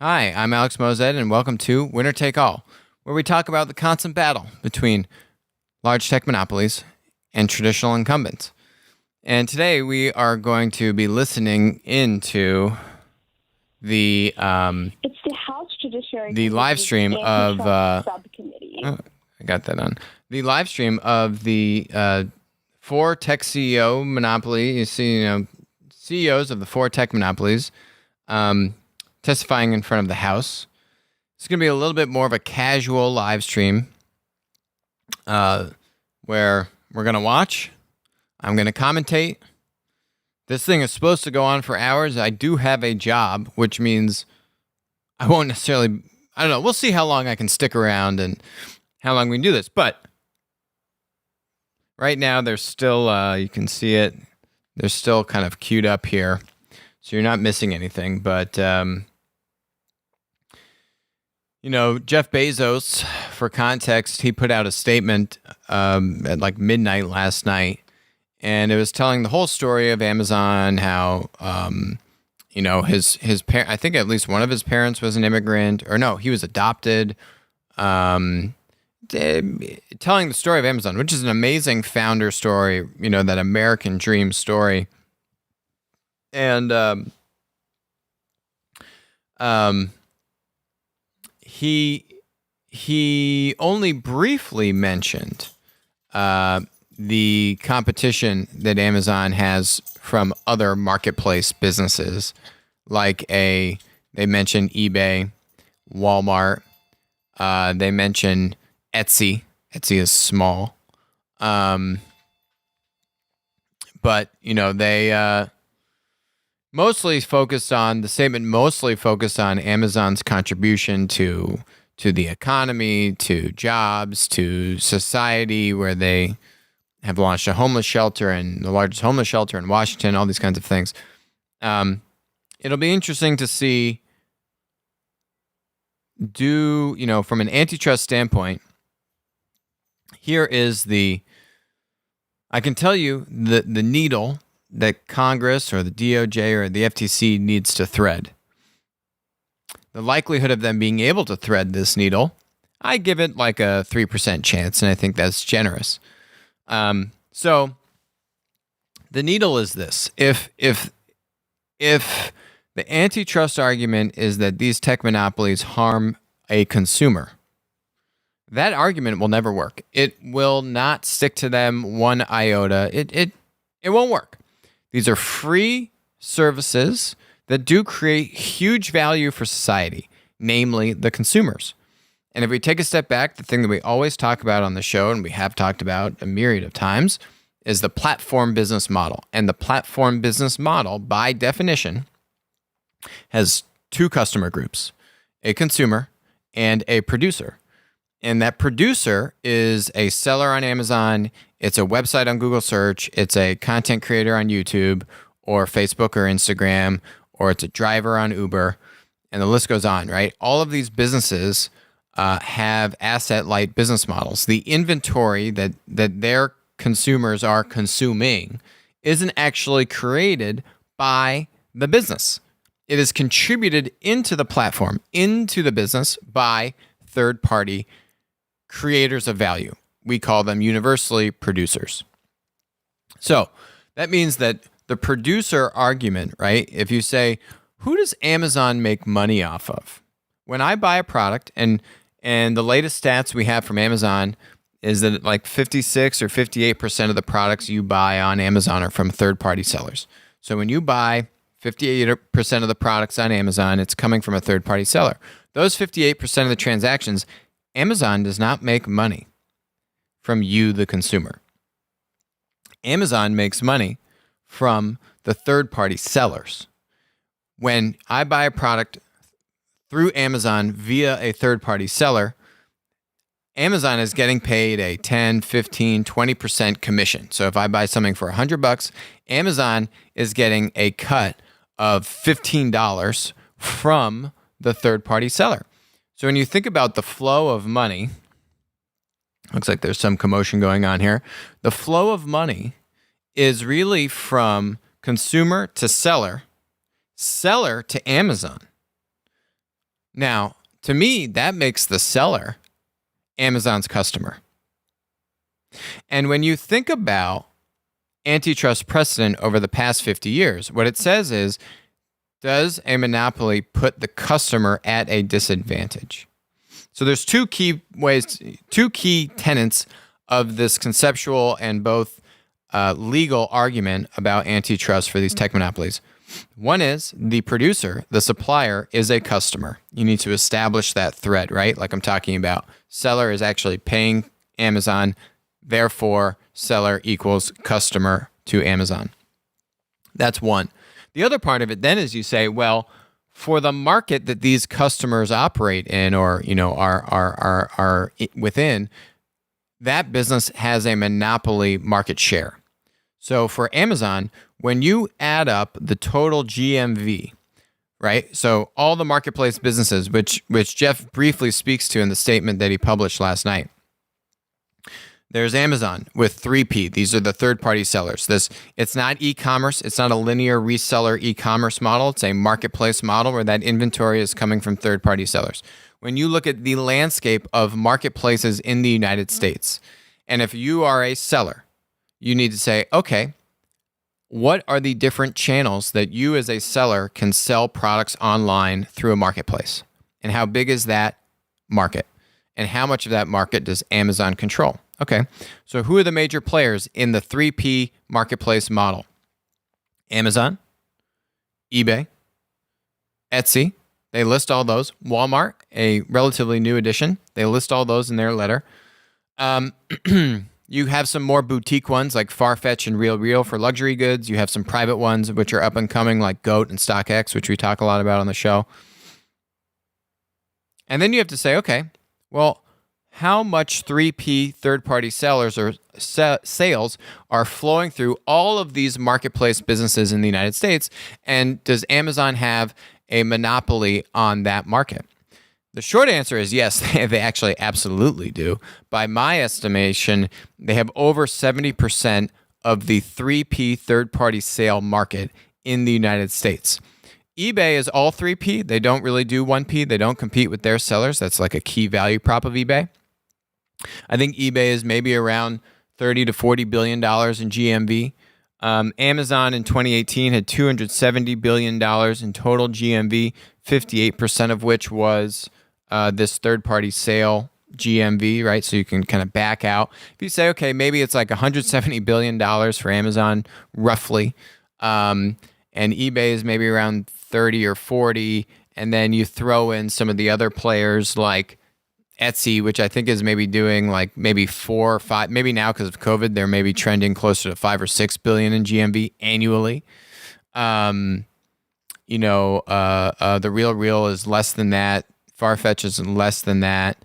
Hi, I'm Alex Moazed, and welcome to Winner Take All, where we talk about the constant battle between large tech monopolies and traditional incumbents. And today we are going to be listening into the It's the House Judiciary the live stream of Subcommittee. I got that on the live stream of the four tech CEO monopoly. You see, CEOs of the four tech monopolies. Testifying in front of the House. It's going to be a little bit more of a casual live stream where we're going to watch. I'm going to commentate. This thing is supposed to go on for hours. I do have a job, which means I won't necessarily, I don't know, we'll see how long I can stick around and how long we can do this. But right now, there's still, you can see it, they're still kind of queued up here. So you're not missing anything. But Jeff Bezos, for context, he put out a statement at like midnight last night, and it was telling the whole story of Amazon, how, his parent, I think at least one of his parents was an immigrant, or no, he was adopted, telling the story of Amazon, which is an amazing founder story, that American dream story. And he only briefly mentioned the competition that Amazon has from other marketplace businesses, like they mentioned eBay, Walmart, they mentioned Etsy. Etsy is small, but they mostly focused on Amazon's contribution to the economy, to jobs, to society, where they have launched a homeless shelter, and the largest homeless shelter in Washington, all these kinds of things. It'll be interesting to see, from an antitrust standpoint, here is I can tell you the needle that Congress or the DOJ or the FTC needs to thread. The likelihood of them being able to thread this needle, I give it like a 3% chance, and I think that's generous. So the needle is this. If the antitrust argument is that these tech monopolies harm a consumer, that argument will never work. It will not stick to them one iota. It won't work. These are free services that do create huge value for society, namely the consumers. And if we take a step back, the thing that we always talk about on the show, and we have talked about a myriad of times, is the platform business model. And the platform business model, by definition, has two customer groups, a consumer and a producer. And that producer is a seller on Amazon, it's a website on Google Search, it's a content creator on YouTube or Facebook or Instagram, or it's a driver on Uber, and the list goes on, right? All of these businesses have asset-light business models. The inventory that their consumers are consuming isn't actually created by the business. It is contributed into the platform, into the business by third-party creators of value. We call them universally producers. So that means that the producer argument, right? If you say, who does Amazon make money off of? When I buy a product, and the latest stats we have from Amazon is that like 56 or 58% of the products you buy on Amazon are from third-party sellers. So when you buy 58% of the products on Amazon, it's coming from a third-party seller. Those 58% of the transactions, Amazon does not make money from you, the consumer. Amazon makes money from the third-party sellers. When I buy a product through Amazon via a third-party seller, Amazon is getting paid a 10, 15, 20% commission. So if I buy something for $100, Amazon is getting a cut of $15 from the third-party seller. So when you think about the flow of money, looks like there's some commotion going on here. The flow of money is really from consumer to seller, seller to Amazon. Now, to me, that makes the seller Amazon's customer. And when you think about antitrust precedent over the past 50 years, what it says is, does a monopoly put the customer at a disadvantage? So there's two key tenets of this conceptual and both legal argument about antitrust for these tech monopolies. One is the producer, the supplier, is a customer. You need to establish that thread, right? Like I'm talking about. Seller is actually paying Amazon, therefore seller equals customer to Amazon. That's one. The other part of it then is you say, well, for the market that these customers operate in or are within, that business has a monopoly market share. So for Amazon, when you add up the total GMV, right? So all the marketplace businesses, which Jeff briefly speaks to in the statement that he published last night. There's Amazon with 3P. These are the third-party sellers. It's not e-commerce. It's not a linear reseller e-commerce model. It's a marketplace model where that inventory is coming from third-party sellers. When you look at the landscape of marketplaces in the United States, and if you are a seller, you need to say, okay, what are the different channels that you as a seller can sell products online through a marketplace? And how big is that market? And how much of that market does Amazon control? Okay, so who are the major players in the 3P marketplace model? Amazon, eBay, Etsy. They list all those. Walmart, a relatively new addition. They list all those in their letter. You have some more boutique ones like Farfetch and RealReal for luxury goods. You have some private ones which are up and coming like GOAT and StockX, which we talk a lot about on the show. And then you have to say, okay, well, how much 3P third-party sellers or sales are flowing through all of these marketplace businesses in the United States, and does Amazon have a monopoly on that market? The short answer is yes, they actually absolutely do. By my estimation, they have over 70% of the 3P third-party sale market in the United States. eBay is all 3P. They don't really do 1P. They don't compete with their sellers. That's like a key value prop of eBay. I think eBay is maybe around $30 to $40 billion in GMV. Amazon in 2018 had $270 billion in total GMV, 58% of which was this third-party sale GMV, right? So you can kind of back out. If you say, okay, maybe it's like $170 billion for Amazon, roughly, and eBay is maybe around 30 or 40, and then you throw in some of the other players like Etsy, which I think is maybe doing like maybe 4 or 5, maybe now because of COVID, they're maybe trending closer to 5 or 6 billion in GMV annually. The RealReal is less than that. Farfetch is less than that.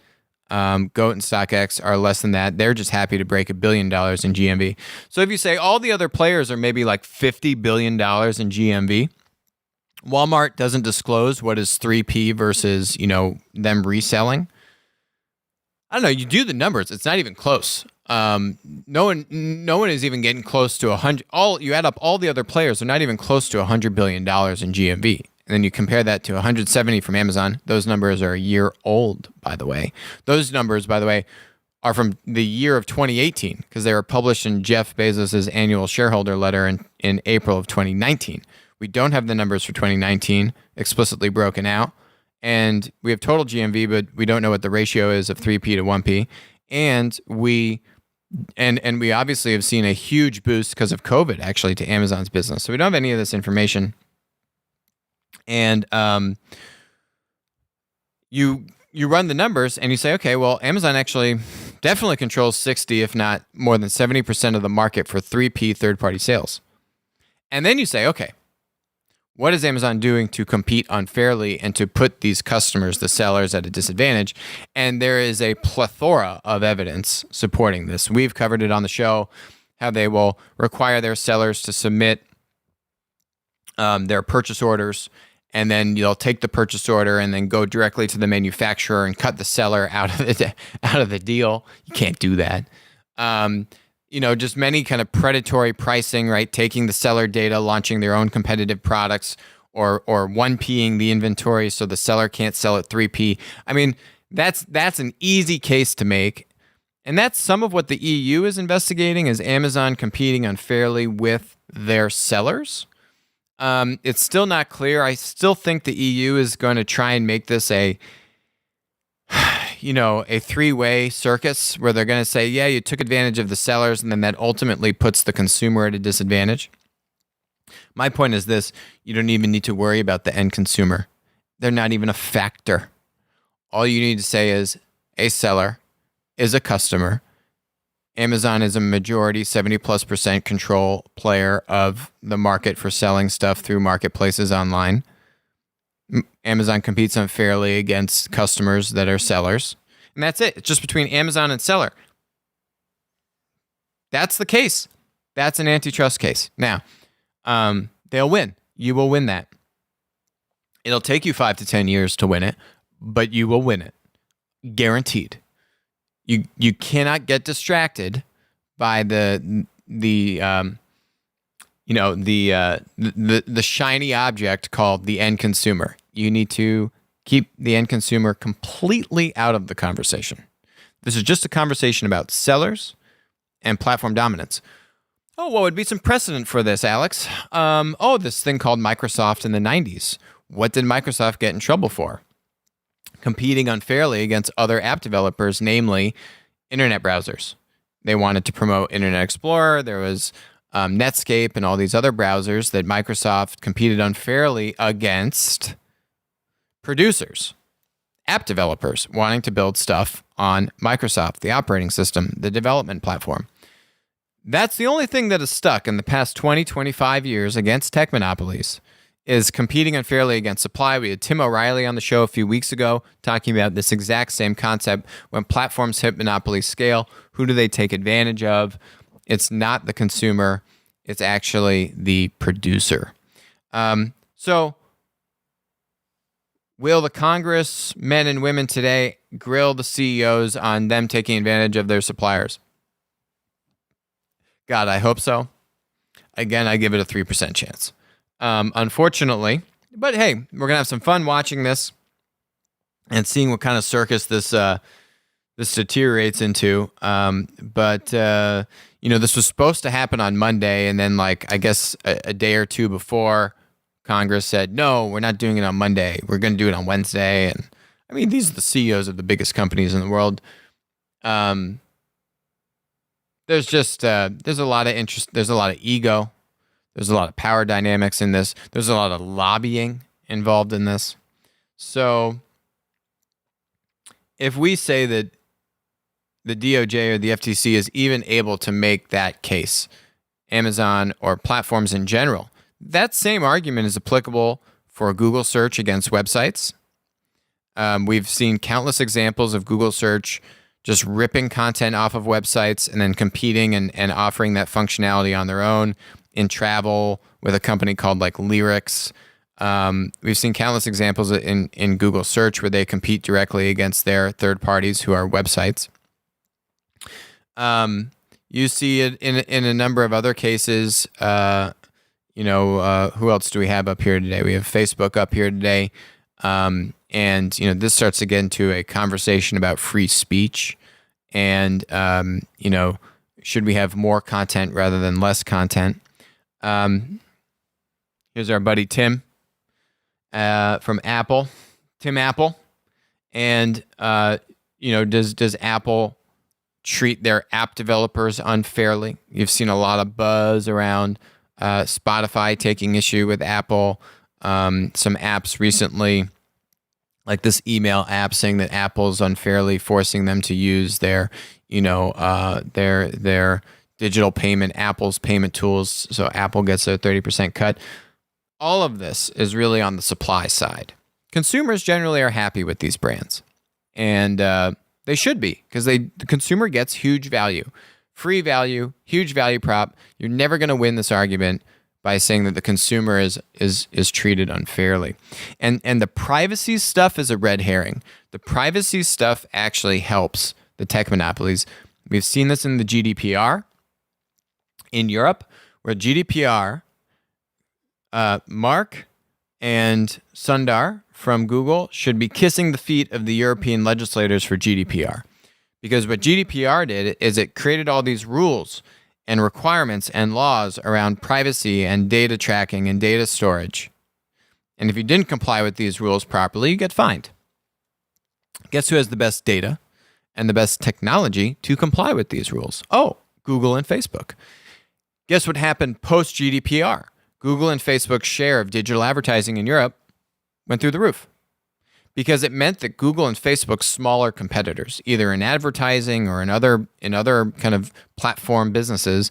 GOAT and StockX are less than that. They're just happy to break $1 billion in GMV. So if you say all the other players are maybe like $50 billion in GMV, Walmart doesn't disclose what is 3P versus, them reselling. I don't know. You do the numbers. It's not even close. No one is even getting close to 100. You add up all the other players, they're not even close to $100 billion in GMV. And then you compare that to 170 from Amazon. Those numbers are a year old, by the way. Those numbers, by the way, are from the year of 2018 because they were published in Jeff Bezos' annual shareholder letter in April of 2019. We don't have the numbers for 2019 explicitly broken out. And we have total GMV, but we don't know what the ratio is of 3P to 1P. And we obviously have seen a huge boost because of COVID actually to Amazon's business. So we don't have any of this information. And you run the numbers and you say, okay, well, Amazon actually definitely controls 60, if not more than 70% of the market for 3P third-party sales. And then you say, okay, what is Amazon doing to compete unfairly and to put these customers, the sellers, at a disadvantage? And there is a plethora of evidence supporting this. We've covered it on the show, how they will require their sellers to submit their purchase orders, and then you'll take the purchase order and then go directly to the manufacturer and cut the seller out of the deal. You can't do that. Just many kind of predatory pricing, right? Taking the seller data, launching their own competitive products, or 1Ping the inventory so the seller can't sell at 3P. I mean, that's an easy case to make. And that's some of what the EU is investigating, is Amazon competing unfairly with their sellers. It's still not clear. I still think the EU is going to try and make this a three-way circus where they're going to say, yeah, you took advantage of the sellers, and then that ultimately puts the consumer at a disadvantage. My point is this: you don't even need to worry about the end consumer. They're not even a factor. All you need to say is a seller is a customer. Amazon is a majority, 70+% control player of the market for selling stuff through marketplaces online. Amazon competes unfairly against customers that are sellers. And that's it. It's just between Amazon and seller. That's the case. That's an antitrust case. Now, they'll win. You will win that. It'll take you 5 to 10 years to win it, but you will win it. Guaranteed. You cannot get distracted by the shiny object called the end consumer. You need to keep the end consumer completely out of the conversation. This is just a conversation about sellers and platform dominance. Oh, what would be some precedent for this, Alex? This thing called Microsoft in the 90s. What did Microsoft get in trouble for? Competing unfairly against other app developers, namely internet browsers. They wanted to promote Internet Explorer. There was Netscape and all these other browsers that Microsoft competed unfairly against producers, app developers wanting to build stuff on Microsoft, the operating system, the development platform. That's the only thing that has stuck in the past 20, 25 years against tech monopolies, is competing unfairly against supply. We had Tim O'Reilly on the show a few weeks ago talking about this exact same concept. When platforms hit monopoly scale, who do they take advantage of? It's not the consumer. It's actually the producer. So will the Congress men and women today grill the CEOs on them taking advantage of their suppliers? God, I hope so. Again, I give it a 3% chance. Unfortunately, but hey, we're going to have some fun watching this and seeing what kind of circus this deteriorates into. This was supposed to happen on Monday, and then I guess a day or two before, Congress said, no, we're not doing it on Monday. We're going to do it on Wednesday. And I mean, these are the CEOs of the biggest companies in the world. There's a lot of interest. There's a lot of ego. There's a lot of power dynamics in this. There's a lot of lobbying involved in this. So if we say that the DOJ or the FTC is even able to make that case, Amazon or platforms in general, that same argument is applicable for Google search against websites. We've seen countless examples of Google search just ripping content off of websites and then competing and offering that functionality on their own. In travel with a company called Lyrics. We've seen countless examples in Google search where they compete directly against their third parties who are websites. You see it in a number of other cases. Who else do we have up here today? We have Facebook up here today. This starts to get into a conversation about free speech and, should we have more content rather than less content? Here's our buddy Tim from Apple, Tim Apple. And, does Apple treat their app developers unfairly? You've seen a lot of buzz around Spotify taking issue with Apple. Some apps recently, like this email app saying that Apple's unfairly forcing them to use their digital payment, Apple's payment tools, so Apple gets a 30% cut. All of this is really on the supply side. Consumers generally are happy with these brands, and they should be, because the consumer gets huge value, free value, huge value prop. You're never going to win this argument by saying that the consumer is treated unfairly. And the privacy stuff is a red herring. The privacy stuff actually helps the tech monopolies. We've seen this in the GDPR. In Europe, where GDPR, Mark and Sundar from Google should be kissing the feet of the European legislators for GDPR. Because what GDPR did is it created all these rules and requirements and laws around privacy and data tracking and data storage. And if you didn't comply with these rules properly, you get fined. Guess who has the best data and the best technology to comply with these rules? Oh, Google and Facebook. Guess what happened post GDPR? Google and Facebook's share of digital advertising in Europe went through the roof because it meant that Google and Facebook's smaller competitors, either in advertising or in other kind of platform businesses,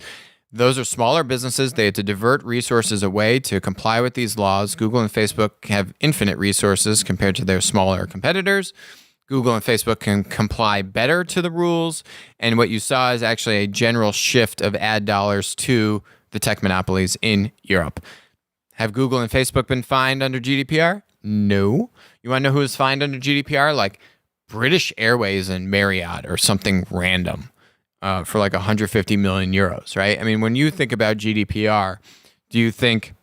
those are smaller businesses. They had to divert resources away to comply with these laws. Google and Facebook have infinite resources compared to their smaller competitors. Google and Facebook can comply better to the rules. And what you saw is actually a general shift of ad dollars to the tech monopolies in Europe. Have Google and Facebook been fined under GDPR? No. You want to know who was fined under GDPR? Like British Airways and Marriott or something random for like 150 million euros, right? I mean, when you think about GDPR, do you think,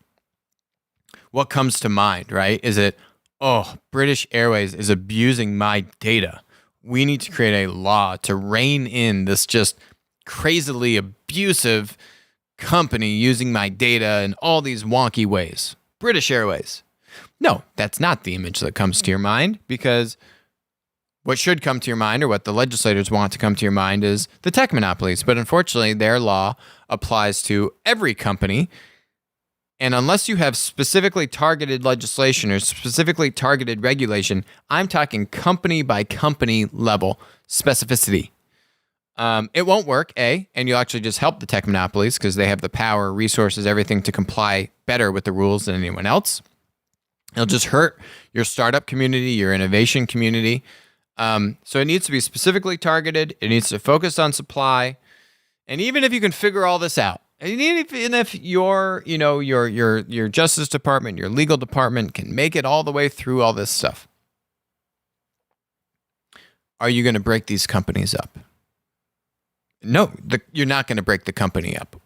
what comes to mind, right? Is it, oh, British Airways is abusing my data. We need to create a law to rein in this just crazily abusive company using my data in all these wonky ways. British Airways. No, that's not the image that comes to your mind, because what should come to your mind, or what the legislators want to come to your mind, is the tech monopolies. But unfortunately, their law applies to every company. And unless you have specifically targeted legislation or specifically targeted regulation, I'm talking company by company level specificity. It won't work, and you'll actually just help the tech monopolies because they have the power, resources, everything to comply better with the rules than anyone else. It'll just hurt your startup community, your innovation community. So it needs to be specifically targeted. It needs to focus on supply. And even if you can figure all this out, and even if your Justice Department, your legal department can make it all the way through all this stuff, are you going to break these companies up? No, you're not going to break the company up.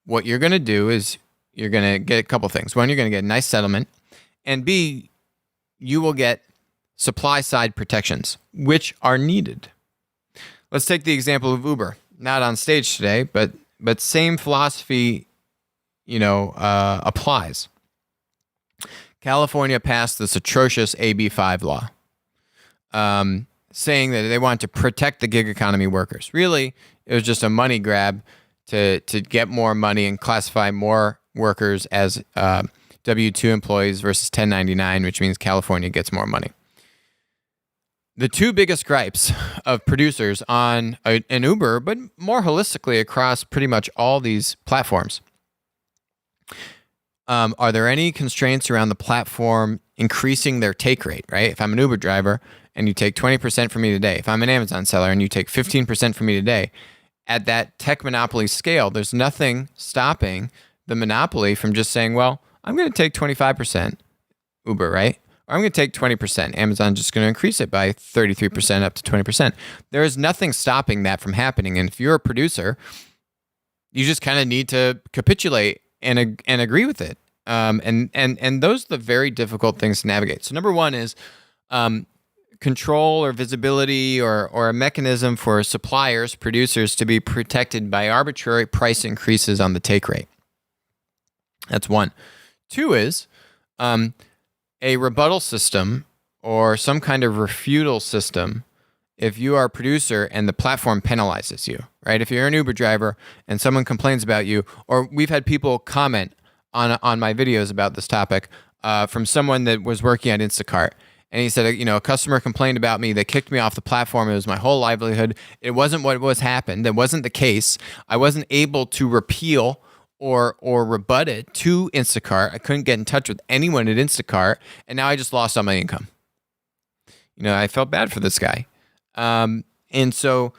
What you're going to do is you're going to get a couple things. One, you're going to get a nice settlement. And B, you will get supply side protections, which are needed. Let's take the example of Uber. Not on stage today, but same philosophy, applies. California passed this atrocious AB5 law, saying that they want to protect the gig economy workers. Really, it was just a money grab to get more money and classify more workers as W-2 employees versus 1099, which means California gets more money. The two biggest gripes of producers on an Uber, but more holistically across pretty much all these platforms, are there any constraints around the platform increasing their take rate, right? If I'm an Uber driver and you take 20% from me today, if I'm an Amazon seller and you take 15% from me today, at that tech monopoly scale, there's nothing stopping the monopoly from just saying, well, I'm going to take 25%, Uber, right? Or I'm going to take 20%. Amazon's just going to increase it by 33% up to 20%. There is nothing stopping that from happening. And if you're a producer, you just kind of need to capitulate and agree with it. And those are the very difficult things to navigate. So number one is control or visibility or a mechanism for suppliers, producers to be protected by arbitrary price increases on the take rate. That's one. Two is a rebuttal system or some kind of refutal system if you are a producer and the platform penalizes you, right? If you're an Uber driver and someone complains about you, or we've had people comment on my videos about this topic from someone that was working at Instacart. And he said, a customer complained about me. They kicked me off the platform. It was my whole livelihood. It wasn't what was happened. That wasn't the case. I wasn't able to repeal or rebut it to Instacart. I couldn't get in touch with anyone at Instacart, and now I just lost all my income. I felt bad for this guy. And so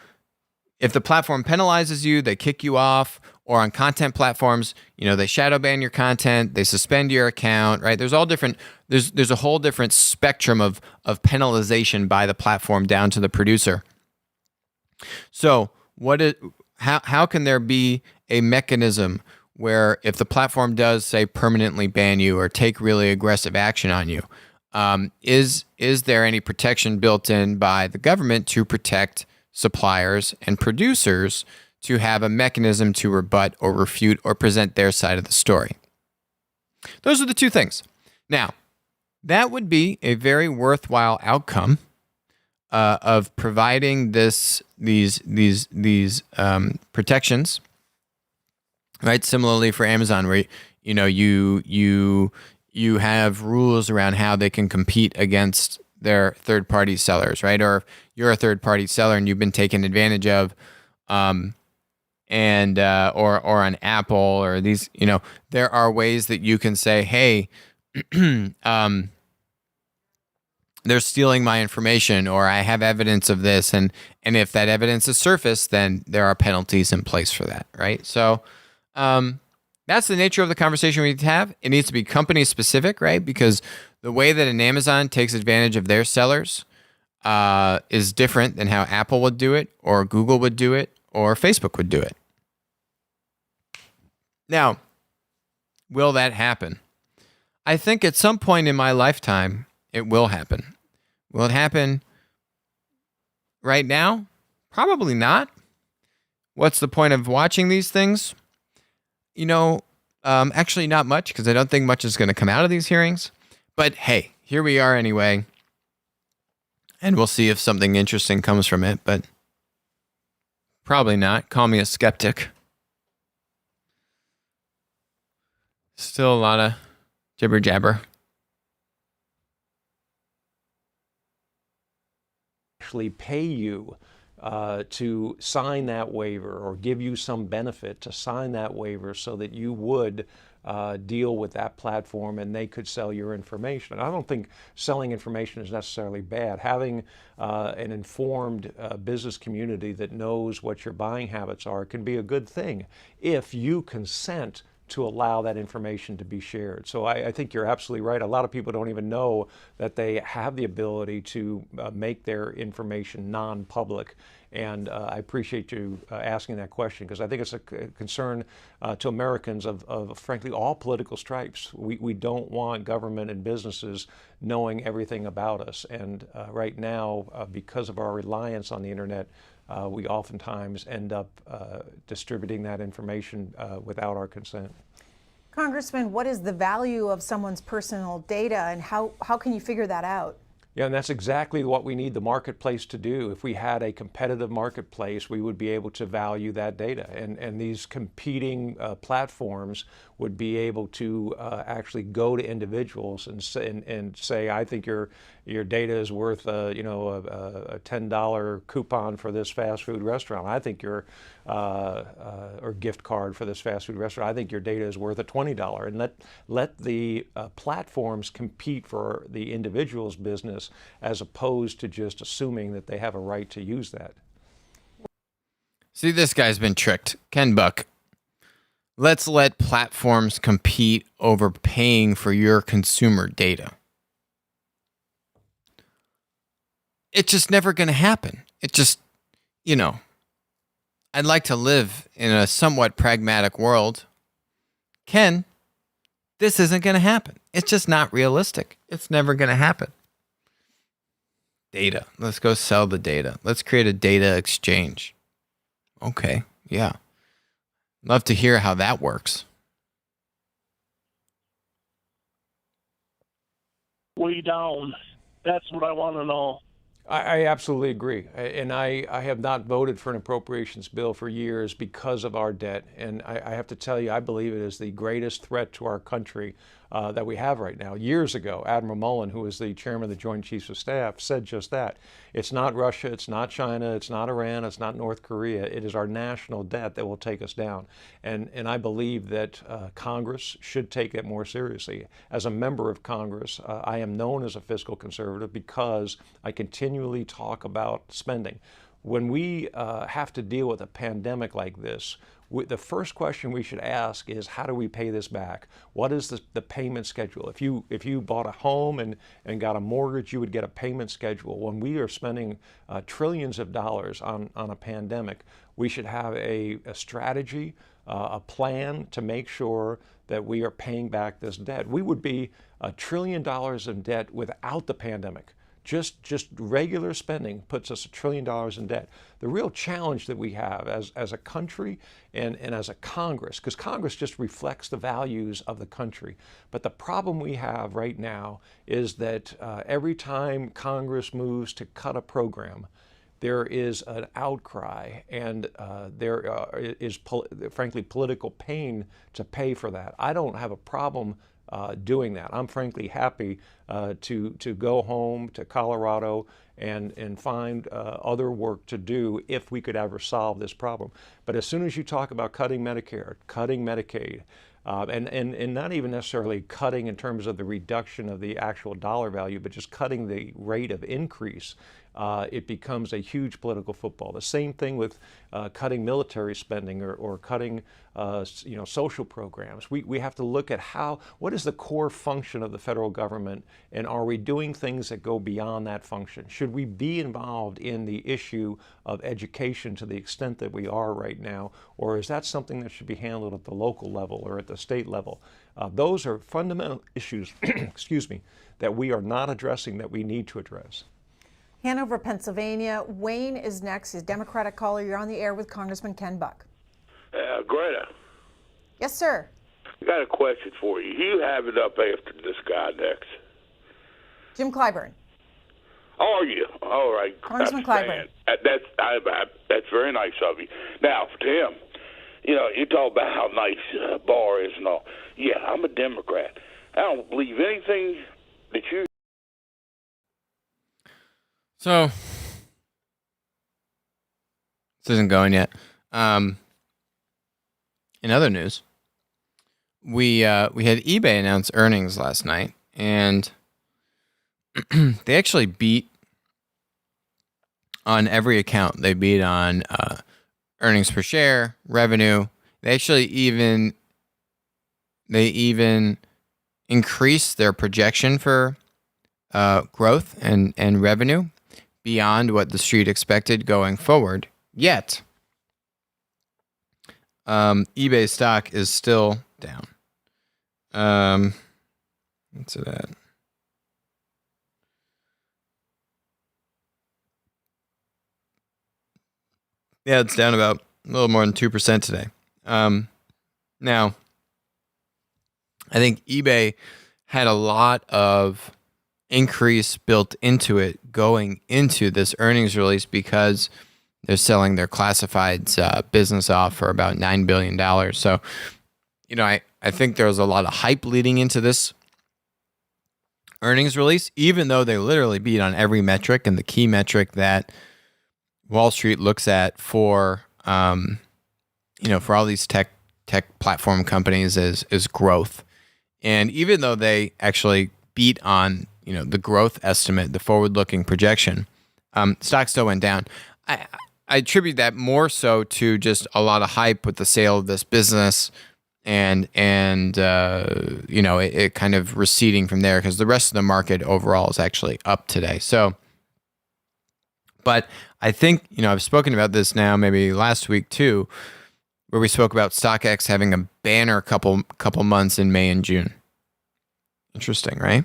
if the platform penalizes you, they kick you off, or on content platforms, they shadow ban your content, they suspend your account, right? There's a whole different spectrum of penalization by the platform down to the producer. So how can there be a mechanism where if the platform does, say, permanently ban you or take really aggressive action on you, is there any protection built in by the government to protect suppliers and producers to have a mechanism to rebut or refute or present their side of the story? Those are the two things. Now, that would be a very worthwhile outcome of providing these protections, right? Similarly for Amazon, where you have rules around how they can compete against their third-party sellers, right? Or if you're a third-party seller and you've been taken advantage of, or on Apple or these, there are ways that you can say, hey, they're stealing my information, or I have evidence of this, and if that evidence is surfaced, then there are penalties in place for that, right? So that's the nature of the conversation we need to have. It needs to be company specific, right? Because the way that an Amazon takes advantage of their sellers is different than how Apple would do it, or Google would do it, or Facebook would do it. Now, will that happen? I think at some point in my lifetime, it will happen. Will it happen right now? Probably not. What's the point of watching these things? Actually not much, because I don't think much is going to come out of these hearings. But hey, here we are anyway. And we'll see if something interesting comes from it, but probably not. Call me a skeptic. Still a lot of jibber jabber. Actually pay you to sign that waiver, or give you some benefit to sign that waiver, so that you would deal with that platform and they could sell your information. And I don't think selling information is necessarily bad. Having an informed business community that knows what your buying habits are can be a good thing if you consent to allow that information to be shared. So I think you're absolutely right. A lot of people don't even know that they have the ability to make their information non-public. And I appreciate you asking that question, because I think it's a concern to Americans of frankly, all political stripes. We don't want government and businesses knowing everything about us. And right now, because of our reliance on the internet, we oftentimes end up distributing that information without our consent. Congressman, what is the value of someone's personal data, and how can you figure that out? Yeah, and that's exactly what we need the marketplace to do. If we had a competitive marketplace, we would be able to value that data. And these competing platforms would be able to actually go to individuals and say, I think your data is worth a $10 coupon for this fast food restaurant. I think your or gift card for this fast food restaurant. I think your data is worth a $20. And let the platforms compete for the individual's business, as opposed to just assuming that they have a right to use that. See, this guy's been tricked. Ken Buck. Let's let platforms compete over paying for your consumer data. It's just never going to happen. It just, I'd like to live in a somewhat pragmatic world. Ken, this isn't going to happen. It's just not realistic. It's never going to happen. Data. Let's go sell the data. Let's create a data exchange. Okay, yeah. Love to hear how that works. Way down. That's what I want to know. I absolutely agree. And I have not voted for an appropriations bill for years because of our debt. And I have to tell you, I believe it is the greatest threat to our country that we have right now. Years ago, Admiral Mullen, who was the chairman of the Joint Chiefs of Staff, said just that. It's not Russia, it's not China, it's not Iran, it's not North Korea. It is our national debt that will take us down. And I believe that Congress should take it more seriously. As a member of Congress, I am known as a fiscal conservative because I continually talk about spending. When we have to deal with a pandemic like this, the first question we should ask is, how do we pay this back? What is the payment schedule? If you bought a home and got a mortgage, you would get a payment schedule. When we are spending trillions of dollars on a pandemic, we should have a strategy a plan to make sure that we are paying back this debt. We would be $1 trillion in debt without the pandemic. Just regular spending puts us $1 trillion in debt. The real challenge that we have as a country and as a Congress, because Congress just reflects the values of the country. But the problem we have right now is that every time Congress moves to cut a program, there is an outcry, and there is, frankly, political pain to pay for that. I don't have a problem doing that. I'm frankly happy to go home to Colorado and find other work to do if we could ever solve this problem. But as soon as you talk about cutting Medicare, cutting Medicaid, and not even necessarily cutting in terms of the reduction of the actual dollar value, but just cutting the rate of increase, it becomes a huge political football. The same thing with cutting military spending or cutting social programs. We have to look at what is the core function of the federal government, and are we doing things that go beyond that function? Should we be involved in the issue of education to the extent that we are right now, or is that something that should be handled at the local level or at the state level? Those are fundamental issues, excuse me, that we are not addressing that we need to address. Hanover, Pennsylvania. Wayne is next. He's a Democratic caller. You're on the air with Congressman Ken Buck. Greta, Yes, sir. I got a question for you. You have it up after this guy next. Jim Clyburn. Are you? All right. Congressman Clyburn. That's very nice of you. Now, to him, you talk about how nice Barr is and all. Yeah, I'm a Democrat. I don't believe anything that you... So, this isn't going yet. In other news, we had eBay announce earnings last night, and they actually beat on every account. They beat on earnings per share, revenue. They actually even increased their projection for growth and revenue beyond what the street expected going forward. Yet, eBay stock is still down. What's it at? Yeah, it's down about a little more than 2% today. Now, I think eBay had a lot of increase built into it going into this earnings release because they're selling their classifieds business off for about $9 billion. So, I think there was a lot of hype leading into this earnings release, even though they literally beat on every metric, and the key metric that Wall Street looks at for all these tech platform companies is growth. And even though they actually beat on the growth estimate, the forward-looking projection, stock still went down. I attribute that more so to just a lot of hype with the sale of this business, and it kind of receding from there because the rest of the market overall is actually up today. So, but I think I've spoken about this now maybe last week too, where we spoke about StockX having a banner couple months in May and June. Interesting, right?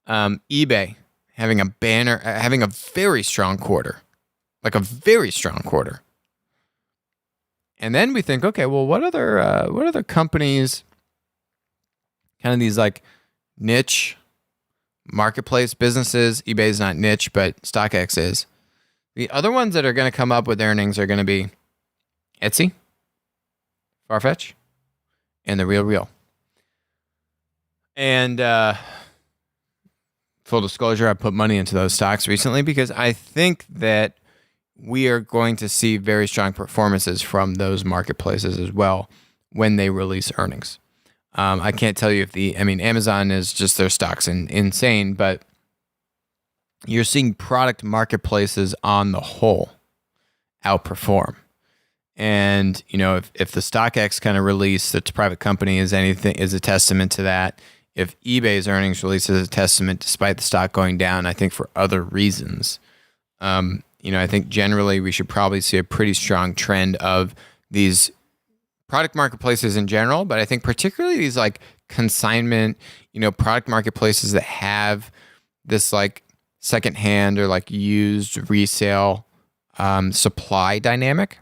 eBay having a banner, having a very strong quarter, like a very strong quarter. And then we think, okay, well, what other companies, kind of these like niche marketplace businesses? eBay's not niche, but StockX is. The other ones that are going to come up with earnings are going to be Etsy, Farfetch, and The RealReal. And full disclosure, I put money into those stocks recently because I think that we are going to see very strong performances from those marketplaces as well when they release earnings. I can't tell you Amazon is just their stocks insane, but you're seeing product marketplaces on the whole outperform. And, if the StockX kind of release that's a private company is a testament to that. If eBay's earnings release is a testament, despite the stock going down, I think for other reasons. I think generally we should probably see a pretty strong trend of these product marketplaces in general, but I think particularly these like consignment, product marketplaces that have this like secondhand or like used resale supply dynamic,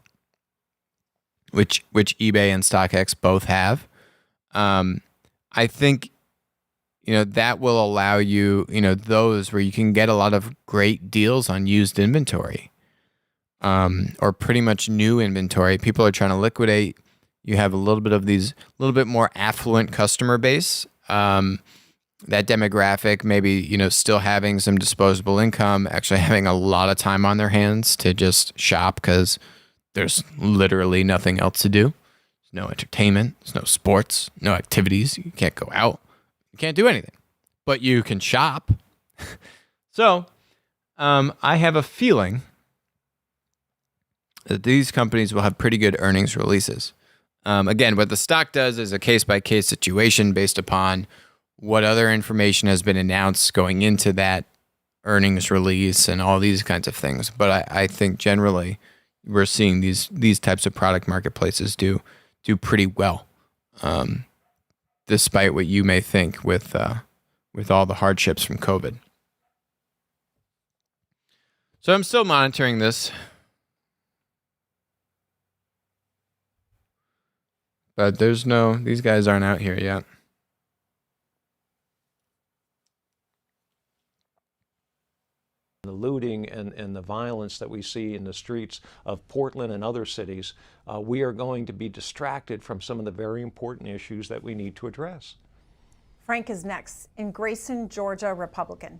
which eBay and StockX both have. I think that will allow you, those where you can get a lot of great deals on used inventory, or pretty much new inventory. People are trying to liquidate. You have a little bit more affluent customer base. That demographic, maybe, still having some disposable income, actually having a lot of time on their hands to just shop because there's literally nothing else to do. There's no entertainment. There's no sports, no activities. You can't go out. You can't do anything, but you can shop. So I have a feeling that these companies will have pretty good earnings releases. Again, what the stock does is a case-by-case situation based upon what other information has been announced going into that earnings release and all these kinds of things. But I think generally we're seeing these types of product marketplaces do pretty well, despite what you may think with all the hardships from COVID. So I'm still monitoring this. But these guys aren't out here yet. The looting and the violence that we see in the streets of Portland and other cities, we are going to be distracted from some of the very important issues that we need to address. Frank is next in Grayson, Georgia, Republican.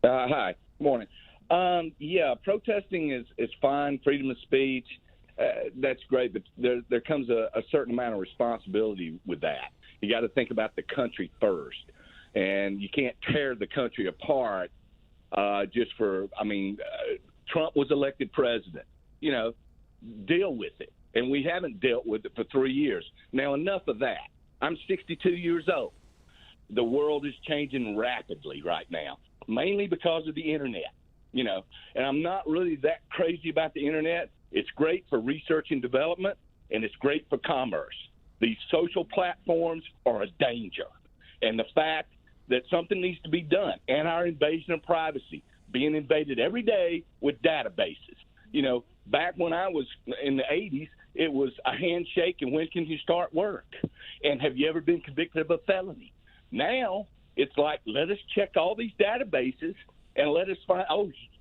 Hi, morning. Protesting is fine, freedom of speech. That's great, but there comes a certain amount of responsibility with that. You got to think about the country first, and you can't tear the country apart Trump was elected president. Deal with it, and we haven't dealt with it for 3 years. Now, enough of that. I'm 62 years old. The world is changing rapidly right now, mainly because of the internet. And I'm not really that crazy about the internet. It's great for research and development, and it's great for commerce. These social platforms are a danger. And the fact that something needs to be done, and our invasion of privacy, being invaded every day with databases. Back when I was in the 80s, it was a handshake and when can you start work? And have you ever been convicted of a felony? Now, it's like, let us check all these databases and let us find,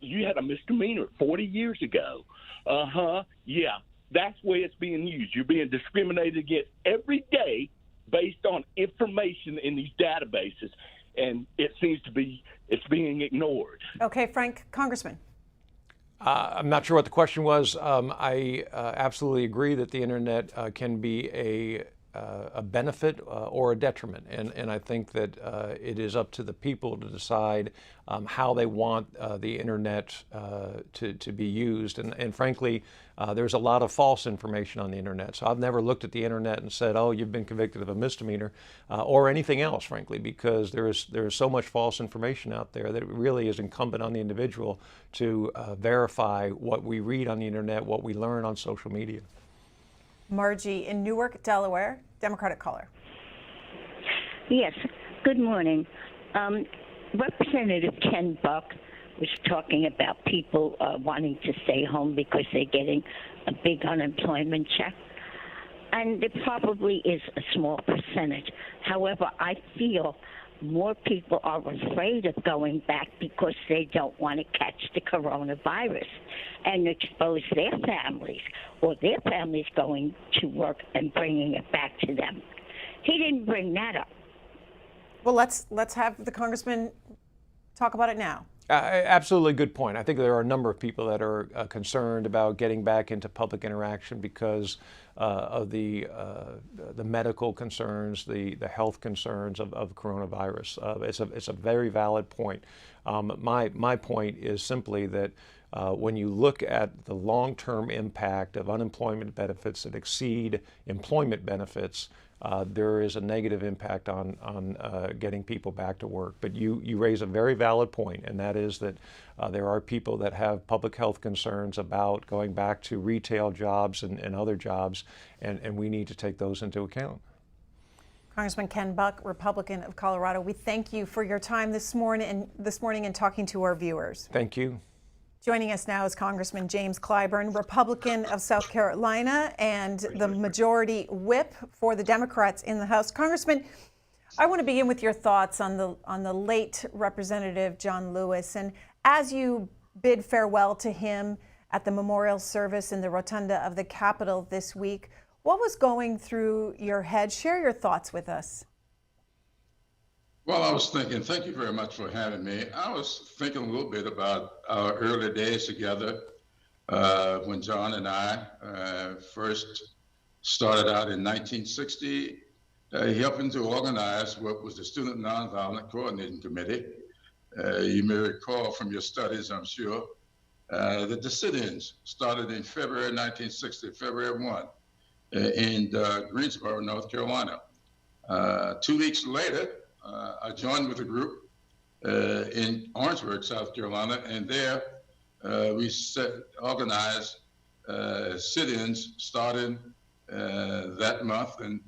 you had a misdemeanor 40 years ago. Yeah, that's the way it's being used. You're being discriminated against every day based on information in these databases, and it seems to be it's being ignored. Okay, Frank, Congressman. I'm not sure what the question was. I absolutely agree that the internet can be a benefit or a detriment, and I think that it is up to the people to decide how they want the internet to be used. And frankly, there's a lot of false information on the internet. So I've never looked at the internet and said, "Oh, you've been convicted of a misdemeanor," or anything else, frankly, because there is so much false information out there that it really is incumbent on the individual to verify what we read on the internet, what we learn on social media. Margie in Newark, Delaware, Democratic caller. Yes, good morning. Representative Ken Buck was talking about people wanting to stay home because they're getting a big unemployment check. And it probably is a small percentage. However, I feel more people are afraid of going back because they don't want to catch the coronavirus and expose their families or their families going to work and bringing it back to them. He didn't bring that up. Well, let's have the congressman talk about it now. Absolutely good point. I think there are a number of people that are concerned about getting back into public interaction because of the medical concerns, the health concerns of coronavirus. It's a very valid point. My point is simply that when you look at the long-term impact of unemployment benefits that exceed employment benefits, there is a negative impact on getting people back to work. But you raise a very valid point, and that is that there are people that have public health concerns about going back to retail jobs and other jobs, and we need to take those into account. Congressman Ken Buck, Republican of Colorado, we thank you for your time this morning and talking to our viewers. Thank you. Joining us now is Congressman James Clyburn, Republican of South Carolina and the majority whip for the Democrats in the House. Congressman, I want to begin with your thoughts on the late Representative John Lewis, and as you bid farewell to him at the memorial service in the rotunda of the Capitol this week, what was going through your head? Share your thoughts with us. Well, I was thinking, thank you very much for having me. I was thinking a little bit about our early days together when John and I first started out in 1960, helping to organize what was the Student Nonviolent Coordinating Committee. You may recall from your studies, I'm sure, that the sit-ins started in February 1960, February 1, in Greensboro, North Carolina. 2 weeks later, I joined with a group in Orangeburg, South Carolina, and there we organized sit-ins starting that month, and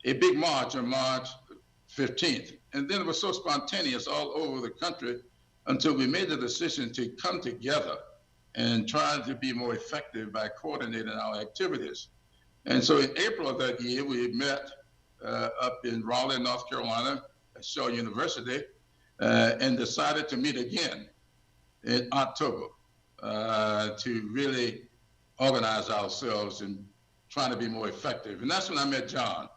a big march on March 15th. And then it was so spontaneous all over the country until we made the decision to come together and try to be more effective by coordinating our activities. And so in April of that year, we met up in Raleigh, North Carolina, at Shaw University, and decided to meet again in October to really organize ourselves and trying to be more effective. And that's when I met John.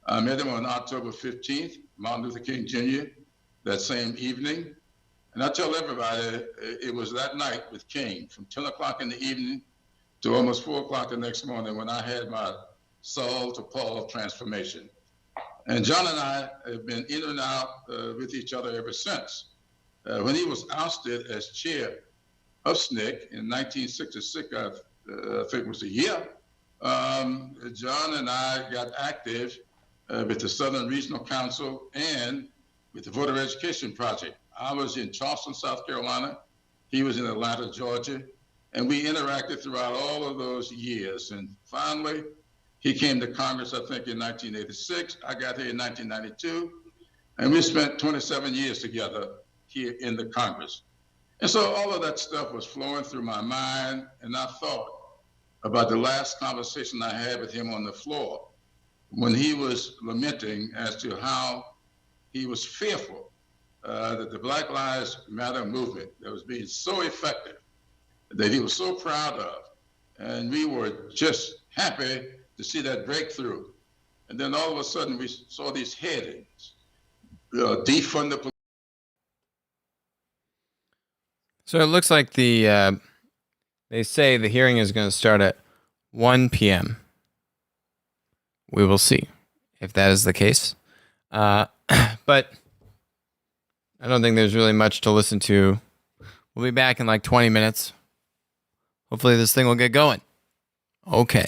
I met him on October 15th, Martin Luther King Jr., that same evening. And I tell everybody, it was that night with King from 10 o'clock in the evening to almost 4 o'clock the next morning when I had my Saul to Paul transformation. And John and I have been in and out with each other ever since. When he was ousted as chair of SNCC in 1966, I think was the year, John and I got active with the Southern Regional Council and with the Voter Education Project. I was in Charleston, South Carolina. He was in Atlanta, Georgia. And we interacted throughout all of those years. And finally, he came to Congress, I think, in 1986. I got here in 1992. And we spent 27 years together here in the Congress. And so all of that stuff was flowing through my mind. And I thought about the last conversation I had with him on the floor when he was lamenting as to how he was fearful that the Black Lives Matter movement that was being so effective, that he was so proud of. And we were just happy to see that breakthrough. And then all of a sudden we saw these headings, defund the police. So it looks like they say the hearing is going to start at 1 p.m. We will see if that is the case. But I don't think there's really much to listen to. We'll be back in like 20 minutes. Hopefully this thing will get going. Okay.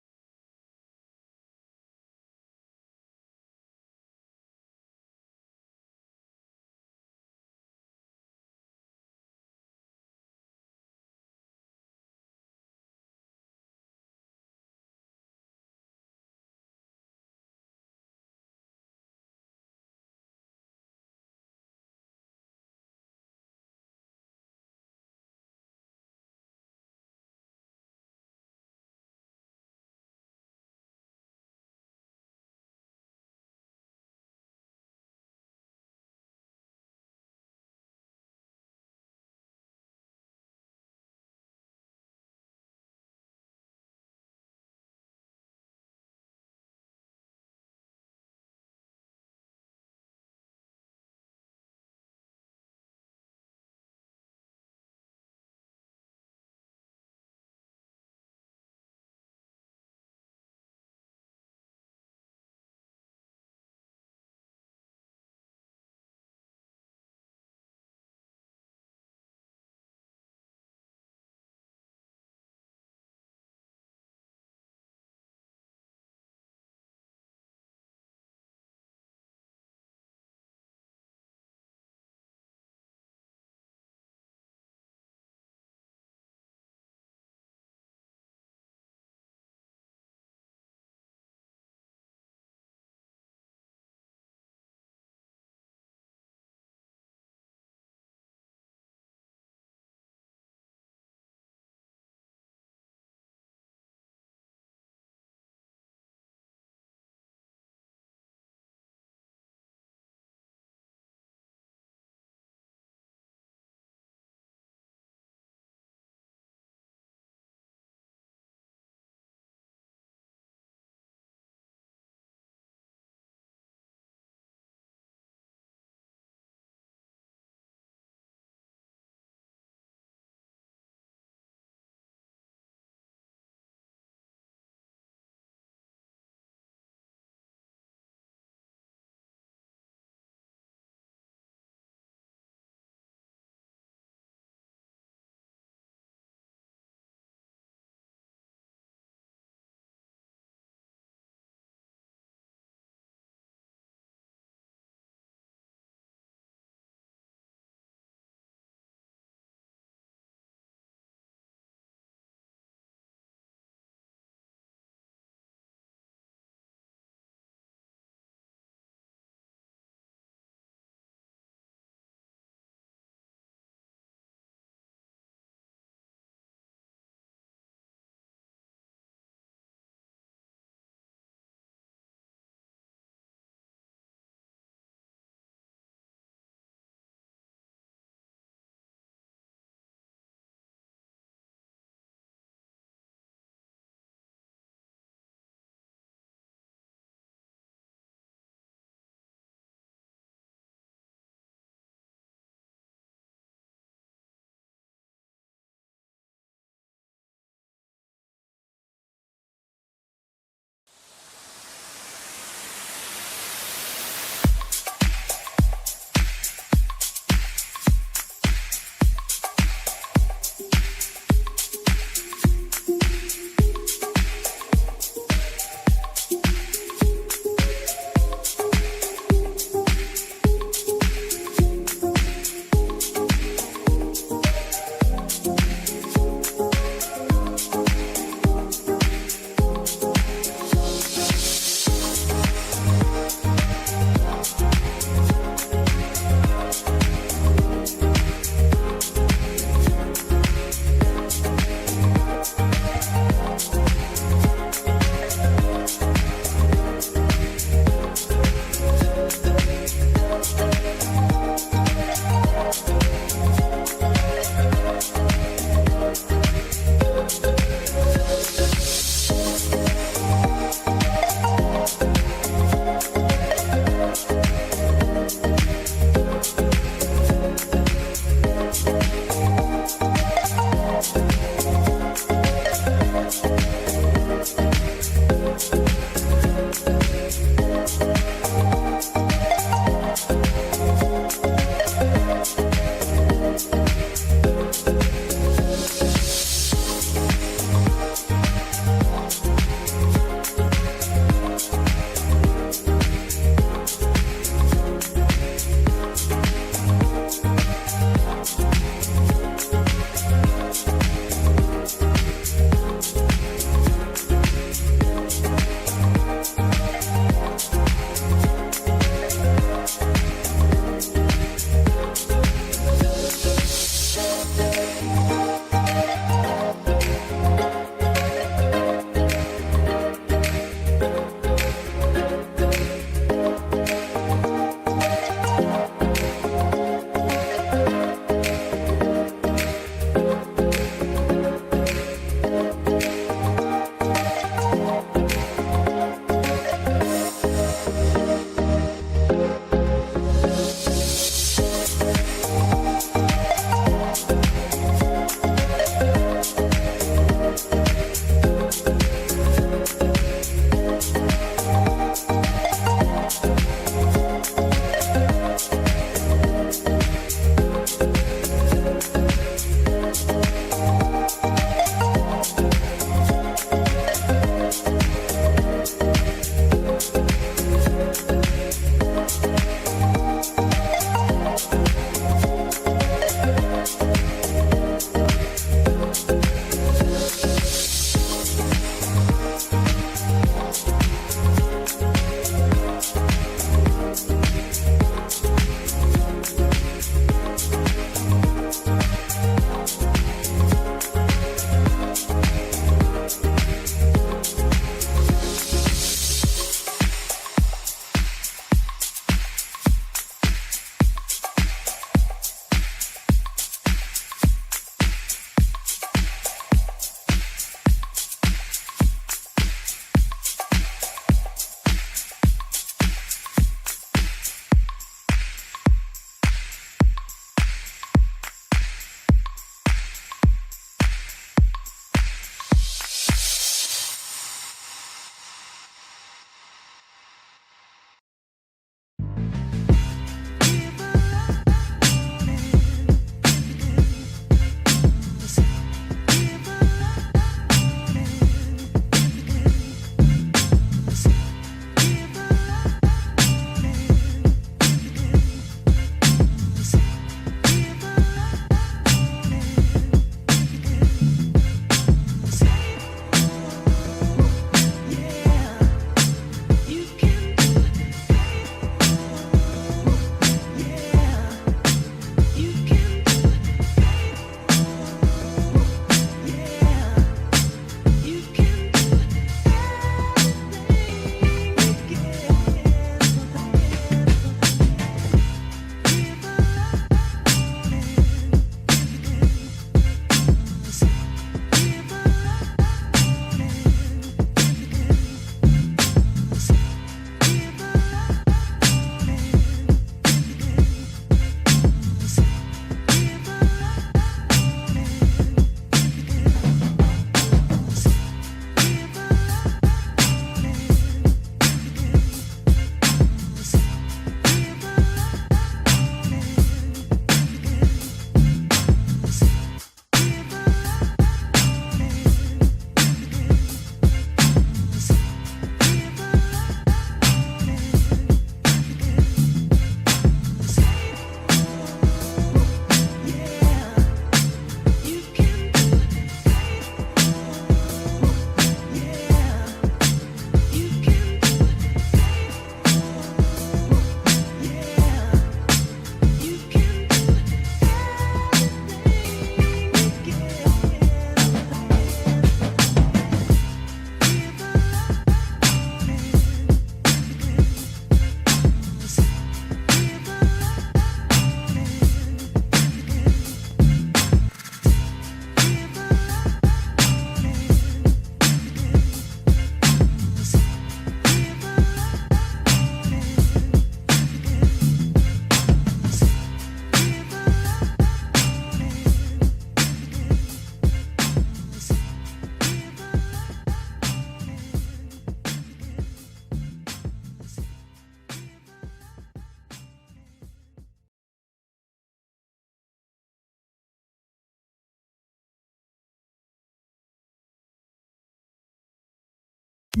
We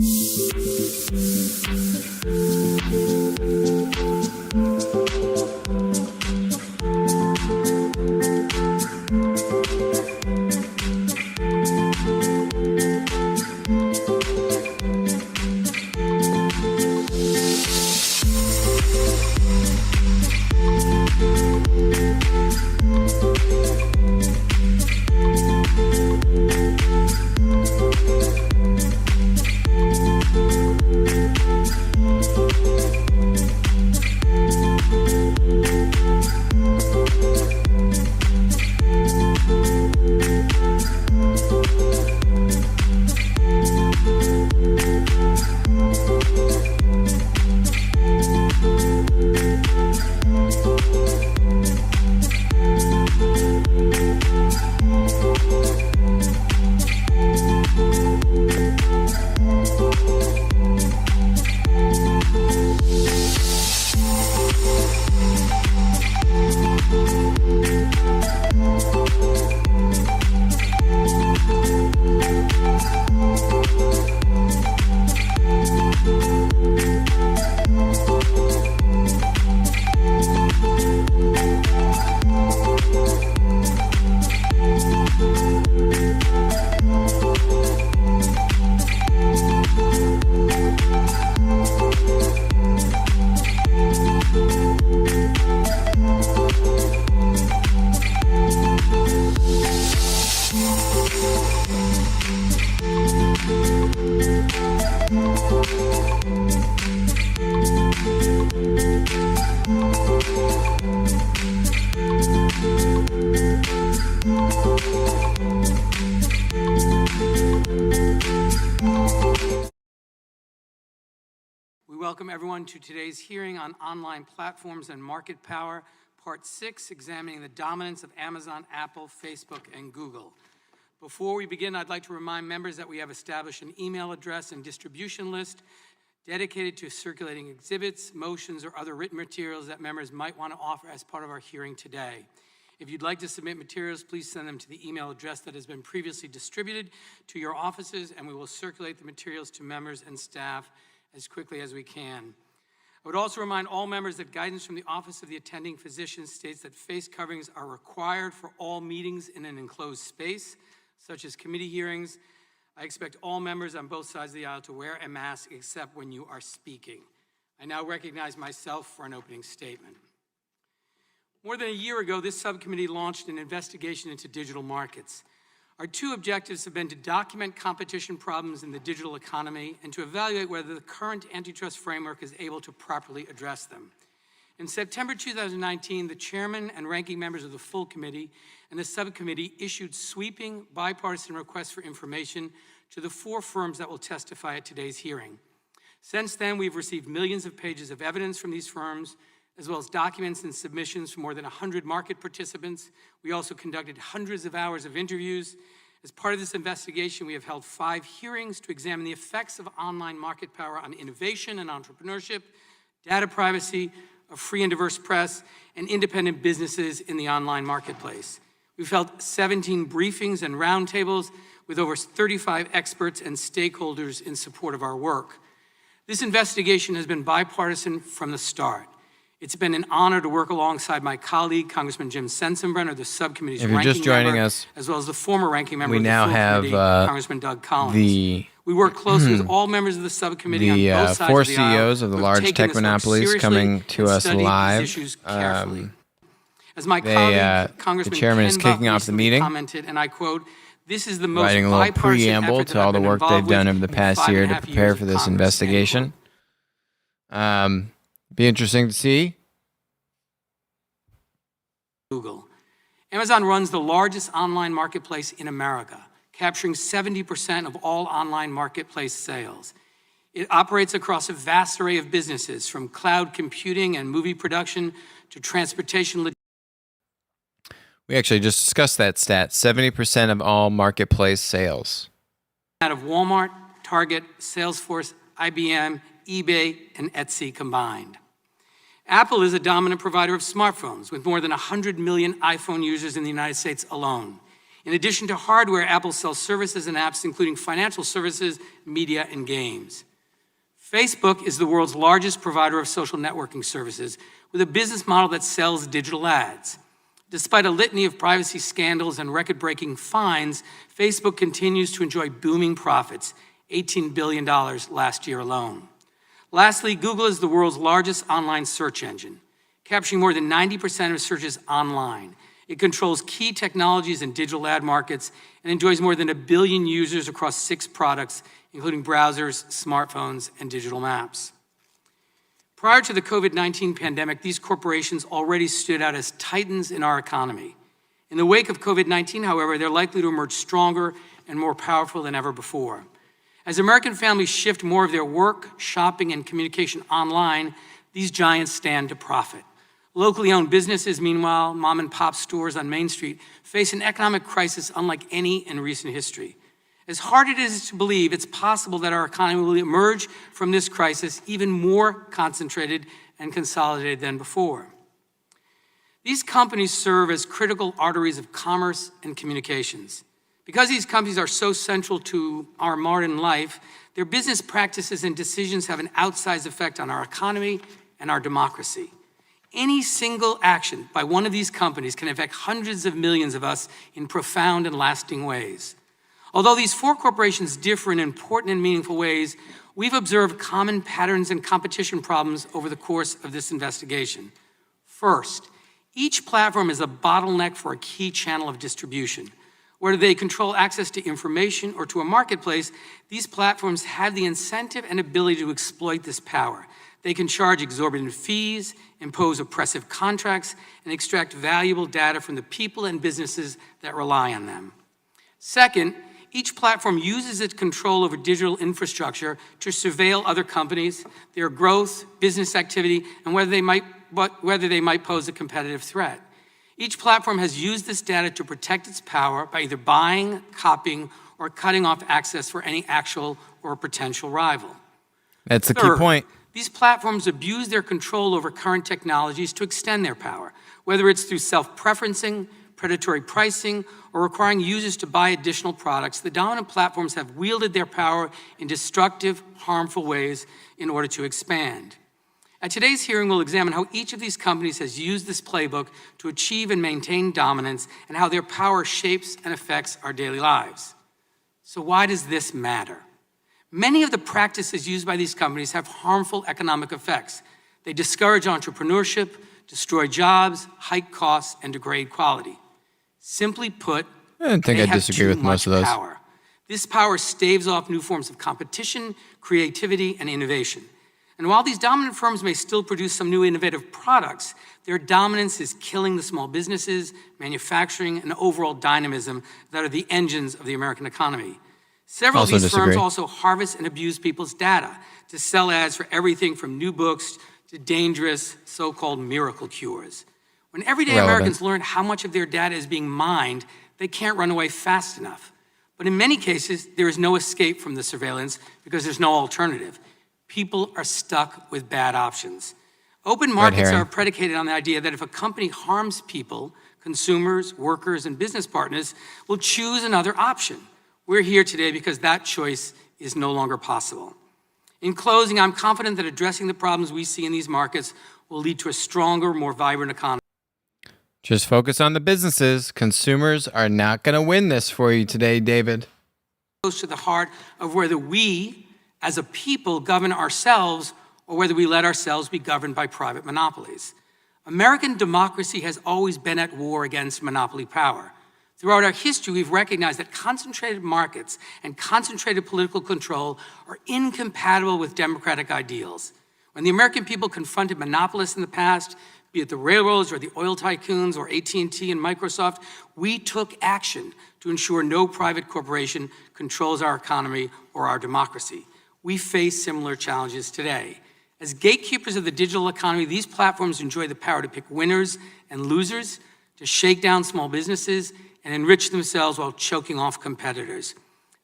welcome everyone to today's hearing on online platforms and market power, Part 6, examining the dominance of Amazon, Apple, Facebook, and Google. Before we begin, I'd like to remind members that we have established an email address and distribution list dedicated to circulating exhibits, motions, or other written materials that members might want to offer as part of our hearing today. If you'd like to submit materials, please send them to the email address that has been previously distributed to your offices, and we will circulate the materials to members and staff as quickly as we can. I would also remind all members that guidance from the Office of the Attending Physician states that face coverings are required for all meetings in an enclosed space, such as committee hearings. I expect all members on both sides of the aisle to wear a mask except when you are speaking. I now recognize myself for an opening statement. More than a year ago, this subcommittee launched an investigation into digital markets. Our two objectives have been to document competition problems in the digital economy and to evaluate whether the current antitrust framework is able to properly address them. In September 2019, the chairman and ranking members of the full committee and the subcommittee issued sweeping bipartisan requests for information to the 4 firms that will testify at today's hearing. Since then, we've received millions of pages of evidence from these firms, as well as documents and submissions from more than 100 market participants. We also conducted hundreds of hours of interviews. As part of this investigation, we have held 5 hearings to examine the effects of online market power on innovation and entrepreneurship, data privacy, a free and diverse press, and independent businesses in the online marketplace. We've held 17 briefings and roundtables with over 35 experts and stakeholders in support of our work. This investigation has been bipartisan from the start. It's been an honor to work alongside my colleague, Congressman Jim Sensenbrenner, the subcommittee's ranking member. If you're just joining us, as well as the former ranking member of the full committee, Congressman Doug Collins. We work closely with all members of the subcommittee on both sides of the aisle. 4 CEOs of the large tech monopolies coming to us live. As my colleague, Congressman the chairman is kicking off the meeting, commented, and I quote, "This is the most writing a little preamble to all the work they've done over the past year to prepare for this investigation." Be interesting to see. Google. Amazon runs the largest online marketplace in America, capturing 70% of all online marketplace sales. It operates across a vast array of businesses, from cloud computing and movie production to transportation. We actually just discussed that stat, 70% of all marketplace sales. Out of Walmart, Target, Salesforce, IBM, eBay, and Etsy combined. Apple is a dominant provider of smartphones with more than 100 million iPhone users in the United States alone. In addition to hardware, Apple sells services and apps, including financial services, media, and games. Facebook is the world's largest provider of social networking services, with a business model that sells digital ads. Despite a litany of privacy scandals and record-breaking fines, Facebook continues to enjoy booming profits, $18 billion last year alone. Lastly, Google is the world's largest online search engine, capturing more than 90% of searches online. It controls key technologies and digital ad markets and enjoys more than 1 billion users across 6 products, including browsers, smartphones, and digital maps. Prior to the COVID-19 pandemic, these corporations already stood out as titans in our economy. In the wake of COVID-19, however, they're likely to emerge stronger and more powerful than ever before. As American families shift more of their work, shopping, and communication online, these giants stand to profit. Locally owned businesses, meanwhile, mom and pop stores on Main Street, face an economic crisis unlike any in recent history. As hard it is to believe, it's possible that our economy will emerge from this crisis even more concentrated and consolidated than before. These companies serve as critical arteries of commerce and communications. Because these companies are so central to our modern life, their business practices and decisions have an outsized effect on our economy and our democracy. Any single action by one of these companies can affect hundreds of millions of us in profound and lasting ways. Although these 4 corporations differ in important and meaningful ways, we've observed common patterns and competition problems over the course of this investigation. First, each platform is a bottleneck for a key channel of distribution. Whether they control access to information or to a marketplace, these platforms have the incentive and ability to exploit this power. They can charge exorbitant fees, impose oppressive contracts, and extract valuable data from the people and businesses that rely on them. Second, each platform uses its control over digital infrastructure to surveil other companies, their growth, business activity, and whether they might pose a competitive threat. Each platform has used this data to protect its power by either buying, copying, or cutting off access for any actual or potential rival. That's the key point. These platforms abuse their control over current technologies to extend their power, whether it's through self-preferencing, predatory pricing, or requiring users to buy additional products. The dominant platforms have wielded their power in destructive, harmful ways in order to expand. At today's hearing, we'll examine how each of these companies has used this playbook to achieve and maintain dominance and how their power shapes and affects our daily lives. So why does this matter? Many of the practices used by these companies have harmful economic effects. They discourage entrepreneurship, destroy jobs, hike costs, and degrade quality. Simply put, I don't think I disagree with most of those. Power. This power staves off new forms of competition, creativity, and innovation. And while these dominant firms may still produce some new innovative products, their dominance is killing the small businesses, manufacturing, and overall dynamism that are the engines of the American economy. Several of these firms also harvest and abuse people's data to sell ads for everything from new books to dangerous so-called miracle cures. When everyday Americans learn how much of their data is being mined, they can't run away fast enough. But in many cases, there is no escape from the surveillance because there's no alternative. People are stuck with bad options. Open markets are predicated on the idea that if a company harms people, consumers, workers, and business partners will choose another option. We're here today because that choice is no longer possible. In closing, I'm confident that addressing the problems we see in these markets will lead to a stronger, more vibrant economy. Just focus on the businesses. Consumers are not going to win this for you today, David. Close to the heart of whether we, as a people, govern ourselves or whether we let ourselves be governed by private monopolies. American democracy has always been at war against monopoly power. Throughout our history, we've recognized that concentrated markets and concentrated political control are incompatible with democratic ideals. When the American people confronted monopolists in the past, be it the railroads or the oil tycoons or AT&T and Microsoft, we took action to ensure no private corporation controls our economy or our democracy. We face similar challenges today. As gatekeepers of the digital economy, these platforms enjoy the power to pick winners and losers, to shake down small businesses, and enrich themselves while choking off competitors.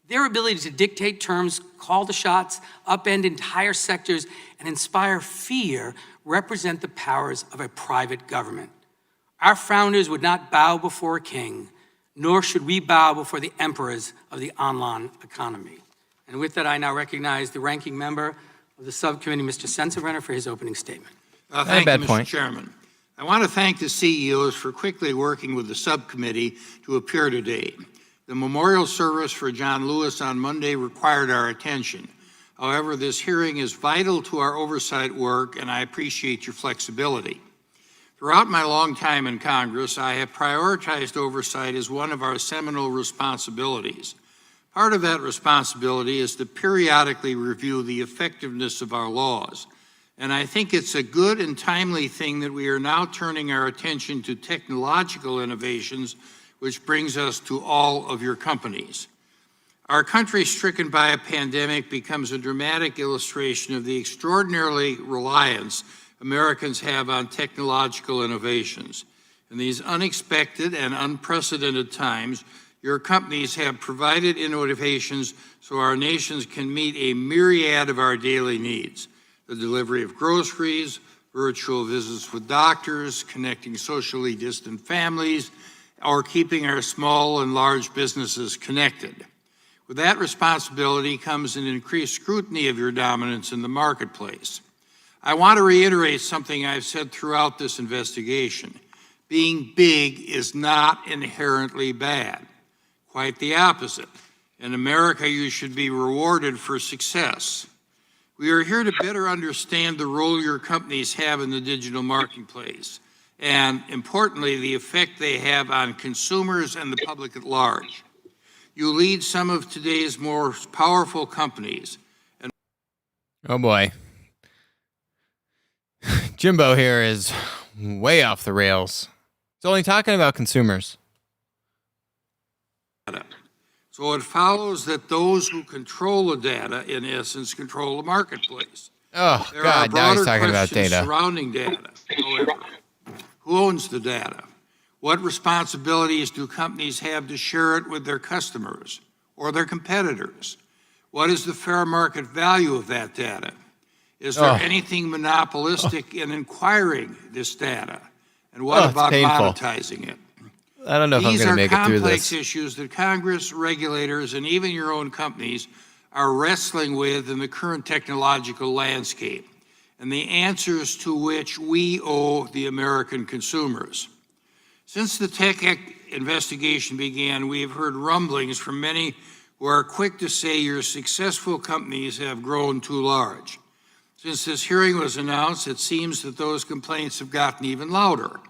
Their ability to dictate terms, call the shots, upend entire sectors, and inspire fear represent the powers of a private government. Our founders would not bow before a king, nor should we bow before the emperors of the online economy. And with that, I now recognize the ranking member of the subcommittee, Mr. Sensenbrenner, for his opening statement. Thank you, Mr. Chairman. I want to thank the CEOs for quickly working with the subcommittee to appear today. The memorial service for John Lewis on Monday required our attention. However, this hearing is vital to our oversight work, and I appreciate your flexibility. Throughout my long time in Congress, I have prioritized oversight as one of our seminal responsibilities. Part of that responsibility is to periodically review the effectiveness of our laws. And I think it's a good and timely thing that we are now turning our attention to technological innovations, which brings us to all of your companies. Our country stricken by a pandemic becomes a dramatic illustration of the extraordinary reliance Americans have on technological innovations. In these unexpected and unprecedented times, your companies have provided innovations so our nations can meet a myriad of our daily needs. The delivery of groceries, virtual visits with doctors, connecting socially distant families, or keeping our small and large businesses connected. With that responsibility comes an increased scrutiny of your dominance in the marketplace. I want to reiterate something I've said throughout this investigation. Being big is not inherently bad. Quite the opposite. In America, you should be rewarded for success. We are here to better understand the role your companies have in the digital marketplace, and importantly, the effect they have on consumers and the public at large. You lead some of today's most powerful companies. Oh boy. Jimbo here is way off the rails. He's only talking about consumers. So it follows that those who control the data, in essence, control the marketplace. Oh, God, now he's talking about data. Surrounding data, however. Who owns the data? What responsibilities do companies have to share it with their customers or their competitors? What is the fair market value of that data? Is there anything monopolistic in acquiring this data? And what about monetizing it? I don't know if I'm going to make it through this. These are complex issues that Congress, regulators, and even your own companies are wrestling with in the current technological landscape, and the answers to which we owe the American consumers. Since the Tech investigation began, we have heard rumblings from many who are quick to say your successful companies have grown too large. Since this hearing was announced, it seems that those complaints have gotten even louder.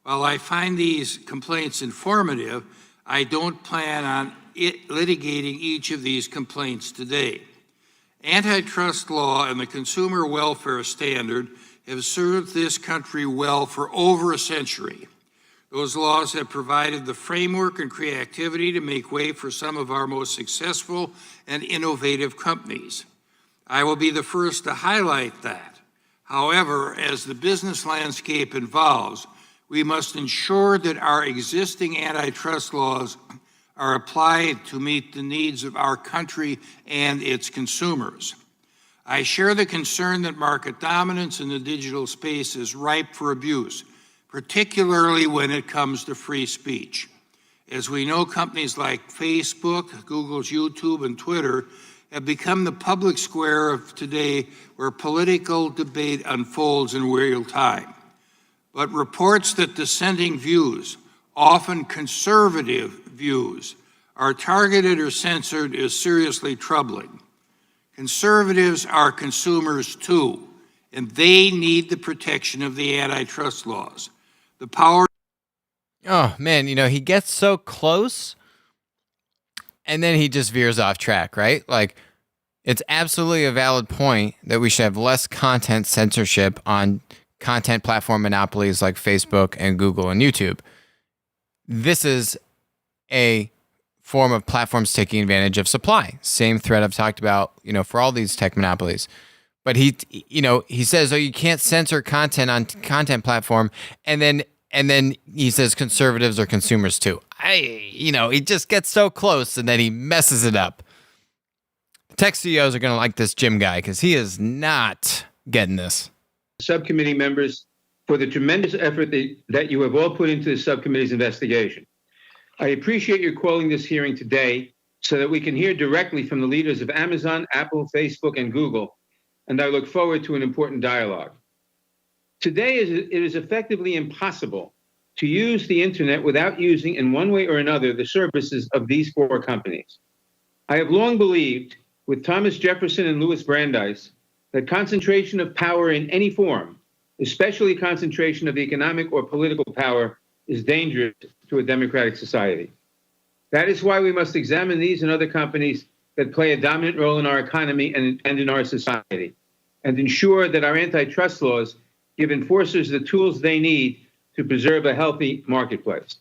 While I find these complaints informative, I don't plan on litigating each of these complaints today. Antitrust law and the consumer welfare standard have served this country well for over a century. Those laws have provided the framework and creativity to make way for some of our most successful and innovative companies. I will be the first to highlight that. However, as the business landscape evolves, we must ensure that our existing antitrust laws are applied to meet the needs of our country and its consumers. I share the concern that market dominance in the digital space is ripe for abuse, particularly when it comes to free speech. As we know, companies like Facebook, Google's YouTube, and Twitter have become the public square of today where political debate unfolds in real time. But reports that dissenting views, often conservative views, are targeted or censored is seriously troubling. Conservatives are consumers too, and they need the protection of the antitrust laws. The power. Oh, man, he gets so close, and then he just veers off track, right? Like, it's absolutely a valid point that we should have less content censorship on content platform monopolies like Facebook and Google and YouTube. This is a form of platforms taking advantage of supply. Same thread I've talked about, for all these tech monopolies. But he says, you can't censor content on content platform, and then he says conservatives are consumers too. He just gets so close, and then he messes it up. Tech CEOs are going to like this Jim guy because he is not getting this. Subcommittee members for the tremendous effort that you have all put into the subcommittee's investigation. I appreciate your calling this hearing today so that we can hear directly from the leaders of Amazon, Apple, Facebook, and Google, and I look forward to an important dialogue. Today, it is effectively impossible to use the internet without using, in one way or another, the services of these four companies. I have long believed, with Thomas Jefferson and Louis Brandeis, that concentration of power in any form, especially concentration of economic or political power, is dangerous to a democratic society. That is why we must examine these and other companies that play a dominant role in our economy and in our society, and ensure that our antitrust laws give enforcers the tools they need to preserve a healthy marketplace.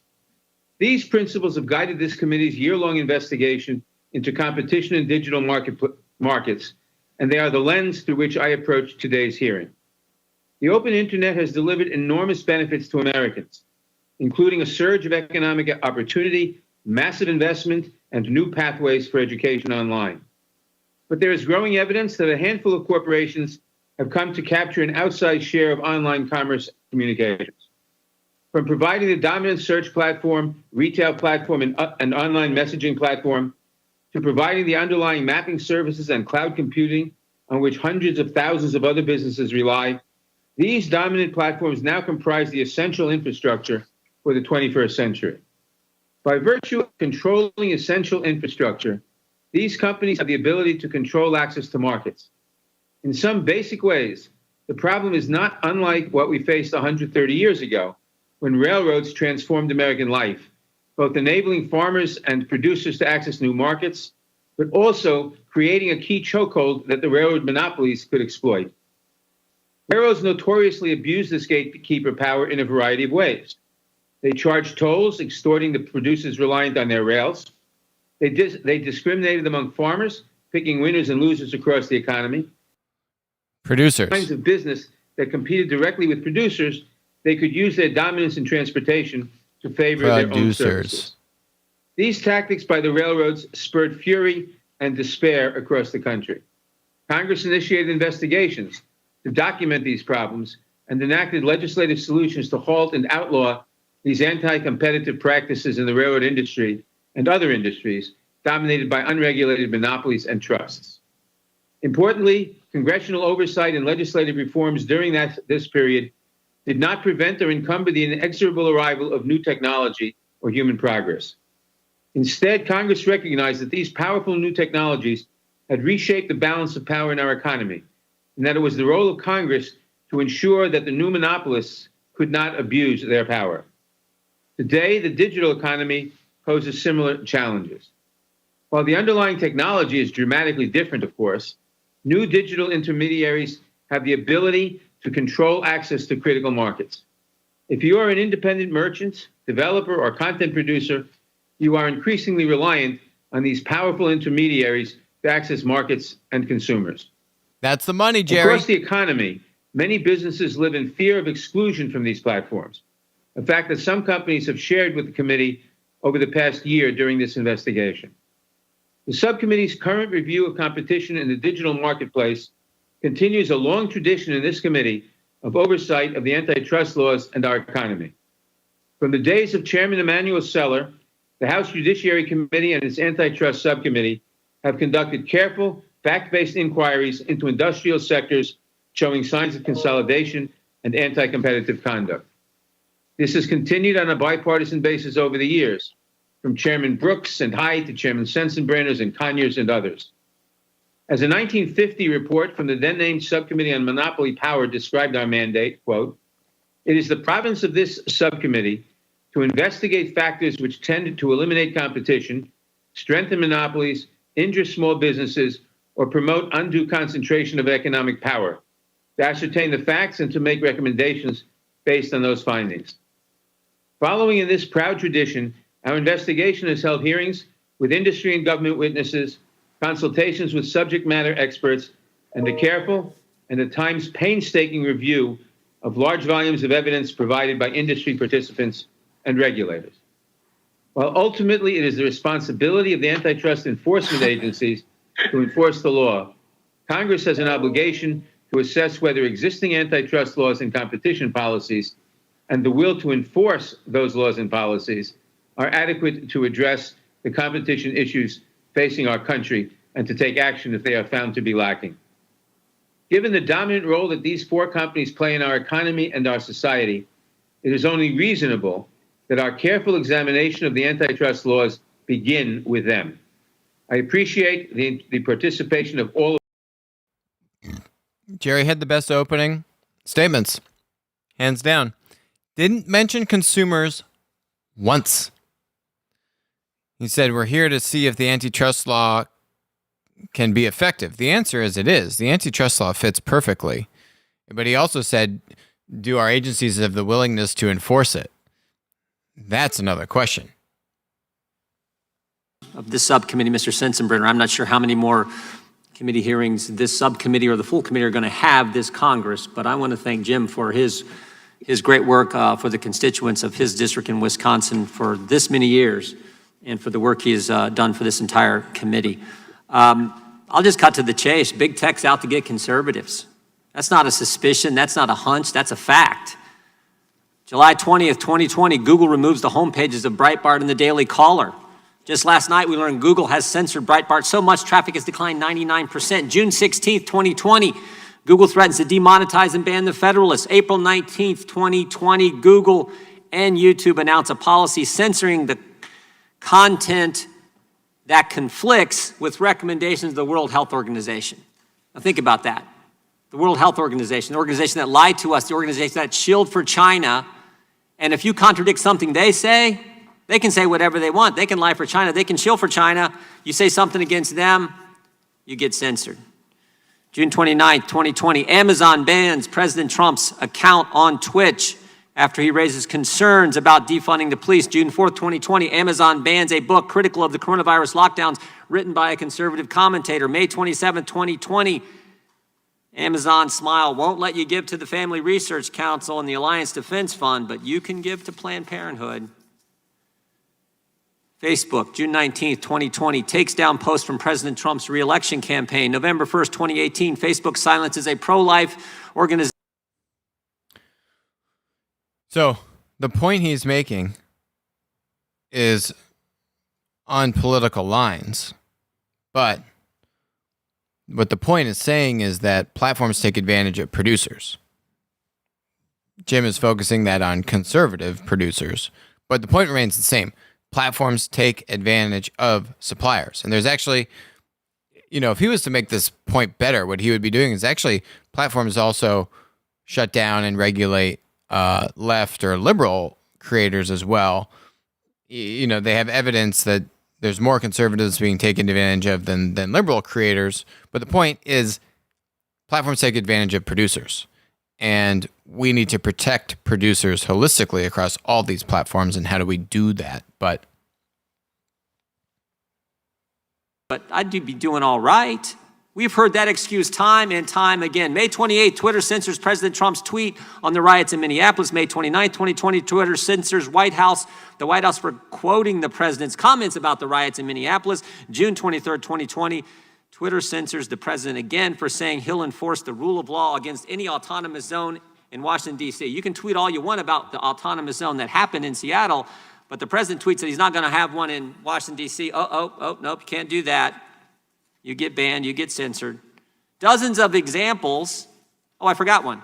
These principles have guided this committee's year-long investigation into competition in digital markets, and they are the lens through which I approach today's hearing. The open internet has delivered enormous benefits to Americans, including a surge of economic opportunity, massive investment, and new pathways for education online. But there is growing evidence that a handful of corporations have come to capture an outsized share of online commerce communications. From providing the dominant search platform, retail platform, and online messaging platform, to providing the underlying mapping services and cloud computing on which hundreds of thousands of other businesses rely, these dominant platforms now comprise the essential infrastructure for the 21st century. By virtue of controlling essential infrastructure, these companies have the ability to control access to markets. In some basic ways, the problem is not unlike what we faced 130 years ago, when railroads transformed American life, both enabling farmers and producers to access new markets, but also creating a key chokehold that the railroad monopolies could exploit. Railroads notoriously abuse this gatekeeper power in a variety of ways. They charge tolls, extorting the producers reliant on their rails. They discriminated among farmers, picking winners and losers across the economy. Producers. Kinds of business that competed directly with producers, they could use their dominance in transportation to favor their own services. These tactics by the railroads spurred fury and despair across the country. Congress initiated investigations to document these problems and enacted legislative solutions to halt and outlaw these anti-competitive practices in the railroad industry and other industries dominated by unregulated monopolies and trusts. Importantly, congressional oversight and legislative reforms during this period did not prevent or encumber the inexorable arrival of new technology or human progress. Instead, Congress recognized that these powerful new technologies had reshaped the balance of power in our economy, and that it was the role of Congress to ensure that the new monopolists could not abuse their power. Today, the digital economy poses similar challenges. While the underlying technology is dramatically different, of course, new digital intermediaries have the ability to control access to critical markets. If you are an independent merchant, developer, or content producer, you are increasingly reliant on these powerful intermediaries to access markets and consumers. That's the money, Jerry. Across the economy, many businesses live in fear of exclusion from these platforms, a fact that some companies have shared with the committee over the past year during this investigation. The subcommittee's current review of competition in the digital marketplace continues a long tradition in this committee of oversight of the antitrust laws and our economy. From the days of Chairman Emanuel Seller, the House Judiciary Committee and its Antitrust Subcommittee have conducted careful, fact-based inquiries into industrial sectors showing signs of consolidation and anti-competitive conduct. This has continued on a bipartisan basis over the years, from Chairman Brooks and Hyde to Chairman Sensenbrenner's and Conyers and others. As a 1950 report from the then-named Subcommittee on Monopoly Power described our mandate, quote, "It is the province of this subcommittee to investigate factors which tend to eliminate competition, strengthen monopolies, injure small businesses, or promote undue concentration of economic power, to ascertain the facts and to make recommendations based on those findings." Following in this proud tradition, our investigation has held hearings with industry and government witnesses, consultations with subject matter experts, and a careful and at times painstaking review of large volumes of evidence provided by industry participants and regulators. While ultimately it is the responsibility of the antitrust enforcement agencies to enforce the law, Congress has an obligation to assess whether existing antitrust laws and competition policies and the will to enforce those laws and policies are adequate to address the competition issues facing our country and to take action if they are found to be lacking. Given the dominant role that these four companies play in our economy and our society, it is only reasonable that our careful examination of the antitrust laws begin with them. I appreciate the participation of all. Jerry had the best opening statements, hands down. Didn't mention consumers once. He said, we're here to see if the antitrust law can be effective. The answer is it is. The antitrust law fits perfectly. But he also said, do our agencies have the willingness to enforce it? That's another question. Of this subcommittee, Mr. Sensenbrenner, I'm not sure how many more committee hearings this subcommittee or the full committee are going to have this Congress, but I want to thank Jim for his great work for the constituents of his district in Wisconsin for this many years and for the work he has done for this entire committee. I'll just cut to the chase. Big tech's out to get conservatives. That's not a suspicion. That's not a hunch. That's a fact. July 20th, 2020, Google removes the homepages of Breitbart and the Daily Caller. Just last night, we learned Google has censored Breitbart so much traffic has declined 99%. June 16th, 2020, Google threatens to demonetize and ban the Federalist. April 19th, 2020, Google and YouTube announce a policy censoring the content that conflicts with recommendations of the World Health Organization. Now think about that. The World Health Organization, the organization that lied to us, the organization that shilled for China, and if you contradict something they say, they can say whatever they want. They can lie for China. They can shill for China. You say something against them, you get censored. June 29th, 2020, Amazon bans President Trump's account on Twitch after he raises concerns about defunding the police. June 4th, 2020, Amazon bans a book critical of the coronavirus lockdowns written by a conservative commentator. May 27th, 2020, Amazon Smile won't let you give to the Family Research Council and the Alliance Defense Fund, but you can give to Planned Parenthood. Facebook, June 19th, 2020, takes down post from President Trump's re-election campaign. November 1st, 2018, Facebook silences a pro-life organization. So the point he's making is on political lines, but what the point is saying is that platforms take advantage of producers. Jim is focusing that on conservative producers, but the point remains the same. Platforms take advantage of suppliers. And there's actually, if he was to make this point better, what he would be doing is actually platforms also shut down and regulate left or liberal creators as well. They have evidence that there's more conservatives being taken advantage of than liberal creators. But the point is platforms take advantage of producers. And we need to protect producers holistically across all these platforms. And how do we do that? But I'd be doing all right. We've heard that excuse time and time again. May 28th, Twitter censors President Trump's tweet on the riots in Minneapolis. May 29th, 2020, Twitter censors the White House for quoting the president's comments about the riots in Minneapolis. June 23rd, 2020, Twitter censors the president again for saying he'll enforce the rule of law against any autonomous zone in Washington, D.C. You can tweet all you want about the autonomous zone that happened in Seattle, but the president tweets that he's not going to have one in Washington, D.C. Nope, you can't do that. You get banned, you get censored. Dozens of examples. Oh, I forgot one.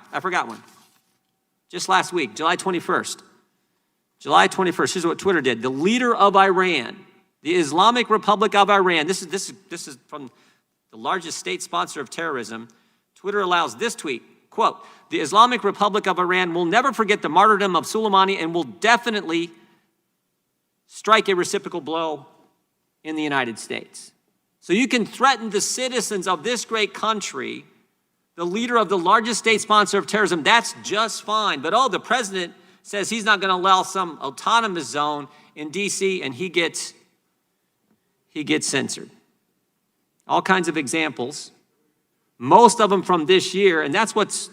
Just last week, July 21st. Here's what Twitter did. The leader of Iran, the Islamic Republic of Iran, this is from the largest state sponsor of terrorism. Twitter allows this tweet, quote, the Islamic Republic of Iran will never forget the martyrdom of Soleimani and will definitely strike a reciprocal blow in the United States. So you can threaten the citizens of this great country, the leader of the largest state sponsor of terrorism, that's just fine. But the president says he's not going to allow some autonomous zone in D.C. and he gets censored. All kinds of examples, most of them from this year, and that's what's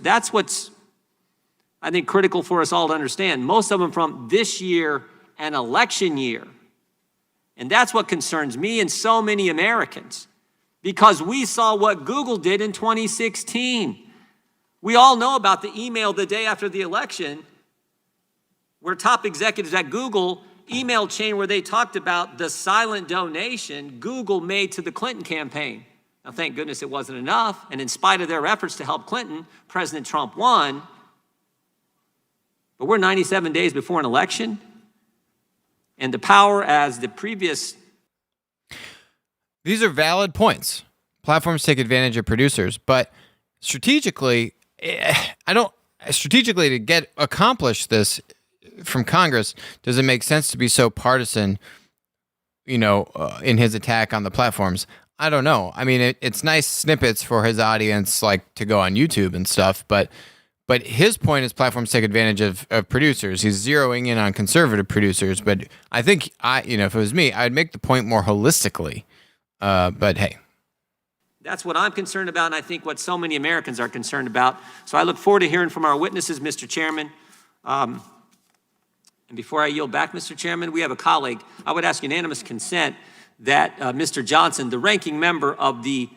I think critical for us all to understand. Most of them from this year, an election year. And that's what concerns me and so many Americans, because we saw what Google did in 2016. We all know about the email the day after the election where top executives at Google email chain where they talked about the silent donation Google made to the Clinton campaign. Now, thank goodness it wasn't enough, and in spite of their efforts to help Clinton, President Trump won. But we're 97 days before an election, and the power as the previous... These are valid points. Platforms take advantage of producers, but strategically, to accomplish this from Congress, does it make sense to be so partisan, in his attack on the platforms? I don't know. I mean, it's nice snippets for his audience, like to go on YouTube and stuff, but his point is platforms take advantage of producers. He's zeroing in on conservative producers, but I think if it was me, I'd make the point more holistically. But hey. That's what I'm concerned about, and I think what so many Americans are concerned about. So I look forward to hearing from our witnesses, Mr. Chairman. And before I yield back, Mr. Chairman, we have a colleague. I would ask unanimous consent that Mr. Johnson, the ranking member of the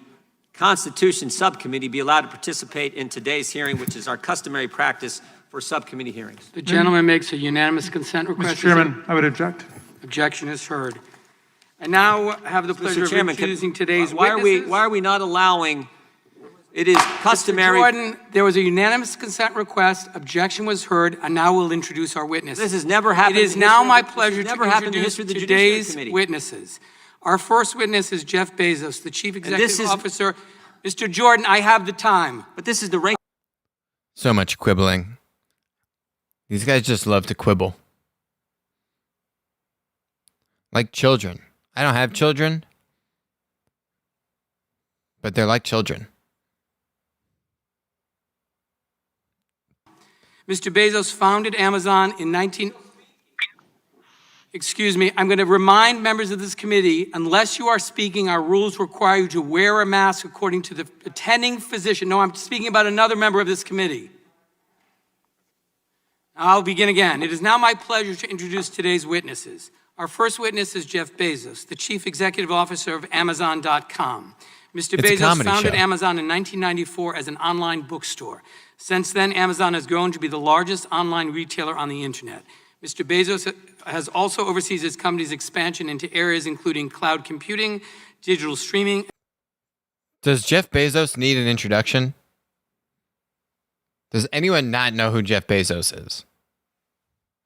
Constitution Subcommittee, be allowed to participate in today's hearing, which is our customary practice for subcommittee hearings. The gentleman makes a unanimous consent request. Mr. Chairman, I would object. Objection is heard. I now have the pleasure of introducing today's witnesses. Why are we not allowing? It is customary. Mr. Jordan, there was a unanimous consent request. Objection was heard, and now we'll introduce our witnesses. This has never happened. It is now my pleasure to introduce today's witnesses. Our first witness is Jeff Bezos, the Chief Executive Officer. Mr. Jordan, I have the time. But this is the rank. So much quibbling. These guys just love to quibble. Like children. I don't have children, but they're like children. Mr. Bezos founded Amazon in Excuse me, I'm going to remind members of this committee, unless you are speaking, our rules require you to wear a mask according to the attending physician. No, I'm speaking about another member of this committee. I'll begin again. It is now my pleasure to introduce today's witnesses. Our first witness is Jeff Bezos, the Chief Executive Officer of Amazon.com. Mr. Bezos founded Amazon in 1994 as an online bookstore. Since then, Amazon has grown to be the largest online retailer on the internet. Mr. Bezos has also oversees his company's expansion into areas including cloud computing, digital streaming. Does Jeff Bezos need an introduction? Does anyone not know who Jeff Bezos is?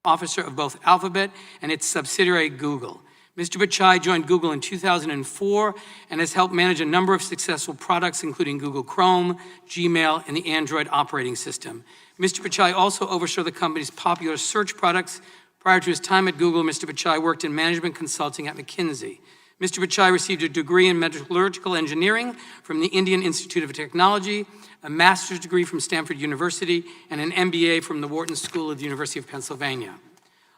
Officer of both Alphabet and its subsidiary Google. Mr. Pichai joined Google in 2004 and has helped manage a number of successful products, including Google Chrome, Gmail, and the Android operating system. Mr. Pichai also oversaw the company's popular search products. Prior to his time at Google, Mr. Pichai worked in management consulting at McKinsey. Mr. Pichai received a degree in metallurgical engineering from the Indian Institute of Technology, a master's degree from Stanford University, and an MBA from the Wharton School of the University of Pennsylvania.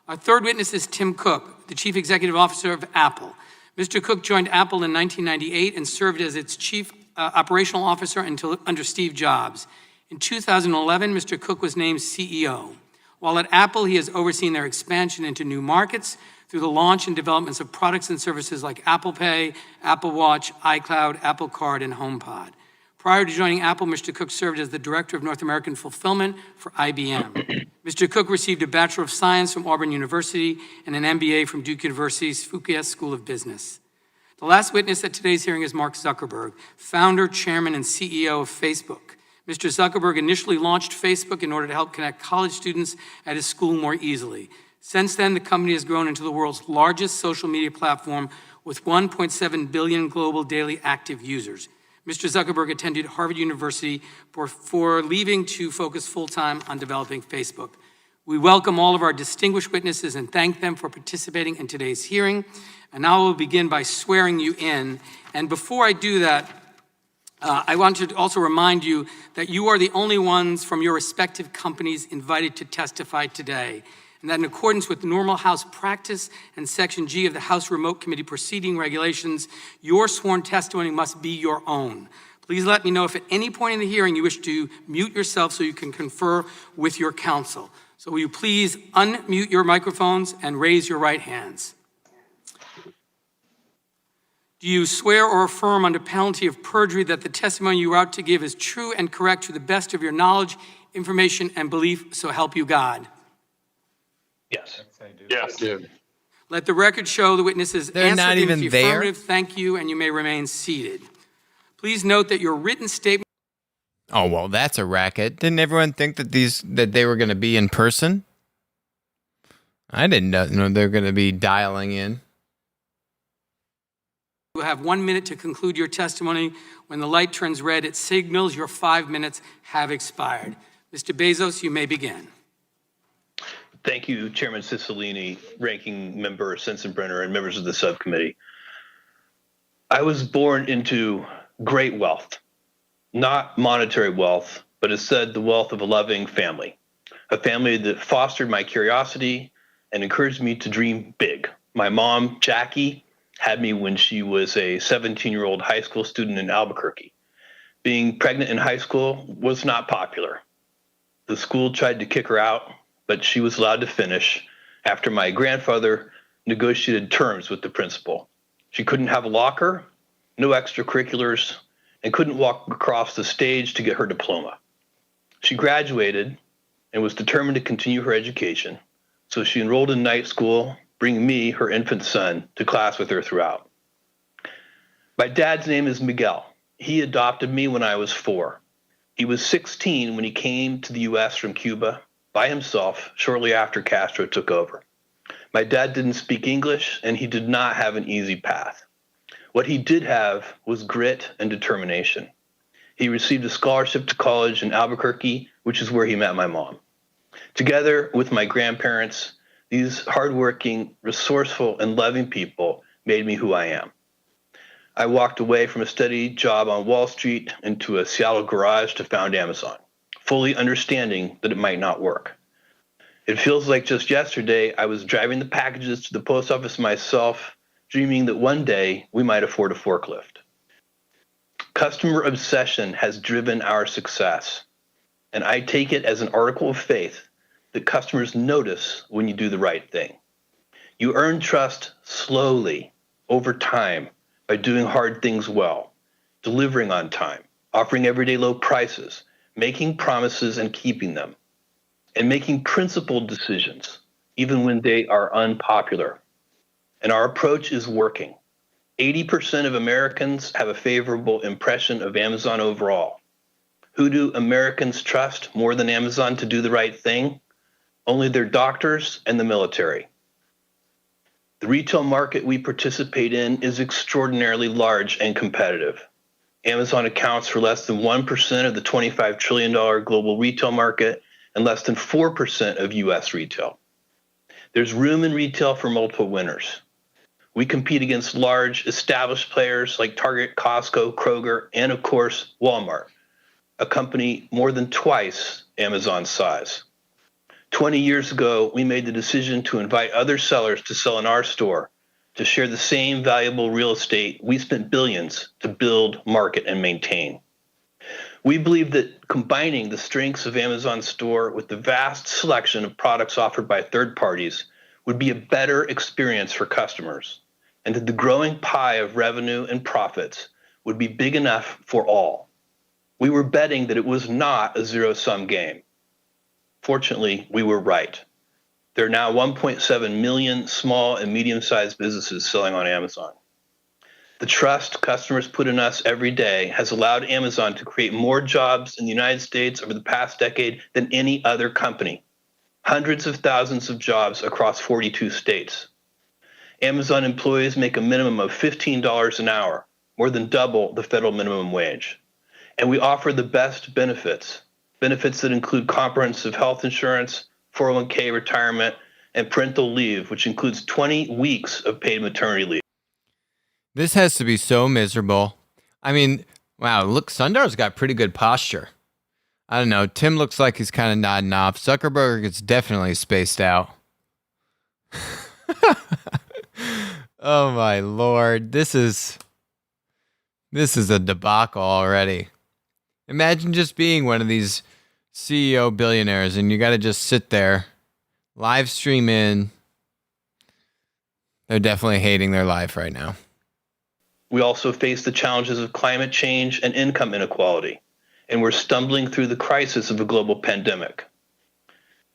Our third witness is Tim Cook, the Chief Executive Officer of Apple. Mr. Cook joined Apple in 1998 and served as its Chief Operational Officer under Steve Jobs. In 2011, Mr. Cook was named CEO. While at Apple, he has overseen their expansion into new markets through the launch and developments of products and services like Apple Pay, Apple Watch, iCloud, Apple Card, and HomePod. Prior to joining Apple, Mr. Cook served as the Director of North American Fulfillment for IBM. Mr. Cook received a Bachelor of Science from Auburn University and an MBA from Duke University's Fuqua School of Business. The last witness at today's hearing is Mark Zuckerberg, founder, chairman, and CEO of Facebook. Mr. Zuckerberg initially launched Facebook in order to help connect college students at his school more easily. Since then, the company has grown into the world's largest social media platform with 1.7 billion global daily active users. Mr. Zuckerberg attended Harvard University before leaving to focus full-time on developing Facebook. We welcome all of our distinguished witnesses and thank them for participating in today's hearing. And now we'll begin by swearing you in. And before I do that, I want to also remind you that you are the only ones from your respective companies invited to testify today, and that in accordance with normal House practice and Section G of the House Remote Committee Proceeding Regulations, your sworn testimony must be your own. Please let me know if at any point in the hearing you wish to mute yourself so you can confer with your counsel. So will you please unmute your microphones and raise your right hands. Do you swear or affirm under penalty of perjury that the testimony you are about to give is true and correct to the best of your knowledge, information, and belief, so help you God? Yes. Yes. Let the record show the witnesses They're not answered in even the there? affirmative. Thank you, and you may remain seated. Please note that your written statement. Oh, well, that's a racket. Didn't everyone think that they were going to be in person? I didn't know they were going to be dialing in. You have 1 minute to conclude your testimony. When the light turns red, it signals your 5 minutes have expired. Mr. Bezos, you may begin. Thank you, Chairman Cicilline, Ranking Member Sensenbrenner, and members of the subcommittee. I was born into great wealth, not monetary wealth, but instead the wealth of a loving family, a family that fostered my curiosity and encouraged me to dream big. My mom, Jackie, had me when she was a 17-year-old high school student in Albuquerque. Being pregnant in high school was not popular. The school tried to kick her out, but she was allowed to finish after my grandfather negotiated terms with the principal. She couldn't have a locker, no extracurriculars, and couldn't walk across the stage to get her diploma. She graduated and was determined to continue her education, so she enrolled in night school, bringing me, her infant son, to class with her throughout. My dad's name is Miguel. He adopted me when I was 4. He was 16 when he came to the U.S. from Cuba by himself shortly after Castro took over. My dad didn't speak English, and he did not have an easy path. What he did have was grit and determination. He received a scholarship to college in Albuquerque, which is where he met my mom. Together with my grandparents, these hardworking, resourceful, and loving people made me who I am. I walked away from a steady job on Wall Street into a Seattle garage to found Amazon, fully understanding that it might not work. It feels like just yesterday I was driving the packages to the post office myself, dreaming that one day we might afford a forklift. Customer obsession has driven our success, and I take it as an article of faith that customers notice when you do the right thing. You earn trust slowly, over time, by doing hard things well, delivering on time, offering everyday low prices, making promises and keeping them, and making principled decisions, even when they are unpopular. And our approach is working. 80% of Americans have a favorable impression of Amazon overall. Who do Americans trust more than Amazon to do the right thing? Only their doctors and the military. The retail market we participate in is extraordinarily large and competitive. Amazon accounts for less than 1% of the $25 trillion global retail market and less than 4% of U.S. retail. There's room in retail for multiple winners. We compete against large, established players like Target, Costco, Kroger, and of course, Walmart, a company more than twice Amazon's size. 20 years ago, we made the decision to invite other sellers to sell in our store, to share the same valuable real estate we spent billions to build, market, and maintain. We believe that combining the strengths of Amazon's store with the vast selection of products offered by third parties would be a better experience for customers, and that the growing pie of revenue and profits would be big enough for all. We were betting that it was not a zero-sum game. Fortunately, we were right. There are now 1.7 million small and medium-sized businesses selling on Amazon. The trust customers put in us every day has allowed Amazon to create more jobs in the United States over the past decade than any other company. Hundreds of thousands of jobs across 42 states. Amazon employees make a minimum of $15 an hour, more than double the federal minimum wage. And we offer the best benefits that include comprehensive health insurance, 401k retirement, and parental leave, which includes 20 weeks of paid maternity leave. This has to be so miserable. I mean, wow, look, Sundar's got pretty good posture. I don't know. Tim looks like he's kind of nodding off. Zuckerberg is definitely spaced out. Oh my Lord. This is a debacle already. Imagine just being one of these CEO billionaires and you got to just sit there, live stream in. They're definitely hating their life right now. We also face the challenges of climate change and income inequality, and we're stumbling through the crisis of a global pandemic.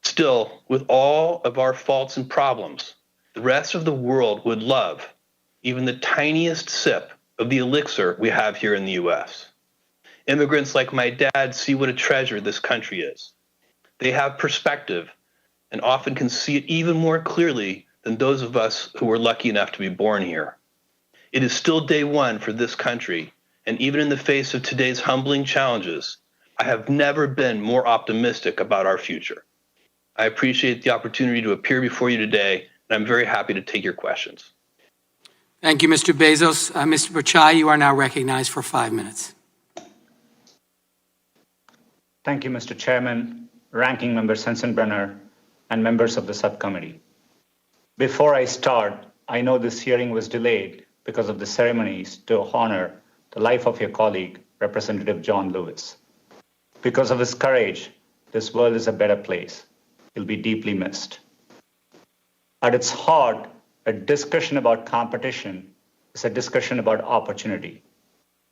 Still, with all of our faults and problems, the rest of the world would love even the tiniest sip of the elixir we have here in the U.S. Immigrants like my dad see what a treasure this country is. They have perspective and often can see it even more clearly than those of us who were lucky enough to be born here. It is still day one for this country, and even in the face of today's humbling challenges, I have never been more optimistic about our future. I appreciate the opportunity to appear before you today, and I'm very happy to take your questions. Thank you, Mr. Bezos. Mr. Bachai, you are now recognized for 5 minutes. Thank you, Mr. Chairman, Ranking Member Sensenbrenner, and members of the subcommittee. Before I start, I know this hearing was delayed because of the ceremonies to honor the life of your colleague, Representative John Lewis. Because of his courage, this world is a better place. He'll be deeply missed. At its heart, a discussion about competition is a discussion about opportunity.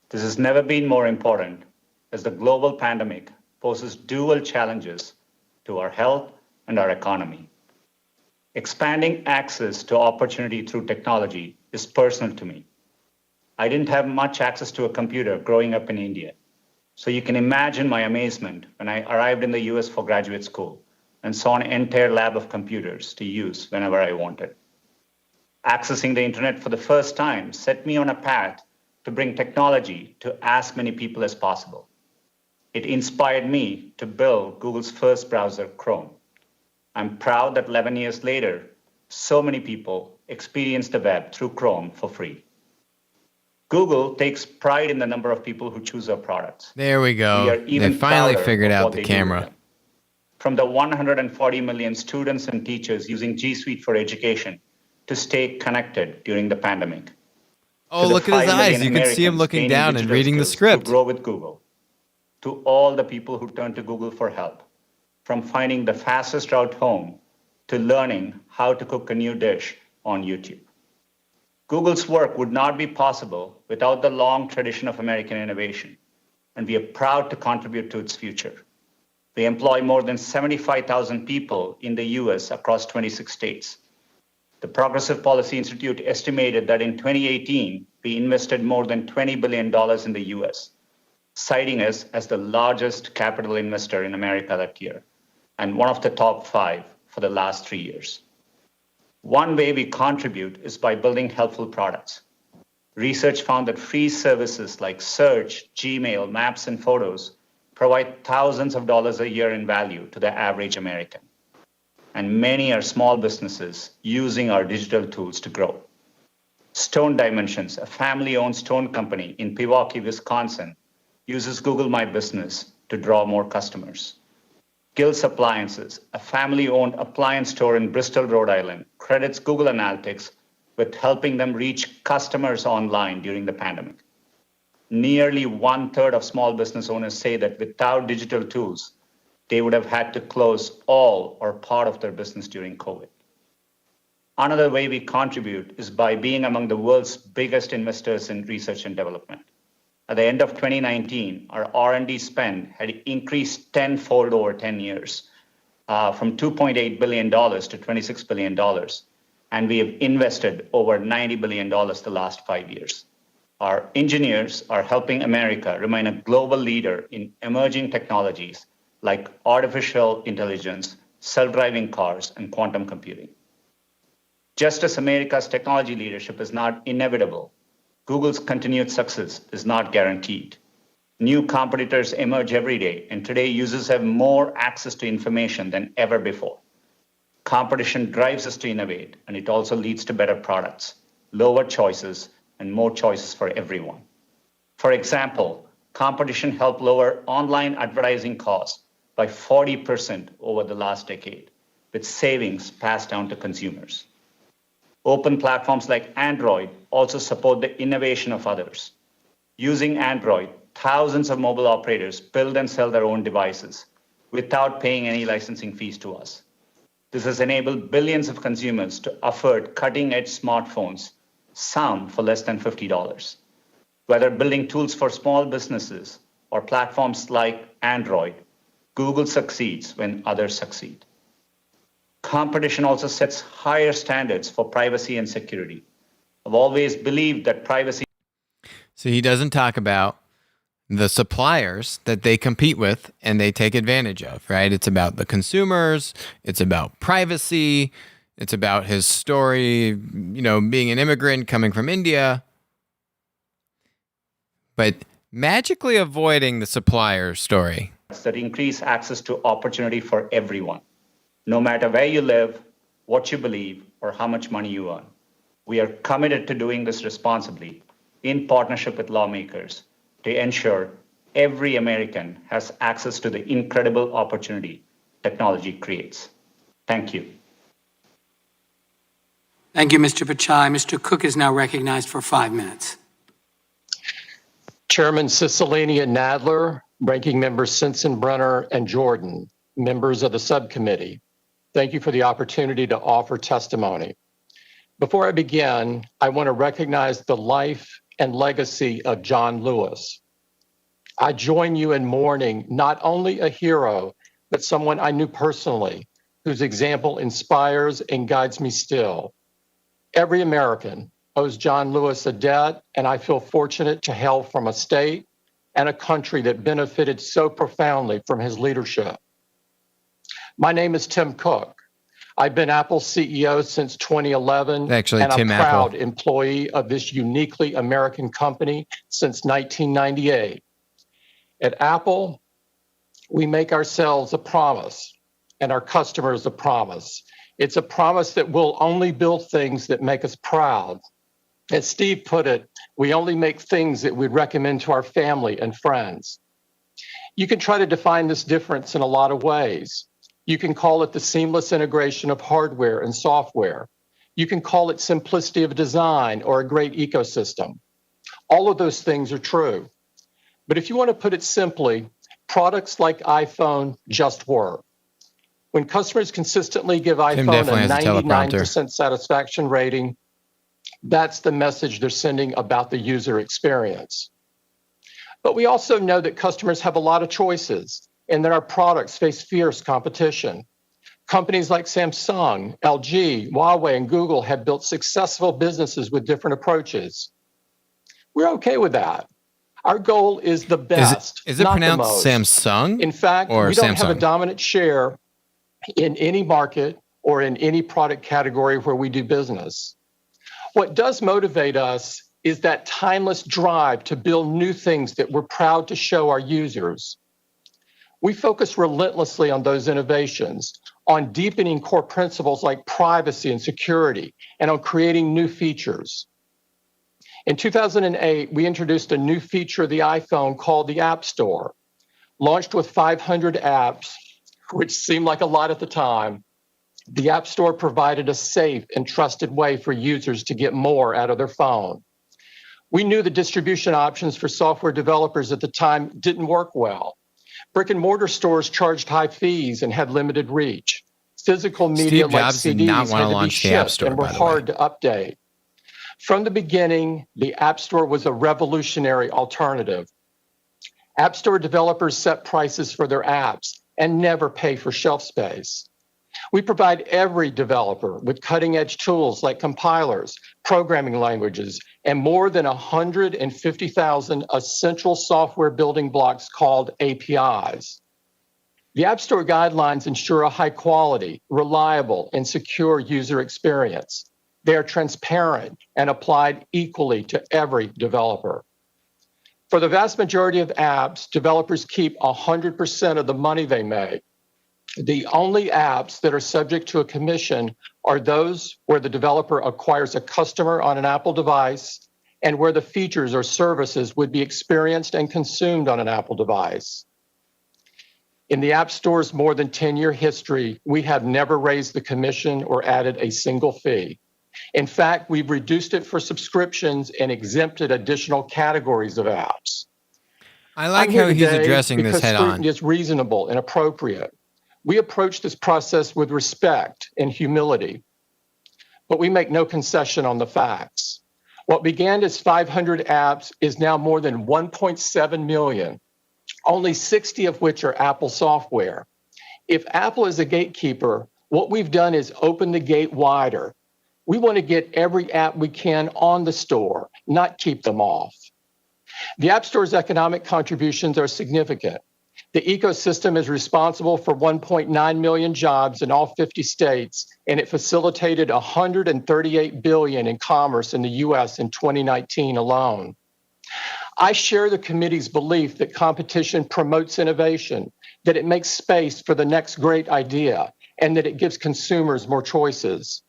This has never been more important as the global pandemic poses dual challenges to our health and our economy. Expanding access to opportunity through technology is personal to me. I didn't have much access to a computer growing up in India, so you can imagine my amazement when I arrived in the US for graduate school and saw an entire lab of computers to use whenever I wanted. Accessing the internet for the first time set me on a path to bring technology to as many people as possible. It inspired me to build Google's first browser, Chrome. I'm proud that 11 years later, so many people experience the web through Chrome for free. Google takes pride in the number of people who choose our products. There we go. We are even They finally prouder figured of out what the they do with camera. them. From the 140 million students and teachers using G Suite for education to stay connected during the pandemic. Oh, To the look at his 5 million eyes. You can see him Americans looking gaining down and digital reading the skills script. To grow with Google. To all the people who turn to Google for help, from finding the fastest route home to learning how to cook a new dish on YouTube. Google's work would not be possible without the long tradition of American innovation, and we are proud to contribute to its future. We employ more than 75,000 people in the US across 26 states. The Progressive Policy Institute estimated that in 2018, we invested more than $20 billion in the US, citing us as the largest capital investor in America that year, and one of the top 5 for the last 3 years. One way we contribute is by building helpful products. Research found that free services like search, Gmail, Maps, and Photos provide thousands of dollars a year in value to the average American. And many are small businesses using our digital tools to grow. Stone Dimensions, a family-owned stone company in Pewaukee, Wisconsin, uses Google My Business to draw more customers. Gills Appliances, a family-owned appliance store in Bristol, Rhode Island, credits Google Analytics with helping them reach customers online during the pandemic. Nearly 1/3 of small business owners say that without digital tools, they would have had to close all or part of their business during COVID. Another way we contribute is by being among the world's biggest investors in research and development. At the end of 2019, our R&D spend had increased tenfold over 10 years, from $2.8 billion to $26 billion. And we have invested over $90 billion the last 5 years. Our engineers are helping America remain a global leader in emerging technologies like artificial intelligence, self-driving cars, and quantum computing. Just as America's technology leadership is not inevitable, Google's continued success is not guaranteed. New competitors emerge every day, and today users have more access to information than ever before. Competition drives us to innovate, and it also leads to better products, lower choices, and more choices for everyone. For example, competition helped lower online advertising costs by 40% over the last decade, with savings passed down to consumers. Open platforms like Android also support the innovation of others. Using Android, thousands of mobile operators build and sell their own devices without paying any licensing fees to us. This has enabled billions of consumers to afford cutting-edge smartphones, some for less than $50. Whether building tools for small businesses or platforms like Android, Google succeeds when others succeed. Competition also sets higher standards for privacy and security. I've always believed that privacy. So he doesn't talk about the suppliers that they compete with and they take advantage of, right? It's about the consumers. It's about privacy. It's about his story, you know, being an immigrant coming from India. But magically avoiding the supplier story. That increase access to opportunity for everyone, no matter where you live, what you believe, or how much money you earn. We are committed to doing this responsibly in partnership with lawmakers to ensure every American has access to the incredible opportunity technology creates. Thank you. Thank you, Mr. Pichai. Mr. Cook is now recognized for 5 minutes. Chairman Cicilline and Nadler, Ranking Members Sensenbrenner and Jordan, members of the subcommittee, thank you for the opportunity to offer testimony. Before I begin, I want to recognize the life and legacy of John Lewis. I join you in mourning not only a hero, but someone I knew personally, whose example inspires and guides me still. Every American owes John Lewis a debt, and I feel fortunate to hail from a state and a country that benefited so profoundly from his leadership. My name is Tim Cook. I've been Apple's CEO since 2011, Actually, and Tim I'm a proud Apple. employee of this uniquely American company since 1998. At Apple, we make ourselves a promise and our customers a promise. It's a promise that we'll only build things that make us proud. As Steve put it, we only make things that we'd recommend to our family and friends. You can try to define this difference in a lot of ways. You can call it the seamless integration of hardware and software. You can call it simplicity of design or a great ecosystem. All of those things are true. But if you want to put it simply, products like iPhone just work. When customers consistently give iPhone a 99% satisfaction rating, that's the message they're sending about the user experience. But we also know that customers have a lot of choices and that our products face fierce competition. Companies like Samsung, LG, Huawei, and Google have built successful businesses with different approaches. We're okay with that. Our goal is the best, is it not pronounced the most. Samsung? In fact, or we don't Samsung? have a dominant share in any market or in any product category where we do business. What does motivate us is that timeless drive to build new things that we're proud to show our users. We focus relentlessly on those innovations, on deepening core principles like privacy and security, and on creating new features. In 2008, we introduced a new feature of the iPhone called the App Store. Launched with 500 apps, which seemed like a lot at the time, the App Store provided a safe and trusted way for users to get more out of their phone. We knew the distribution options for software developers at the time didn't work well. Brick and mortar stores charged high fees and had limited reach. Physical media Steve like Jobs did CDs not want to had to be launch the App shipped Store, and were by the way. hard to update. From the beginning, the App Store was a revolutionary alternative. App Store developers set prices for their apps and never pay for shelf space. We provide every developer with cutting-edge tools like compilers, programming languages, and more than 150,000 essential software building blocks called APIs. The App Store guidelines ensure a high-quality, reliable, and secure user experience. They are transparent and applied equally to every developer. For the vast majority of apps, developers keep 100% of the money they make. The only apps that are subject to a commission are those where the developer acquires a customer on an Apple device and where the features or services would be experienced and consumed on an Apple device. In the App Store's more than 10-year history, we have never raised the commission or added a single fee. In fact, we've reduced it for subscriptions and exempted additional categories of apps. I like I'm here how he's today addressing this because head on. scrutiny is reasonable and appropriate. We approach this process with respect and humility, but we make no concession on the facts. What began as 500 apps is now more than 1.7 million, only 60 of which are Apple software. If Apple is a gatekeeper, What we've done is open the gate wider. We want to get every app we can on the store, not keep them off. The App Store's economic contributions are significant. The ecosystem is responsible for 1.9 million jobs in all 50 states, and it facilitated $138 billion in commerce in the U.S. in 2019 alone. I share the committee's belief that competition promotes innovation, that it makes space for the next great idea, and that it gives consumers more choices.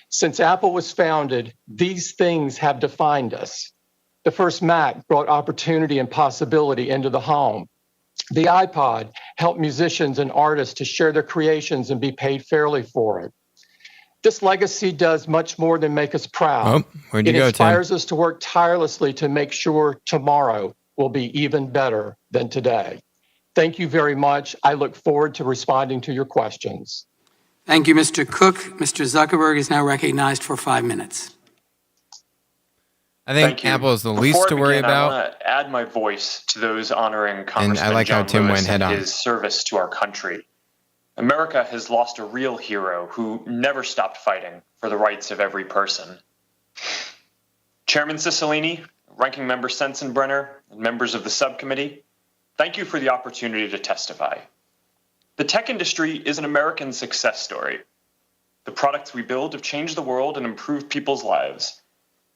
Since Apple was founded, these things have defined us. The first Mac brought opportunity and possibility into the home. The iPod helped musicians and artists to share their creations and be paid fairly for it. This legacy does much more than make us proud. Oh, where'd you go, Tim? It inspires us to work tirelessly to make sure tomorrow will be even better than today. Thank you very much. I look forward to responding to your questions. Thank you, Mr. Cook. Mr. Zuckerberg is now recognized for 5 minutes. I think Apple is the least to worry about. I want to add my voice to those honoring Congressman And I like how John Tim Lewis went head and on. his service to our country. America has lost a real hero who never stopped fighting for the rights of every person. Chairman Cicilline, Ranking Member Sensenbrenner, and members of the subcommittee, thank you for the opportunity to testify. The tech industry is an American success story. The products we build have changed the world and improved people's lives.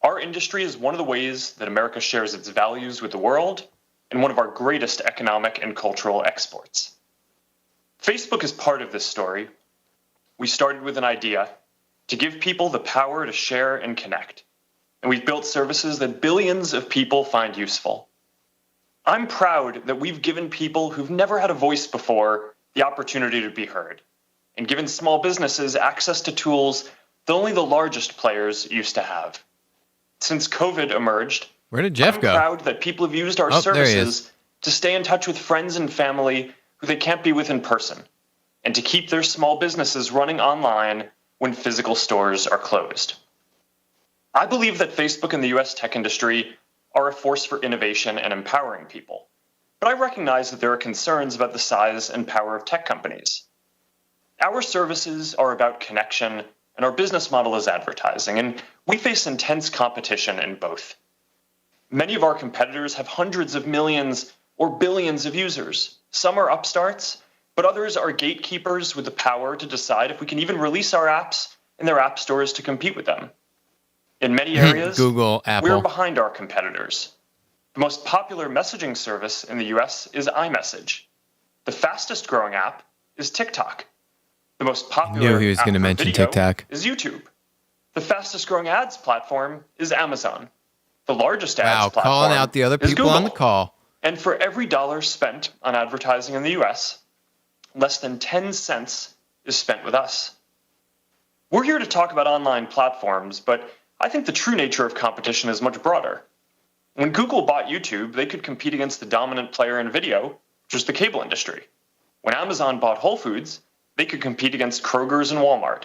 Our industry is one of the ways that America shares its values with the world and one of our greatest economic and cultural exports. Facebook is part of this story. We started with an idea to give people the power to share and connect, and we've built services that billions of people find useful. I'm proud that we've given people who've never had a voice before the opportunity to be heard, and given small businesses access to tools that only the largest players used to have. Since COVID emerged, Where did Jeff go? I'm proud that people have used our Oh, there he services is. to stay in touch with friends and family who they can't be with in person, and to keep their small businesses running online when physical stores are closed. I believe that Facebook and the US tech industry are a force for innovation and empowering people, but I recognize that there are concerns about the size and power of tech companies. Our services are about connection, and our business model is advertising, and we face intense competition in both. Many of our competitors have hundreds of millions or billions of users. Some are upstarts, but others are gatekeepers with the power to decide if we can even release our apps in their app stores to compete with them. In many areas, Google, Apple. we're behind our competitors. The most popular messaging service in the US is iMessage. The fastest growing app is TikTok. The most popular Knew he was app going to for mention video TikTok. is YouTube. The fastest growing ads platform is Amazon. The largest ads platform Calling out the other is people Google. on the call. And for every dollar spent on advertising in the US, less than 10 cents is spent with us. We're here to talk about online platforms, but I think the true nature of competition is much broader. When Google bought YouTube, they could compete against the dominant player in video, which was the cable industry. When Amazon bought Whole Foods, they could compete against Kroger's and Walmart.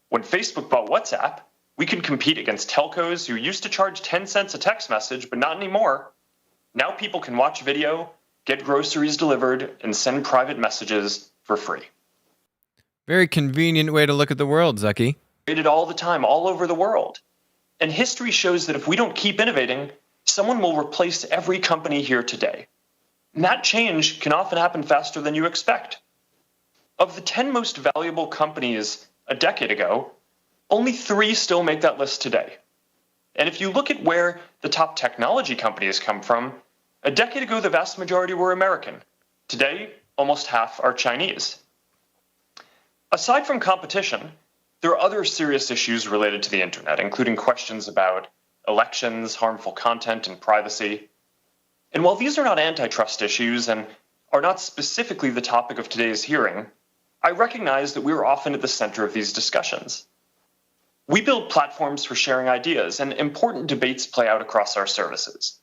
When Facebook bought WhatsApp, we could compete against telcos who used to charge 10 cents a text message, but not anymore. Now people can watch video, get groceries delivered, and send private messages for free. Very convenient way to look at the world, Zucky. Created all the time, all over the world. And history shows that if we don't keep innovating, someone will replace every company here today. And that change can often happen faster than you expect. Of the 10 most valuable companies a decade ago, only 3 still make that list today. And if you look at where the top technology companies come from, a decade ago the vast majority were American. Today, almost half are Chinese. Aside from competition, there are other serious issues related to the internet, including questions about elections, harmful content, and privacy. And while these are not antitrust issues and are not specifically the topic of today's hearing, I recognize that we are often at the center of these discussions. We build platforms for sharing ideas, and important debates play out across our services.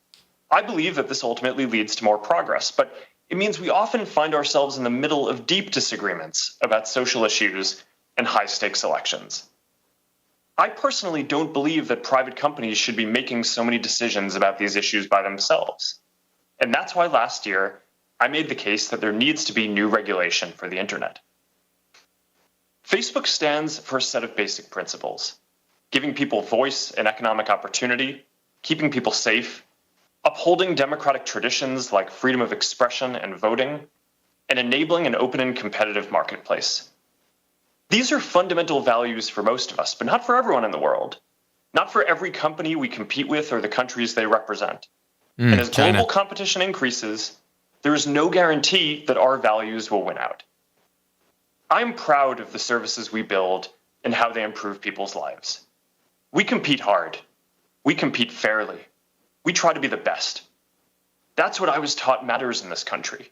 I believe that this ultimately leads to more progress, but it means we often find ourselves in the middle of deep disagreements about social issues and high-stakes elections. I personally don't believe that private companies should be making so many decisions about these issues by themselves. And that's why last year, I made the case that there needs to be new regulation for the internet. Facebook stands for a set of basic principles: giving people voice and economic opportunity, keeping people safe, upholding democratic traditions like freedom of expression and voting, and enabling an open and competitive marketplace. These are fundamental values for most of us, but not for everyone in the world. Not for every company we compete with or the countries they represent. And as China. global competition increases, there is no guarantee that our values will win out. I'm proud of the services we build and how they improve people's lives. We compete hard. We compete fairly. We try to be the best. That's what I was taught matters in this country.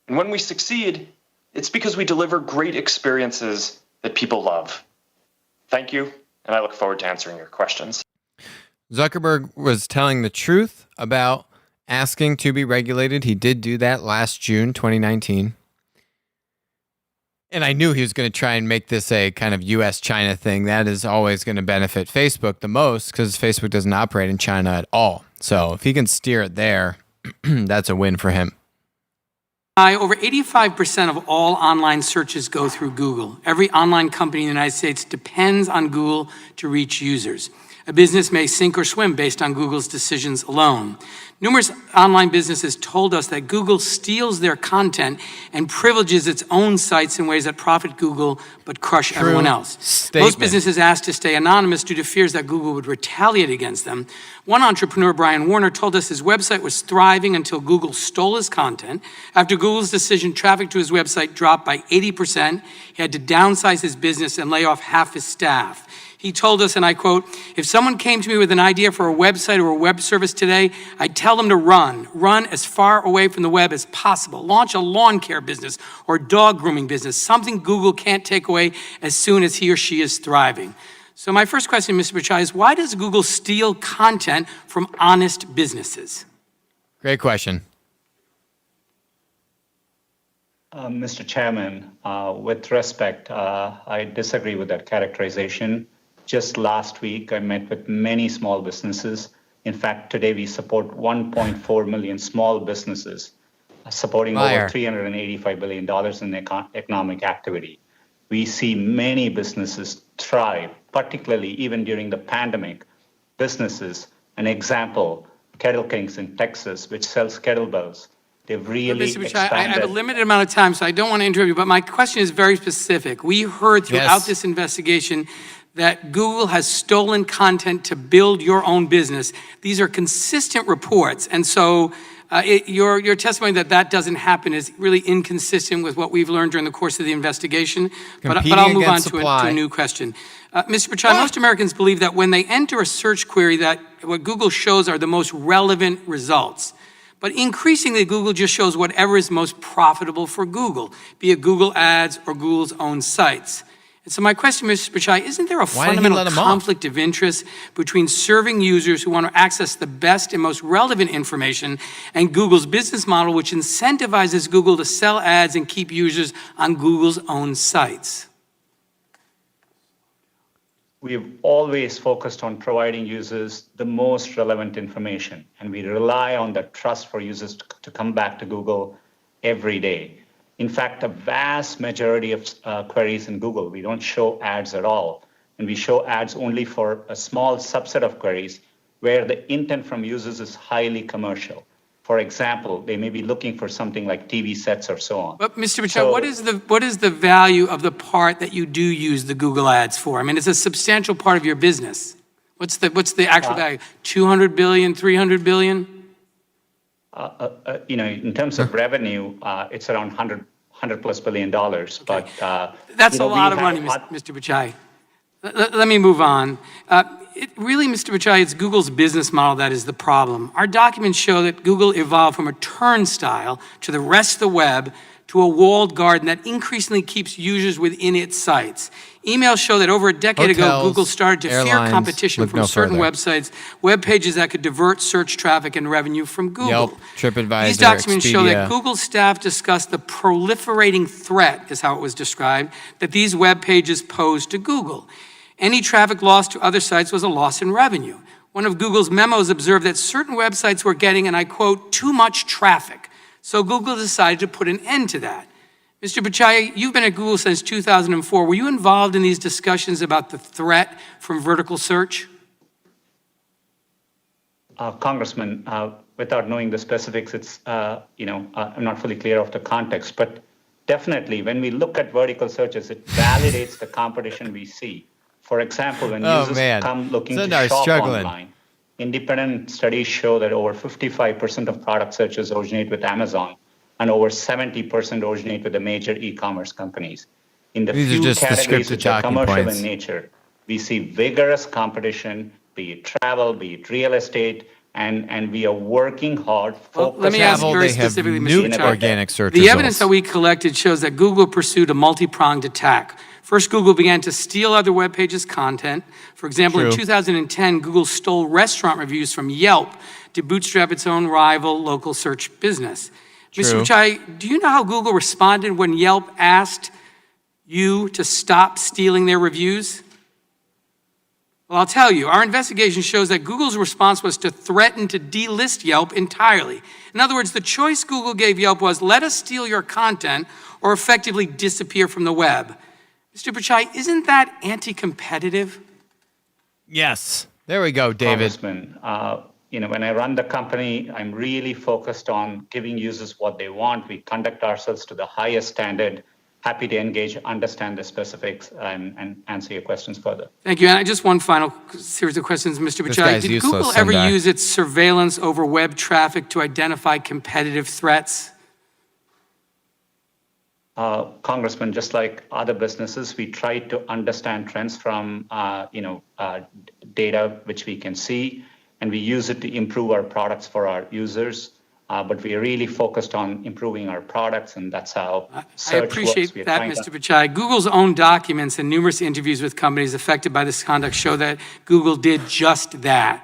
And when we succeed, it's because we deliver great experiences that people love. Thank you, and I look forward to answering your questions. Zuckerberg was telling the truth about asking to be regulated. He did do that last June 2019. And I knew he was going to try and make this a kind of US-China thing. That is always going to benefit Facebook the most because Facebook doesn't operate in China at all. So if he can steer it there, that's a win for him. Over 85% of all online searches go through Google. Every online company in the United States depends on Google to reach users. A business may sink or swim based on Google's decisions alone. Numerous online businesses told us that Google steals their content and privileges its own sites in ways that profit Google but crush everyone else. Statement. Most businesses asked to stay anonymous due to fears that Google would retaliate against them. One entrepreneur, Brian Warner, told us his website was thriving until Google stole his content. After Google's decision, traffic to his website dropped by 80%. He had to downsize his business and lay off half his staff. He told us, and I quote, "If someone came to me with an idea for a website or a web service today, I'd tell them to run as far away from the web as possible. Launch a lawn care business or dog grooming business, something Google can't take away as soon as he or she is thriving." So my first question, Mr. Pichai, is why does Google steal content from honest businesses? Great question. Mr. Chairman, with respect, I disagree with that characterization. Just last week, I met with many small businesses. In fact, today we support 1.4 million small businesses, supporting over $385 billion in economic activity. We see many businesses thrive, particularly even during the pandemic. Businesses, an example, Kettle Kings in Texas, which sells kettlebells. They've really Mr. Pichai, expanded. I have a limited amount of time, so I don't want to interrupt you, but my question is very specific. We heard throughout this investigation that Google has stolen content to build your own business. These are consistent reports, and so your testimony that doesn't happen is really inconsistent with what we've learned during the course of the investigation. But I'll move on to a new question. Mr. Pichai, most Americans believe that when they enter a search query, that what Google shows are the most relevant results. But increasingly, Google just shows whatever is most profitable for Google, be it Google Ads or Google's own sites. And so my question, Mr. Pichai, isn't there a fundamental conflict of interest between serving users who want to access the best and most relevant information and Google's business model, which incentivizes Google to sell ads and keep users on Google's own sites? We've always focused on providing users the most relevant information, and we rely on the trust for users to come back to Google every day. In fact, a vast majority of queries in Google, we don't show ads at all, and we show ads only for a small subset of queries where the intent from users is highly commercial. For example, they may be looking for something like TV sets or so on. But Mr. Pichai, what is the value of the part that you do use the Google ads for? I mean, it's a substantial part of your business. What's the actual value? 200 billion, 300 billion? In terms of revenue, it's around 100 plus $1 billion. But that's a lot of money, Mr. Pichai. Let me move on. Really, Mr. Pichai, it's Google's business model that is the problem. Our documents show that Google evolved from a turnstile to the rest of the web to a walled garden that increasingly keeps users within its sites. Emails show that over a decade ago, Google started to fear competition from certain websites, web pages that could divert search traffic and revenue from Google. Yelp, TripAdvisor, These documents show that Expedia. Google staff discussed the proliferating threat, is how it was described, that these web pages pose to Google. Any traffic lost to other sites was a loss in revenue. One of Google's memos observed that certain websites were getting, and I quote, too much traffic. So Google decided to put an end to that. Mr. Pichai, you've been at Google since 2004. Were you involved in these discussions about the threat from vertical search? Congressman, without knowing the specifics, it's, I'm not fully clear of the context, but definitely when we look at vertical searches, it validates the competition we see. For example, when users come looking to shop online, independent studies show that over 55% of product searches originate with Amazon and over 70% originate with the major e-commerce companies. In the few categories which are commercial in nature, we see vigorous competition, be it travel, be it real estate, and we are working hard. Let me ask very specifically, Mr. Pichai. Organic search the evidence that we collected shows that Google pursued a multi-pronged attack. First, Google began to steal other web pages' content. For example, in 2010, Google stole restaurant reviews from Yelp to bootstrap its own rival local search business. Mr. Pichai, do you know how Google responded when Yelp asked you to stop stealing their reviews? Well, I'll tell you, our investigation shows that Google's response was to threaten to delist Yelp entirely. In other words, the choice Google gave Yelp was, let us steal your content or effectively disappear from the web. Mr. Pichai, isn't that anti-competitive? Yes. There we go, David. Congressman, when I run the company, I'm really focused on giving users what they want. We conduct ourselves to the highest standard. Happy to engage, understand the specifics, and answer your questions further. Thank you. And just one final series of questions, Mr. Pichai. Did Google ever use its surveillance over web traffic to identify competitive threats? Congressman, just like other businesses, we try to understand trends from data which we can see, and we use it to improve our products for our users. But we are really focused on improving our products, and that's how search I appreciate works. that, Mr. Pichai. Google's own documents and numerous interviews with companies affected by this conduct show that Google did just that,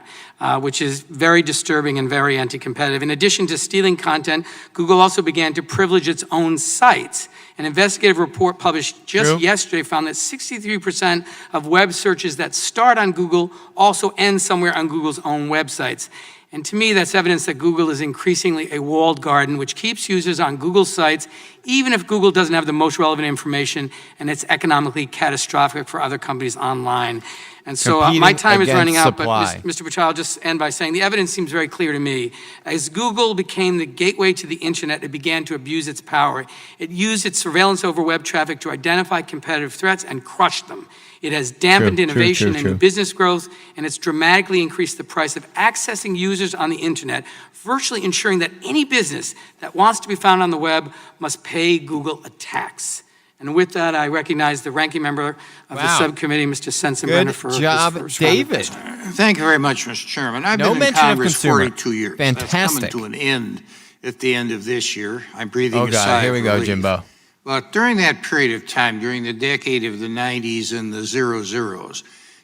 which is very disturbing and very anti-competitive. In addition to stealing content, Google also began to privilege its own sites. An investigative report published just yesterday found that 63% of web searches that start on Google also end somewhere on Google's own websites. And to me, that's evidence that Google is increasingly a walled garden, which keeps users on Google sites, even if Google doesn't have the most relevant information, and it's economically catastrophic for other companies online. And so my time is running out, but Mr. Pichai, I'll just end by saying the evidence seems very clear to me. As Google became the gateway to the internet, it began to abuse its power. It used its surveillance over web traffic to identify competitive threats and crush them. It has dampened innovation and new business growth, and it's dramatically increased the price of accessing users on the internet, virtually ensuring that any business that wants to be found on the web must pay Google a tax. And with that, I recognize the ranking member of the subcommittee, Mr. Sensenbrenner, for his first David. Thank you very much, Mr. Chairman. I've been in Congress 42 years. Fantastic. That's coming to an end at the end of this year. I'm breathing a sigh here we of go, relief. Jimbo. But during that period of time, during the decade of the 90s and the 00s,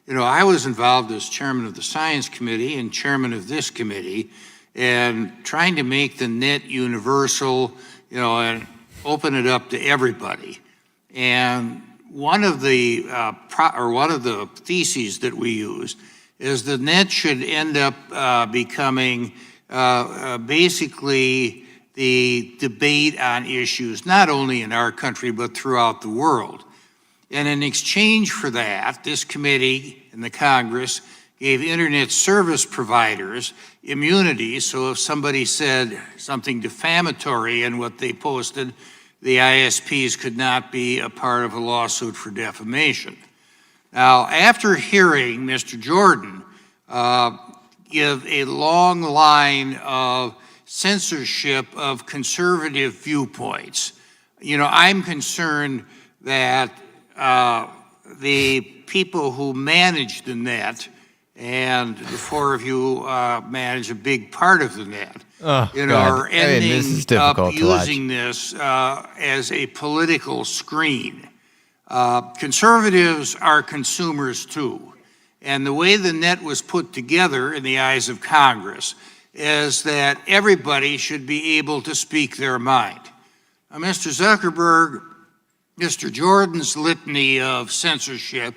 I was involved as chairman of the Science Committee and chairman of this committee, and trying to make the net universal, and open it up to everybody. And one of the theses that we use is the net should end up becoming basically the debate on issues, not only in our country, but throughout the world. And in exchange for that, this committee and the Congress gave internet service providers immunity, so if somebody said something defamatory in what they posted, the ISPs could not be a part of a lawsuit for defamation. Now, after hearing Mr. Jordan give a long line of censorship of conservative viewpoints, I'm concerned that the people who manage the net, and the four of you manage a big part of the net, are ending up using this as a political screen. Conservatives are consumers too. And the way the net was put together in the eyes of Congress is that everybody should be able to speak their mind. Now, Mr. Zuckerberg, Mr. Jordan's litany of censorship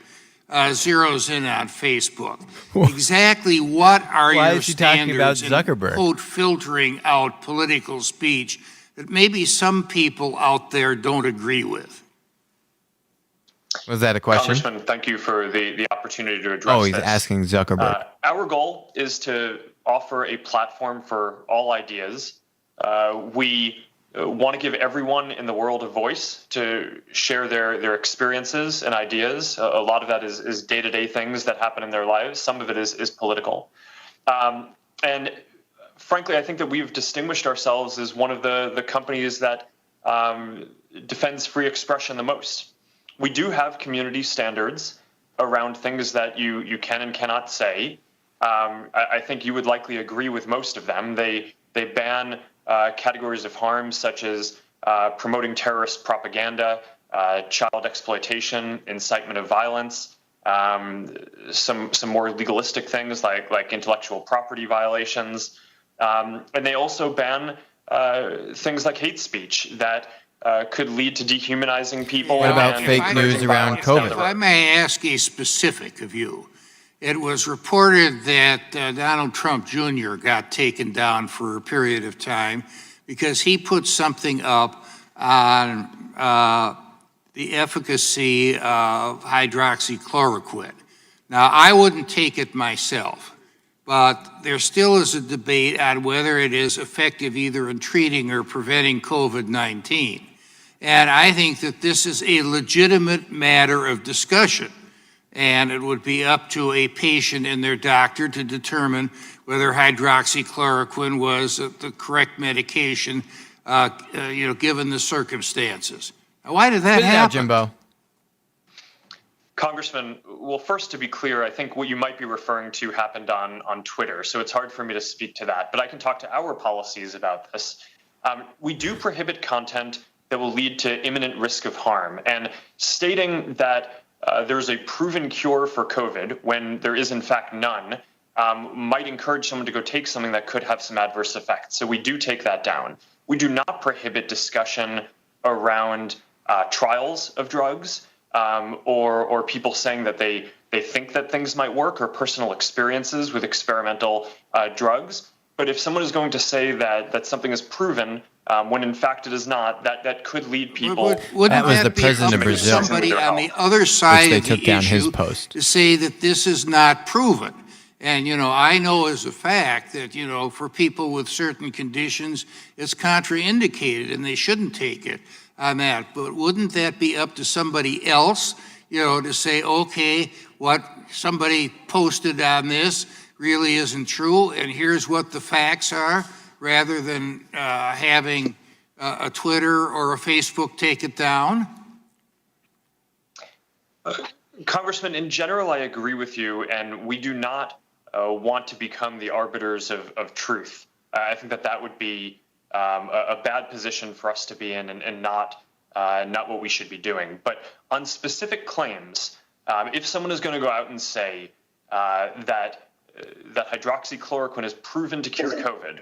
zeroes in on Facebook. Exactly what are your standards in, quote, filtering out political speech that maybe some people out there don't agree with? Was that a question? Congressman, thank you for the opportunity to address He's this. asking Zuckerberg. Our goal is to offer a platform for all ideas. We want to give everyone in the world a voice to share their experiences and ideas. A lot of that is day-to-day things that happen in their lives. Some of it is political. And frankly, I think that we've distinguished ourselves as one of the companies that defends free expression the most. We do have community standards around things that you can and cannot say. I think you would likely agree with most of them. They ban categories of harm such as promoting terrorist propaganda, child exploitation, incitement of violence, some more legalistic things like intellectual property violations, and they also ban things like hate speech that could lead to dehumanizing people. What about fake news around COVID? If I may ask a specific of you, it was reported that Donald Trump Jr. got taken down for a period of time because he put something up on the efficacy of hydroxychloroquine. Now, I wouldn't take it myself, but there still is a debate on whether it is effective either in treating or preventing COVID-19. And I think that this is a legitimate matter of discussion. And it would be up to a patient and their doctor to determine whether hydroxychloroquine was the correct medication, given the circumstances. Now, why did that happen? Jimbo. Congressman, well, first, to be clear, I think what you might be referring to happened on Twitter, so it's hard for me to speak to that. But I can talk to our policies about this. We do prohibit content that will lead to imminent risk of harm. And stating that there's a proven cure for COVID when there is in fact none might encourage someone to go take something that could have some adverse effects. So we do take that down. We do not prohibit discussion around trials of drugs or people saying that they think that things might work or personal experiences with experimental drugs. But if someone is going to say that something is proven when in fact it is not, that could lead people. That was the president of Brazil. Somebody on the other side they of took the down issue his post. to say that this is not proven. And, I know as a fact that, for people with certain conditions, it's contraindicated and they shouldn't take it on that. But wouldn't that be up to somebody else, to say, okay, what somebody posted on this really isn't true, and here's what the facts are, rather than having a Twitter or a Facebook take it down? Congressman, in general, I agree with you, and we do not want to become the arbiters of truth. I think that would be a bad position for us to be in and not what we should be doing. But on specific claims, if someone is going to go out and say that hydroxychloroquine is proven to cure COVID.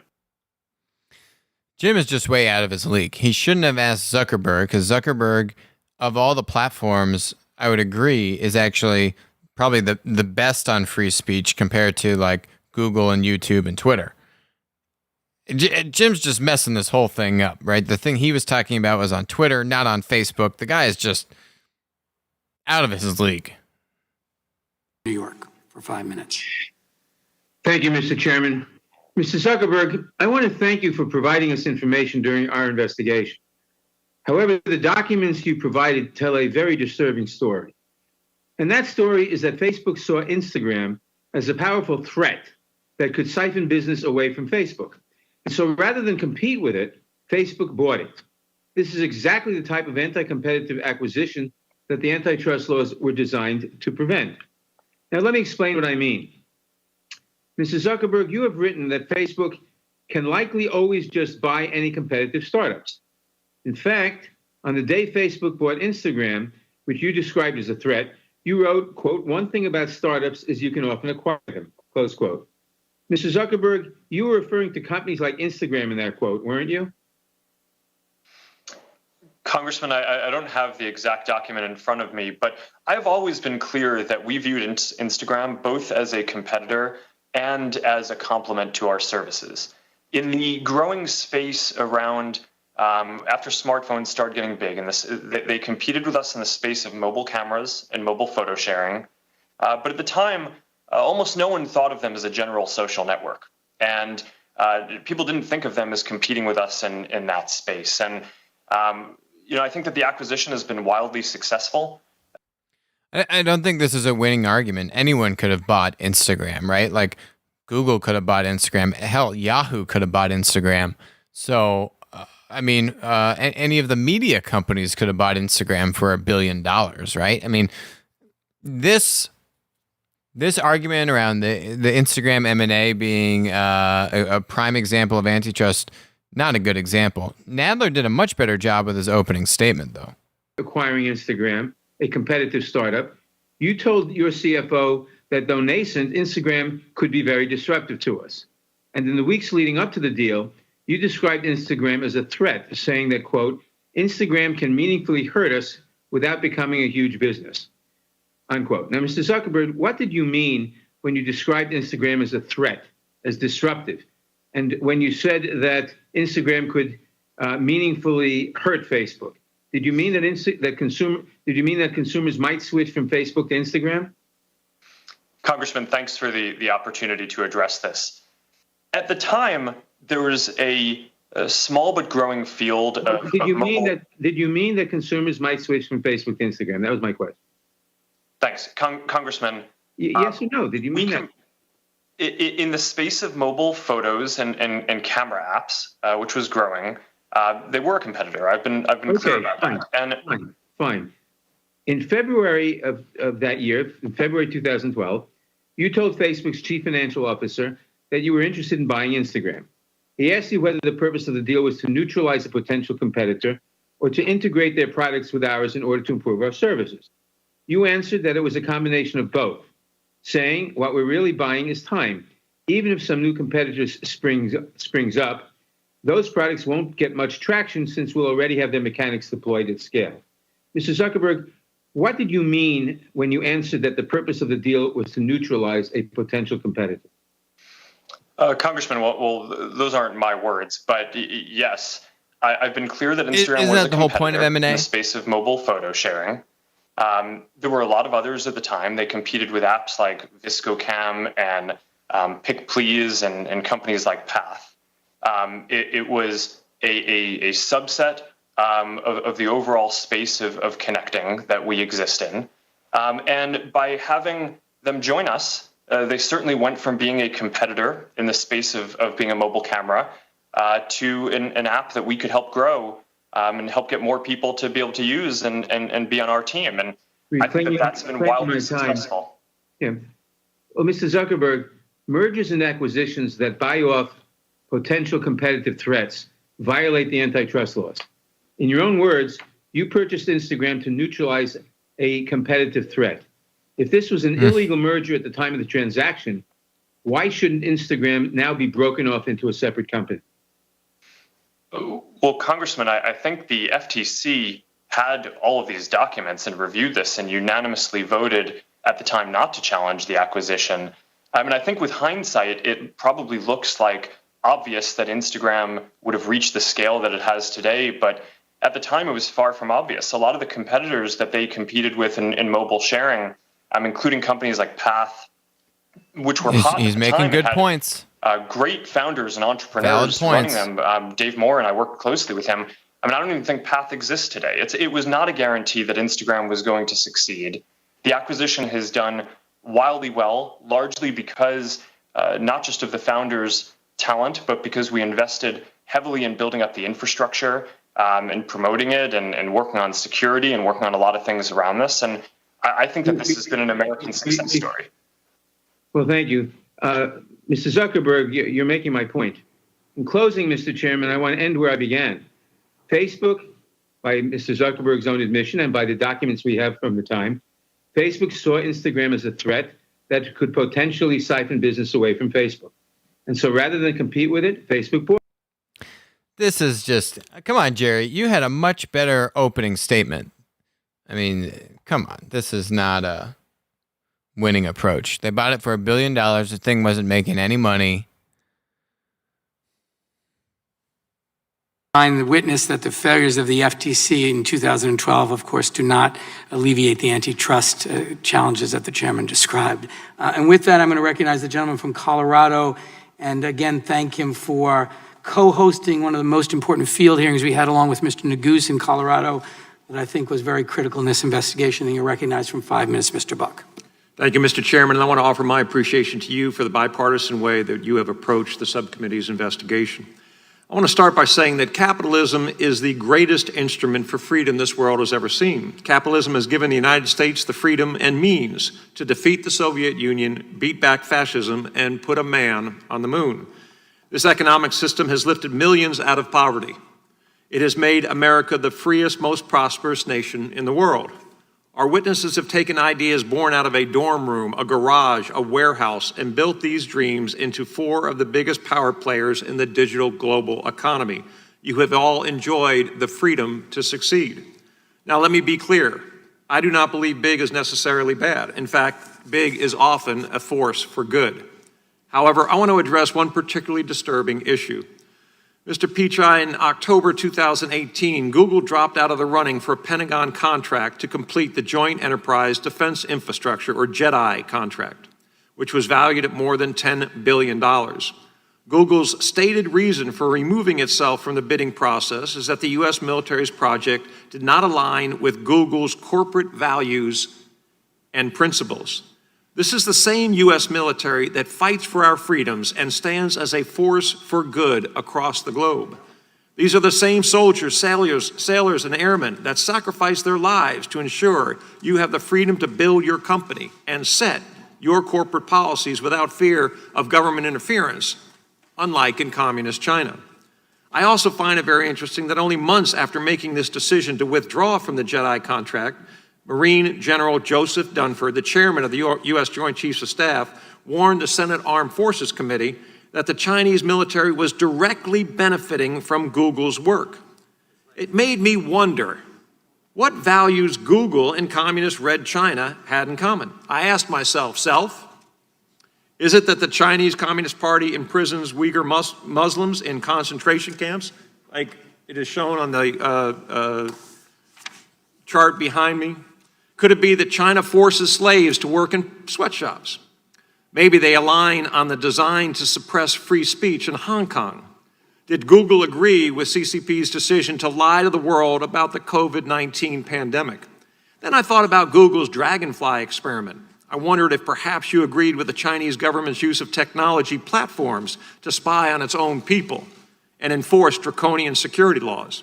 Jim is just way out of his league. He shouldn't have asked Zuckerberg, because Zuckerberg, of all the platforms, I would agree, is actually probably the best on free speech compared to like Google and YouTube and Twitter. Jim's just messing this whole thing up, right? The thing he was talking about was on Twitter, not on Facebook. The guy is just out of his league. New York for 5 minutes. Thank you, Mr. Chairman. Mr. Zuckerberg, I want to thank you for providing us information during our investigation. However, the documents you provided tell a very disturbing story. And that story is that Facebook saw Instagram as a powerful threat that could siphon business away from Facebook. And so rather than compete with it, Facebook bought it. This is exactly the type of anti-competitive acquisition that the antitrust laws were designed to prevent. Now, let me explain what I mean. Mr. Zuckerberg, you have written that Facebook can likely always just buy any competitive startups. In fact, on the day Facebook bought Instagram, which you described as a threat, you wrote, quote, "One thing about startups is you can often acquire them," close quote. Mr. Zuckerberg, you were referring to companies like Instagram in that quote, weren't you? Congressman, I don't have the exact document in front of me, but I've always been clear that we viewed Instagram both as a competitor and as a complement to our services. In the growing space around after smartphones started getting big, and they competed with us in the space of mobile cameras and mobile photo sharing. But at the time, almost no one thought of them as a general social network. And people didn't think of them as competing with us in that space. And, I think that the acquisition has been wildly successful. I don't think this is a winning argument. Anyone could have bought Instagram, right? Like Google could have bought Instagram. Hell, Yahoo could have bought Instagram. So, any of the media companies could have bought Instagram for $1 billion, right? I mean, this argument around the Instagram M&A being a prime example of antitrust, not a good example. Nadler did a much better job with his opening statement, though. Acquiring Instagram, a competitive startup, you told your CFO that though nascent, Instagram could be very disruptive to us. And in the weeks leading up to the deal, you described Instagram as a threat, saying that, quote, Instagram can meaningfully hurt us without becoming a huge business, unquote. Now, Mr. Zuckerberg, what did you mean when you described Instagram as a threat, as disruptive? And when you said that Instagram could meaningfully hurt Facebook, did you mean that consumers might switch from Facebook to Instagram? Congressman, thanks for the opportunity to address this. At the time, there was a small but growing field of. Did you mean that consumers might switch from Facebook to Instagram? That was my question. Thanks, Congressman. Yes or no? Did you mean that? In the space of mobile photos and camera apps, which was growing, they were a competitor. I've been clear about that. Fine. In February of that year, in February 2012, you told Facebook's chief financial officer that you were interested in buying Instagram. He asked you whether the purpose of the deal was to neutralize a potential competitor or to integrate their products with ours in order to improve our services. You answered that it was a combination of both, saying what we're really buying is time. Even if some new competitors springs up, those products won't get much traction since we'll already have their mechanics deployed at scale. Mr. Zuckerberg, what did you mean when you answered that the purpose of the deal was to neutralize a potential competitor? Congressman, well, those aren't my words, but yes, I've been clear that Instagram Isn't was that a the whole point of competitor M&A? in the space of mobile photo sharing. There were a lot of others at the time. They competed with apps like ViscoCam and PickPlease and companies like Path. It was a subset of the overall space of connecting that we exist in. And by having them join us, they certainly went from being a competitor in the space of being a mobile camera to an app that we could help grow and help get more people to be able to use and be on our team. And I think that's been wildly successful. Yeah. Well, Mr. Zuckerberg, mergers and acquisitions that buy off potential competitive threats violate the antitrust laws. In your own words, you purchased Instagram to neutralize a competitive threat. If this was an illegal merger at the time of the transaction, why shouldn't Instagram now be broken off into a separate company? Well, Congressman, I think the FTC had all of these documents and reviewed this and unanimously voted at the time not to challenge the acquisition. I mean, I think with hindsight, it probably looks like obvious that Instagram would have reached the scale that it has today, but at the time it was far from obvious. A lot of the competitors that they competed with in mobile sharing, including companies like Path, which were hot he's at the making time, good had points. Great founders and entrepreneurs running them. Dave Moore and I worked closely with him. I don't even think Path exists today. It was not a guarantee that Instagram was going to succeed. The acquisition has done wildly well, largely because not just of the founders' talent, but because we invested heavily in building up the infrastructure and promoting it and working on security and working on a lot of things around this. And I think that this has been an American success story. Well, thank you. Mr. Zuckerberg, you're making my point. In closing, Mr. Chairman, I want to end where I began. Facebook, by Mr. Zuckerberg's own admission and by the documents we have from the time, Facebook saw Instagram as a threat that could potentially siphon business away from Facebook. And so rather than compete with it, Facebook bought. This is just, come on, Jerry. You had a much better opening statement. I mean, come on. This is not a winning approach. They bought it for $1 billion. The thing wasn't making any money. The witness that the failures of the FTC in 2012, of course, do not alleviate the antitrust challenges that the chairman described. And with that, I'm going to recognize the gentleman from Colorado, and again, thank him for co-hosting one of the most important field hearings we had along with Mr. Neguse in Colorado that I think was very critical in this investigation. And you're recognized from 5 minutes, Mr. Buck. Thank you, Mr. Chairman, and I want to offer my appreciation to you for the bipartisan way that you have approached the subcommittee's investigation. I want to start by saying that capitalism is the greatest instrument for freedom this world has ever seen. Capitalism has given the United States the freedom and means to defeat the Soviet Union, beat back fascism, and put a man on the moon. This economic system has lifted millions out of poverty. It has made America the freest, most prosperous nation in the world. Our witnesses have taken ideas born out of a dorm room, a garage, a warehouse, and built these dreams into 4 of the biggest power players in the digital global economy. You have all enjoyed the freedom to succeed. Now, let me be clear. I do not believe big is necessarily bad. In fact, big is often a force for good. However, I want to address one particularly disturbing issue. Mr. Pichai, in October 2018, Google dropped out of the running for a Pentagon contract to complete the Joint Enterprise Defense Infrastructure, or JEDI, contract, which was valued at more than $10 billion. Google's stated reason for removing itself from the bidding process is that the U.S. military's project did not align with Google's corporate values and principles. This is the same U.S. military that fights for our freedoms and stands as a force for good across the globe. These are the same soldiers, sailors, and airmen that sacrifice their lives to ensure you have the freedom to build your company and set your corporate policies without fear of government interference, unlike in communist China. I also find it very interesting that only months after making this decision to withdraw from the JEDI contract, Marine General Joseph Dunford, the chairman of the U.S. Joint Chiefs of Staff, warned the Senate Armed Forces Committee that the Chinese military was directly benefiting from Google's work. It made me wonder what values Google and communist Red China had in common. I asked myself, is it that the Chinese Communist Party imprisons Uyghur Muslims in concentration camps, like it is shown on the chart behind me? Could it be that China forces slaves to work in sweatshops? Maybe they align on the design to suppress free speech in Hong Kong. Did Google agree with CCP's decision to lie to the world about the COVID-19 pandemic? Then I thought about Google's Dragonfly experiment. I wondered if perhaps you agreed with the Chinese government's use of technology platforms to spy on its own people and enforce draconian security laws.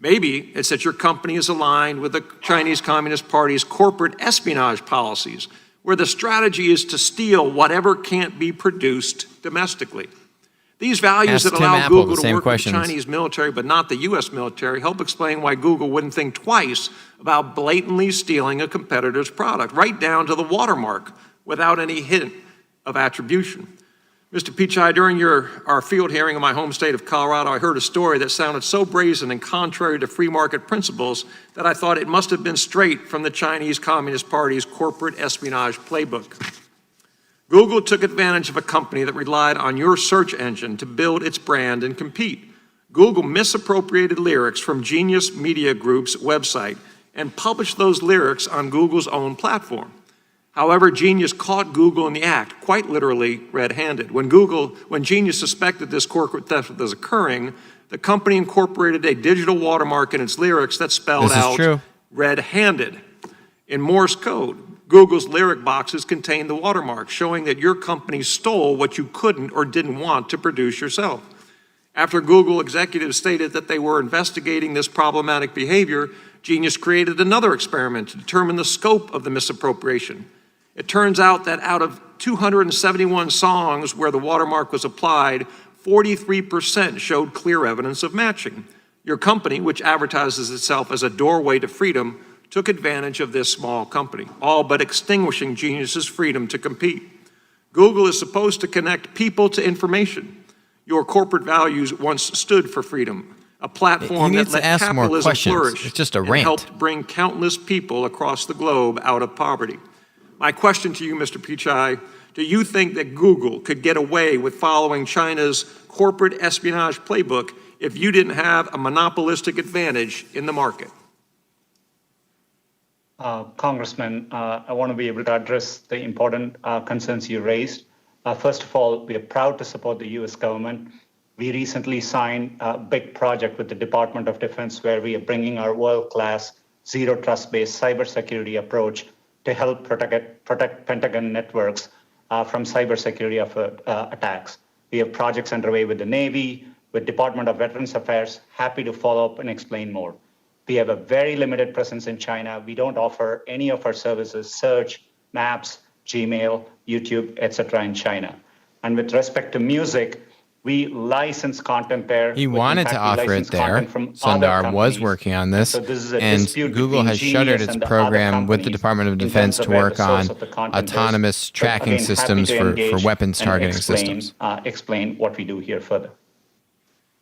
Maybe it's that your company is aligned with the Chinese Communist Party's corporate espionage policies, where the strategy is to steal whatever can't be produced domestically. These values that allow Google to work with the Chinese military but not the U.S. military help explain why Google wouldn't think twice about blatantly stealing a competitor's product, right down to the watermark, without any hint of attribution. Mr. Pichai, during our field hearing in my home state of Colorado, I heard a story that sounded so brazen and contrary to free market principles that I thought it must have been straight from the Chinese Communist Party's corporate espionage playbook. Google took advantage of a company that relied on your search engine to build its brand and compete. Google misappropriated lyrics from Genius Media Group's website and published those lyrics on Google's own platform. However, Genius caught Google in the act, quite literally red-handed. When Genius suspected this corporate theft was occurring, the company incorporated a digital watermark in its lyrics that spelled out red-handed. In Morse code, Google's lyric boxes contained the watermark, showing that your company stole what you couldn't or didn't want to produce yourself. After Google executives stated that they were investigating this problematic behavior, Genius created another experiment to determine the scope of the misappropriation. It turns out that out of 271 songs where the watermark was applied, 43% showed clear evidence of matching. Your company, which advertises itself as a doorway to freedom, took advantage of this small company, all but extinguishing Genius's freedom to compete. Google is supposed to connect people to information. Your corporate values once stood for freedom, a platform that let capitalism flourish and helped bring countless people across the globe out of poverty. My question to you, Mr. Pichai, do you think that Google could get away with following China's corporate espionage playbook if you didn't have a monopolistic advantage in the market? Congressman, I want to be able to address the important concerns you raised. First of all, we are proud to support the U.S. government. We recently signed a big project with the Department of Defense where we are bringing our world-class zero trust-based cybersecurity approach to help protect Pentagon networks from cybersecurity attacks. We have projects underway with the Navy, with Department of Veterans Affairs. Happy to follow up and explain more. We have a very limited presence in China. We don't offer any of our services, search, maps, Gmail, YouTube, etc. in China. And with respect to music, we license content there. He wanted to offer it there. Sundar was working on this, and Google has shuttered its program with the Department of Defense to work on autonomous tracking systems for weapons targeting systems. Explain what we do here further.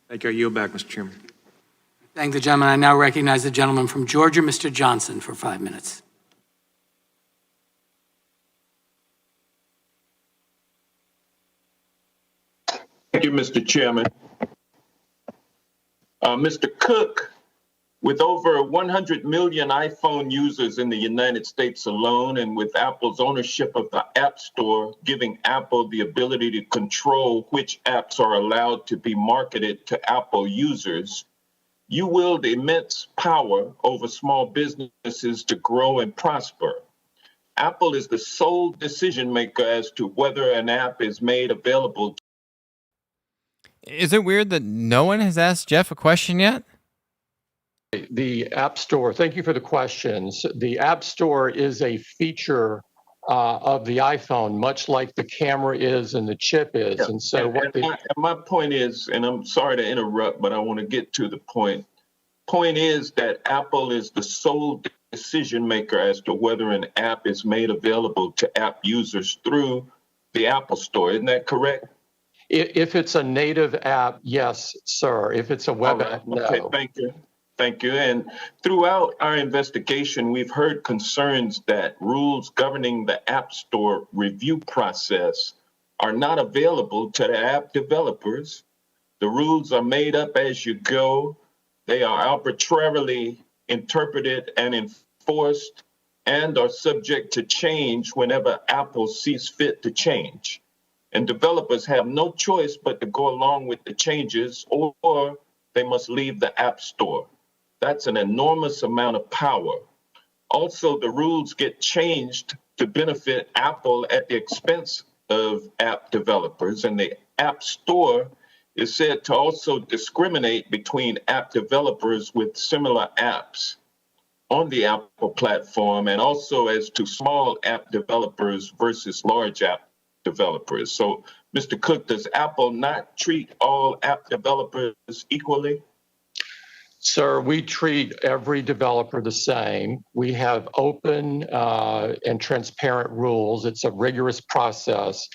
Thank you. I yield back, Mr. Chairman. Thank the gentleman. I now recognize the gentleman from Georgia, Mr. Johnson, for 5 minutes. Thank you, Mr. Chairman. Mr. Cook, with over 100 million iPhone users in the United States alone, and with Apple's ownership of the App Store, giving Apple the ability to control which apps are allowed to be marketed to Apple users, you wield immense power over small businesses to grow and prosper. Apple is the sole decision maker as to whether an app is made available. Is it weird that no one has asked Jeff a question yet? The App Store, thank you for the questions. The App Store is a feature of the iPhone, much like the camera is and the chip is. Yeah. And so my point is, and I'm sorry to interrupt, but I want to get to the point. Point is that Apple is the sole decision maker as to whether an app is made available to app users through the Apple Store. Isn't that correct? If it's a native app, yes, sir. If it's a web app, no. Okay, thank you. Thank you. And throughout our investigation, we've heard concerns that rules governing the App Store review process are not available to the app developers. The rules are made up as you go. They are arbitrarily interpreted and enforced and are subject to change whenever Apple sees fit to change. And developers have no choice but to go along with the changes, or they must leave the App Store. That's an enormous amount of power. Also, the rules get changed to benefit Apple at the expense of app developers, and the App Store is said to also discriminate between app developers with similar apps on the Apple platform, and also as to small app developers versus large app developers. So, Mr. Cook, does Apple not treat all app developers equally? Sir, we treat every developer the same. We have open and transparent rules. It's a rigorous process.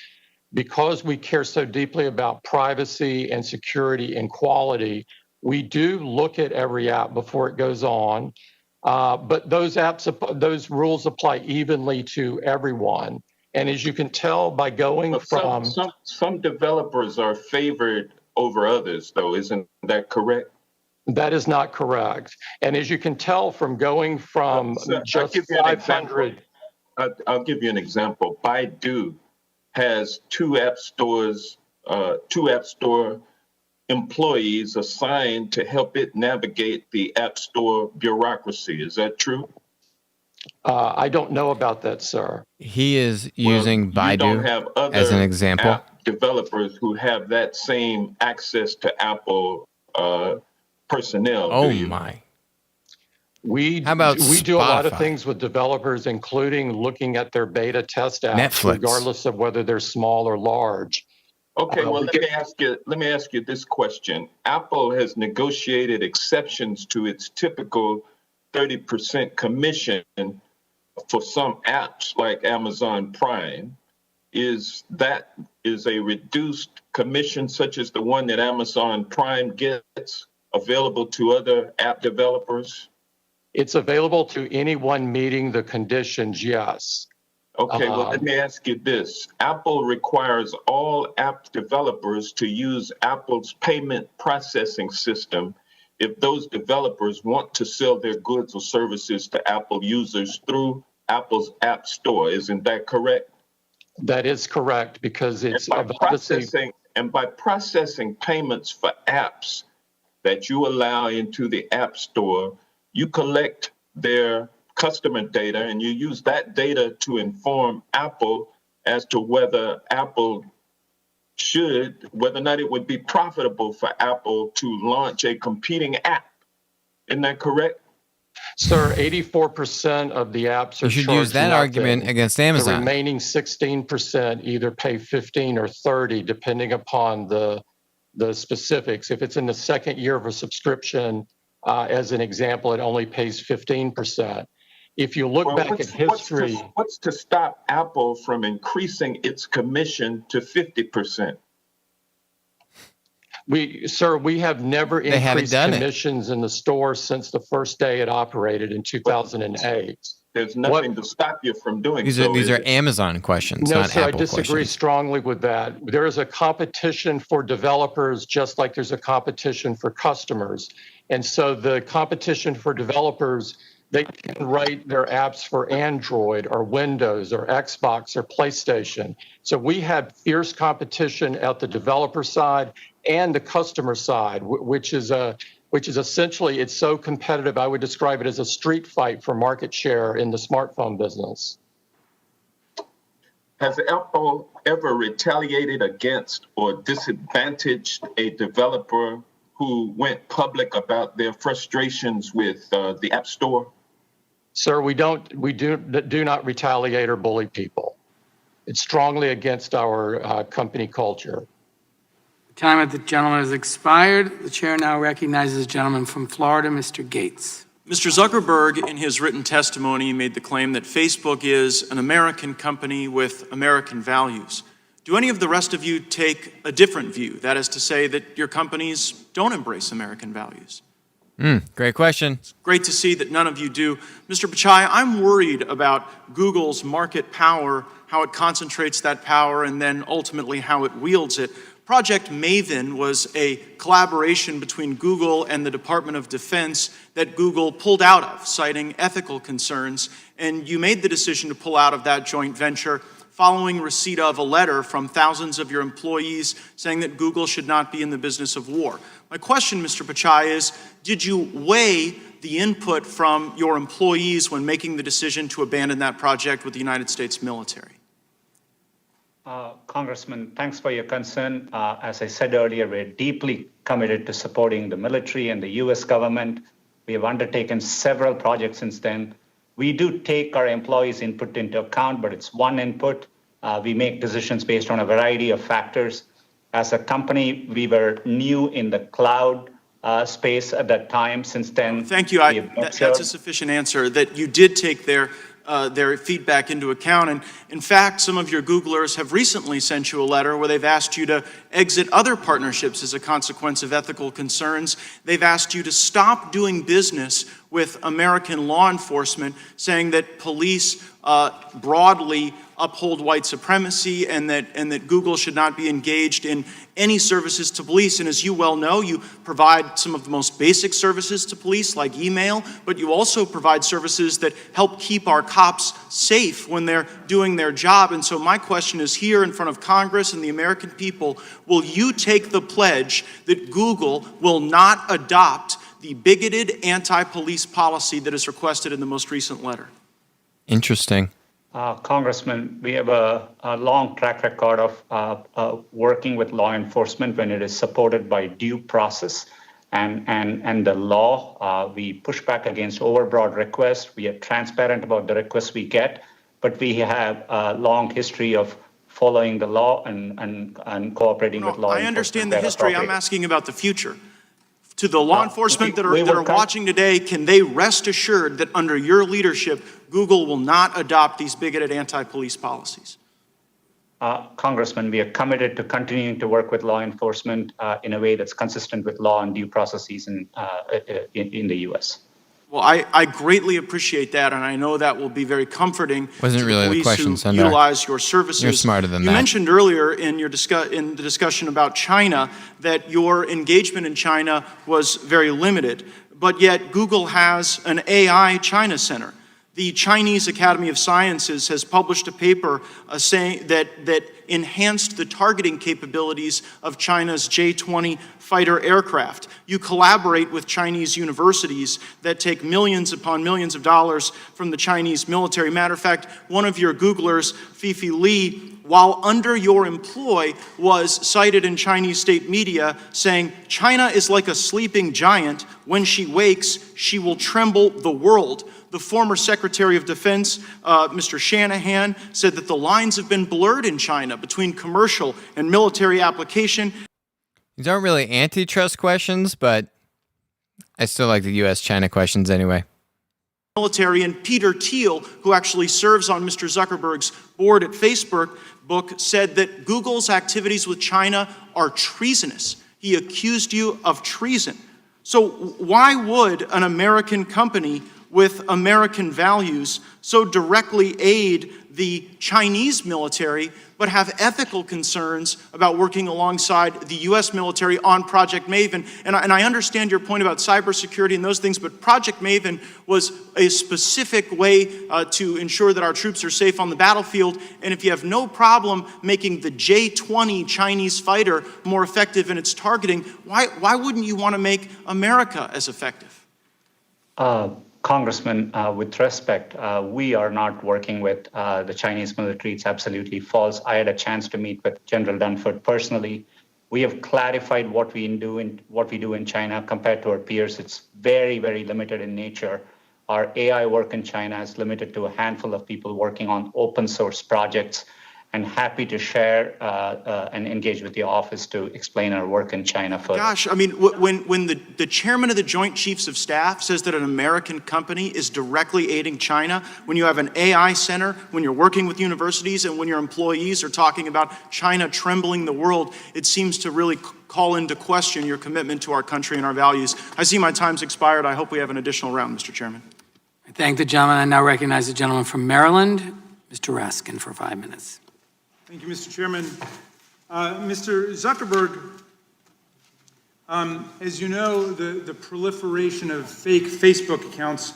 Because we care so deeply about privacy and security and quality, we do look at every app before it goes on. But those rules apply evenly to everyone. And as you can tell by going from... Some developers are favored over others, though. Isn't that correct? That is not correct. And as you can tell from going from just 500... I'll give you an example. Baidu has two App Store employees assigned to help it navigate the App Store bureaucracy. Is that true? I don't know about that, sir. He is using Baidu as an example. App developers who have that same access to Apple personnel. Oh my! We do a lot of things with developers, including looking at their beta test apps, Netflix, regardless of whether they're small or large. Okay, well, let me ask you this question. Apple has negotiated exceptions to its typical 30% commission for some apps like Amazon Prime. Is a reduced commission such as the one that Amazon Prime gets available to other app developers? It's available to anyone meeting the conditions, yes. Okay, well, let me ask you this. Apple requires all app developers to use Apple's payment processing system if those developers want to sell their goods or services to Apple users through Apple's App Store. Isn't that correct? That is correct, because it's by processing payments for apps that you allow into the App Store, you collect their customer data and you use that data to inform Apple as to whether or not it would be profitable for Apple to launch a competing app. Isn't that correct? Sir, 84% of the apps are You should charged use that nothing. argument against Amazon. The remaining 16% either pay 15 or 30, depending upon the specifics. If it's in the second year of a subscription, as an example, it only pays 15%. If you look back at history... What's to stop Apple from increasing its commission to 50%? We have never increased commissions in the store since the first day it operated in 2008. There's nothing to stop you from doing so. These are Amazon questions, No, not sir, Apple I disagree questions. strongly with that. There is a competition for developers, just like there's a competition for customers. And so the competition for developers, they can write their apps for Android or Windows or Xbox or PlayStation. So we have fierce competition at the developer side and the customer side, which is essentially, it's so competitive, I would describe it as a street fight for market share in the smartphone business. Has Apple ever retaliated against or disadvantaged a developer who went public about their frustrations with the App Store? Sir, we do not retaliate or bully people. It's strongly against our company culture. The time of the gentleman has expired. The chair now recognizes the gentleman from Florida, Mr. Gates. Mr. Zuckerberg, in his written testimony, made the claim that Facebook is an American company with American values. Do any of the rest of you take a different view? That is to say that your companies don't embrace American values? Great question. It's great to see that none of you do. Mr. Pichai, I'm worried about Google's market power, how it concentrates that power, and then ultimately how it wields it. Project Maven was a collaboration between Google and the Department of Defense that Google pulled out of, citing ethical concerns, and you made the decision to pull out of that joint venture following receipt of a letter from thousands of your employees saying that Google should not be in the business of war. My question, Mr. Pichai, is did you weigh the input from your employees when making the decision to abandon that project with the United States military? Congressman, thanks for your concern. As I said earlier, we're deeply committed to supporting the military and the U.S. government. We have undertaken several projects since then. We do take our employees' input into account, but it's one input. We make decisions based on a variety of factors. As a company, we were new in the cloud space at that time. Since then, thank you. That's a sufficient answer, that you did take their feedback into account. And in fact, some of your Googlers have recently sent you a letter where they've asked you to exit other partnerships as a consequence of ethical concerns. They've asked you to stop doing business with American law enforcement, saying that police broadly uphold white supremacy and that Google should not be engaged in any services to police. And as you well know, you provide some of the most basic services to police, like email, but you also provide services that help keep our cops safe when they're doing their job. And so my question is here in front of Congress and the American people, will you take the pledge that Google will not adopt the bigoted anti-police policy that is requested in the most recent letter? Interesting. Congressman, we have a long track record of working with law enforcement when it is supported by due process and the law. We push back against overbroad requests. We are transparent about the requests we get, but we have a long history of following the law and cooperating with law enforcement. I understand the history. I'm asking about the future. To the law enforcement that are watching today, can they rest assured that under your leadership, Google will not adopt these bigoted anti-police policies? Congressman, we are committed to continuing to work with law enforcement in a way that's consistent with law and due processes in the U.S. Well, I greatly appreciate that, and I know that will be very comforting Wasn't to really the the police question, who Sundar. utilize your services. You're smarter than You that. mentioned earlier in your in the discussion about China that your engagement in China was very limited, but yet Google has an AI China Center. The Chinese Academy of Sciences has published a paper saying that enhanced the targeting capabilities of China's J-20 fighter aircraft. You collaborate with Chinese universities that take millions upon millions of dollars from the Chinese military. Matter of fact, one of your Googlers, Fifi Li, while under your employ, was cited in Chinese state media saying, "China is like a sleeping giant. When she wakes, she will tremble the world." The former Secretary of Defense, Mr. Shanahan, said that the lines have been blurred in China between commercial and military application. These aren't really antitrust questions, but I still like the U.S.-China questions anyway. Military, and Peter Thiel, who actually serves on Mr. Zuckerberg's board at Facebook, said that Google's activities with China are treasonous. He accused you of treason. So why would an American company with American values so directly aid the Chinese military, but have ethical concerns about working alongside the U.S. military on Project Maven? And I understand your point about cybersecurity and those things, but Project Maven was a specific way to ensure that our troops are safe on the battlefield. And if you have no problem making the J-20 Chinese fighter more effective in its targeting, why wouldn't you want to make America as effective? Congressman, with respect, we are not working with the Chinese military. It's absolutely false. I had a chance to meet with General Dunford personally. We have clarified what we do in China compared to our peers. It's very, very limited in nature. Our AI work in China is limited to a handful of people working on open source projects, and happy to share and engage with the office to explain our work in China further. Gosh, I mean, when the chairman of the Joint Chiefs of Staff says that an American company is directly aiding China, when you have an AI center, when you're working with universities, and when your employees are talking about China trembling the world, it seems to really call into question your commitment to our country and our values. I see my time's expired. I hope we have an additional round, Mr. Chairman. I thank the gentleman. I now recognize the gentleman from Maryland, Mr. Raskin, for 5 minutes. Thank you, Mr. Chairman. Mr. Zuckerberg, as you know, the proliferation of fake Facebook accounts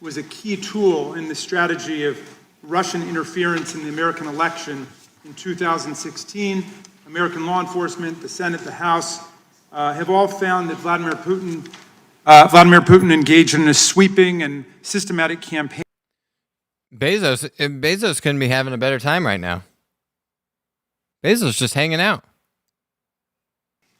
was a key tool in the strategy of Russian interference in the American election in 2016. American law enforcement, the Senate, the House, have all found that Vladimir Putin engaged in a sweeping and systematic campaign. Bezos couldn't be having a better time right now. Bezos just hanging out.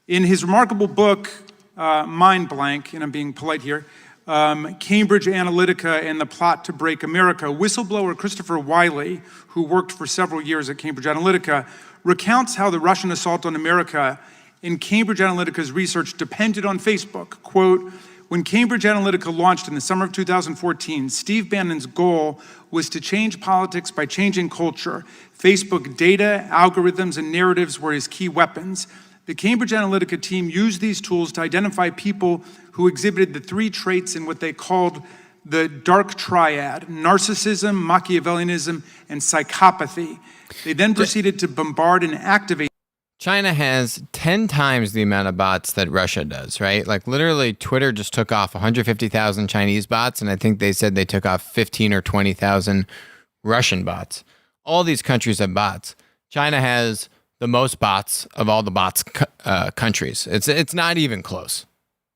In his remarkable book, Mind Blank, and I'm being polite here, Cambridge Analytica and the Plot to Break America, whistleblower Christopher Wiley, who worked for several years at Cambridge Analytica, recounts how the Russian assault on America in Cambridge Analytica's research depended on Facebook. Quote, "When Cambridge Analytica launched in the summer of 2014, Steve Bannon's goal was to change politics by changing culture. Facebook data, algorithms, and narratives were his key weapons. The Cambridge Analytica team used these tools to identify people who exhibited the three traits in what they called the dark triad: narcissism, Machiavellianism, and psychopathy. They then proceeded to bombard and activate." China has 10 times the amount of bots that Russia does, right? Like literally Twitter just took off 150,000 Chinese bots, and I think they said they took off 15 or 20,000 Russian bots. All these countries have bots. China has the most bots of all the bots countries. It's not even close.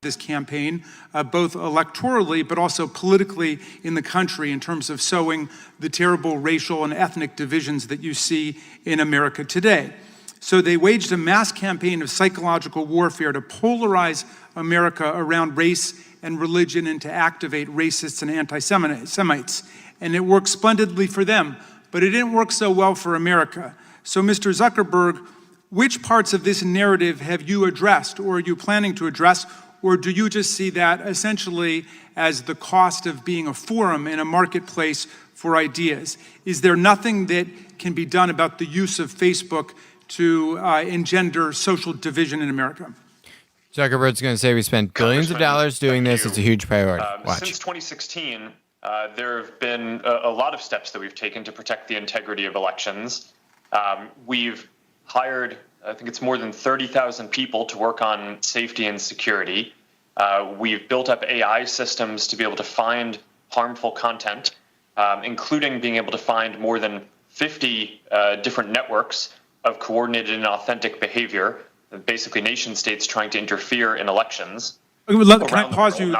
This campaign, both electorally but also politically in the country, in terms of sowing the terrible racial and ethnic divisions that you see in America today. So they waged a mass campaign of psychological warfare to polarize America around race and religion and to activate racists and anti-Semites. And it worked splendidly for them, but it didn't work so well for America. So Mr. Zuckerberg, which parts of this narrative have you addressed, or are you planning to address, or do you just see that essentially as the cost of being a forum and a marketplace for ideas? Is there nothing that can be done about the use of Facebook to engender social division in America? Zuckerberg's going to say we spent billions of dollars doing this. It's a huge priority. Watch. Since 2016, there have been a lot of steps that we've taken to protect the integrity of elections. We've hired, I think it's more than 30,000 people to work on safety and security. We've built up AI systems to be able to find harmful content, including being able to find more than 50 different networks of coordinated and authentic behavior, basically nation states trying to interfere in elections. Can I pause you?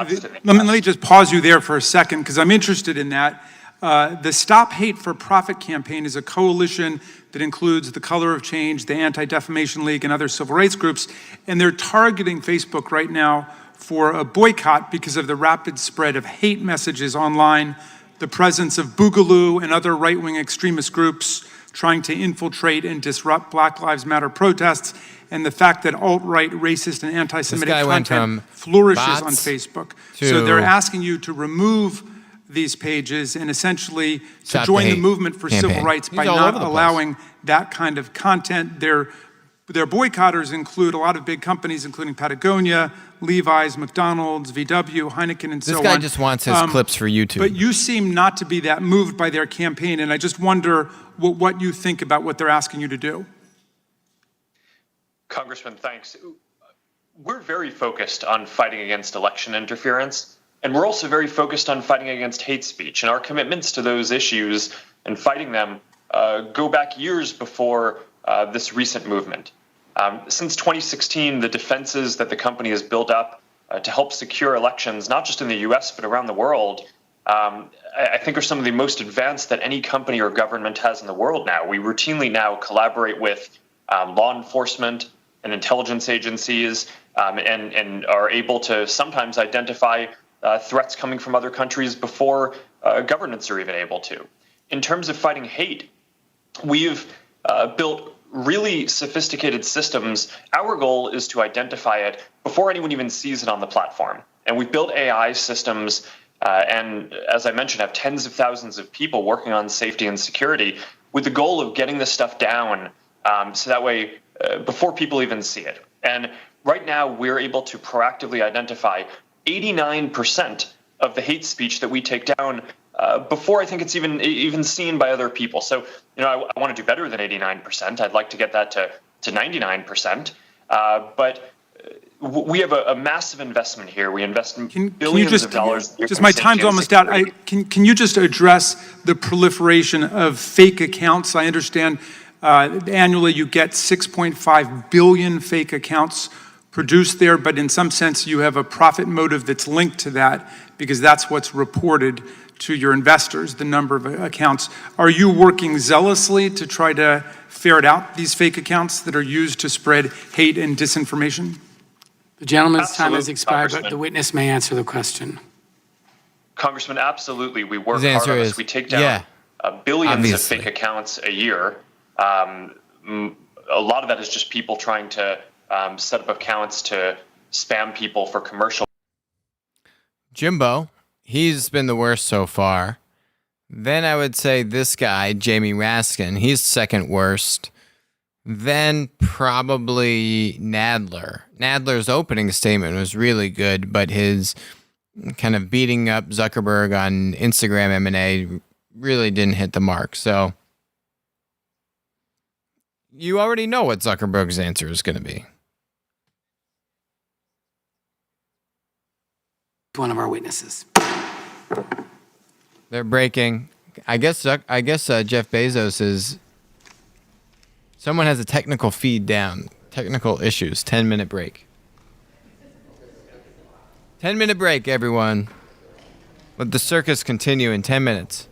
Let me just pause you there for a second, because I'm interested in that. The Stop Hate for Profit campaign is a coalition that includes the Color of Change, the Anti-Defamation League, and other civil rights groups, and they're targeting Facebook right now for a boycott because of the rapid spread of hate messages online, the presence of Boogaloo and other right-wing extremist groups trying to infiltrate and disrupt Black Lives Matter protests, and the fact that alt-right, racist, and anti-Semitic content flourishes on Facebook. So they're asking you to remove these pages and essentially to join the movement for civil rights by not allowing that kind of content. Their boycotters include a lot of big companies, including Patagonia, Levi's, McDonald's, VW, Heineken, and so on. This guy just wants his clips for YouTube. But you seem not to be that moved by their campaign, and I just wonder what you think about what they're asking you to do. Congressman, thanks. We're very focused on fighting against election interference, and we're also very focused on fighting against hate speech. And our commitments to those issues and fighting them go back years before this recent movement. Since 2016, the defenses that the company has built up to help secure elections, not just in the US, but around the world, I think are some of the most advanced that any company or government has in the world now. We routinely now collaborate with law enforcement and intelligence agencies and are able to sometimes identify threats coming from other countries before governments are even able to. In terms of fighting hate, we've built really sophisticated systems. Our goal is to identify it before anyone even sees it on the platform. And we've built AI systems and, as I mentioned, have tens of thousands of people working on safety and security with the goal of getting this stuff down so that way before people even see it. And right now, we're able to proactively identify 89% of the hate speech that we take down before I think it's even seen by other people. So, I want to do better than 89%. I'd like to get that to 99%. But we have a massive investment here. We invest billions of dollars. Just my time's almost out. Can you just address the proliferation of fake accounts? I understand annually you get 6.5 billion fake accounts produced there, but in some sense you have a profit motive that's linked to that because that's what's reported to your investors, the number of accounts. Are you working zealously to try to ferret out these fake accounts that are used to spread hate and disinformation? The gentleman's time has expired, but the witness may answer the question. Congressman, absolutely. We work hard on this. We take down billions of fake accounts a year. A lot of that is just people trying to set up accounts to spam people for commercial. Jimbo, he's been the worst so far. Then I would say this guy, Jamie Raskin, he's second worst. Then probably Nadler. Nadler's opening statement was really good, but his kind of beating up Zuckerberg on Instagram M&A really didn't hit the mark. So you already know what Zuckerberg's answer is going to be. One of our witnesses. They're breaking. I guess Jeff Bezos is. Someone has a technical feed down. Technical issues. 10-minute break. 10-minute break, everyone. Let the circus continue in 10 minutes.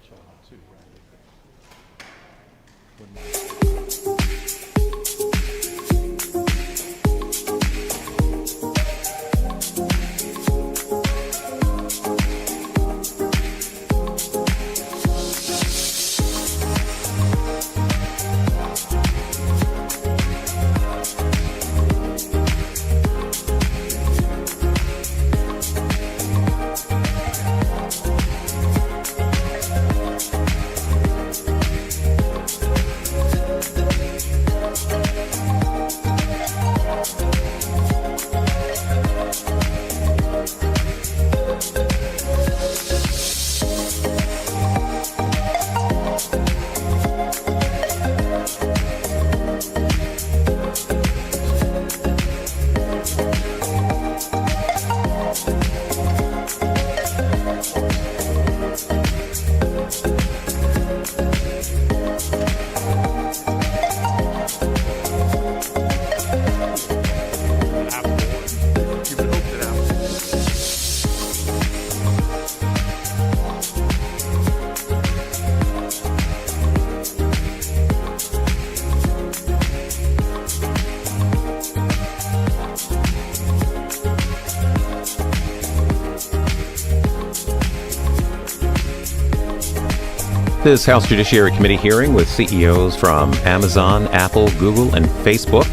this House Judiciary Committee hearing with CEOs from Amazon, Apple, Google, and Facebook,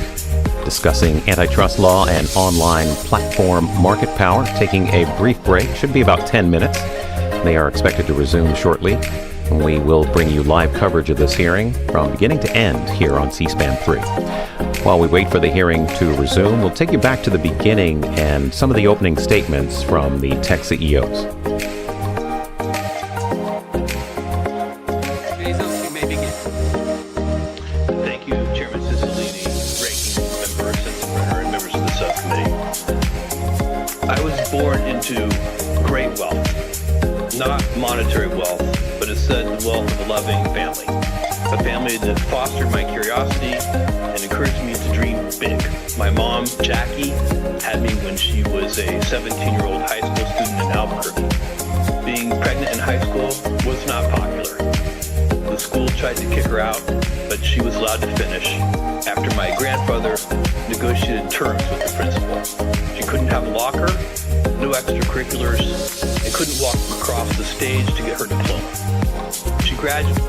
discussing antitrust law and online platform market power. Taking a brief break, should be about 10 minutes. They are expected to resume shortly. We will bring you live coverage of this hearing from beginning to end here on C-SPAN 3. While we wait for the hearing to resume, we'll take you back to the beginning and some of the opening statements from the tech CEOs. Bezos, you may begin. Thank you, Chairman Cicilline, Ranking Member Sensenbrenner, and members of the subcommittee. I was born into great wealth, not monetary wealth, but instead the wealth of a loving family. A family that fostered my curiosity and encouraged me to dream big. My mom, Jackie, had me when she was a 17-year-old high school student in Albuquerque. Being pregnant in high school was not popular. The school tried to kick her out, but she was allowed to finish after my grandfather negotiated terms with the principal. She couldn't have a locker, no extracurriculars, and couldn't walk across the stage to get her diploma. She graduated.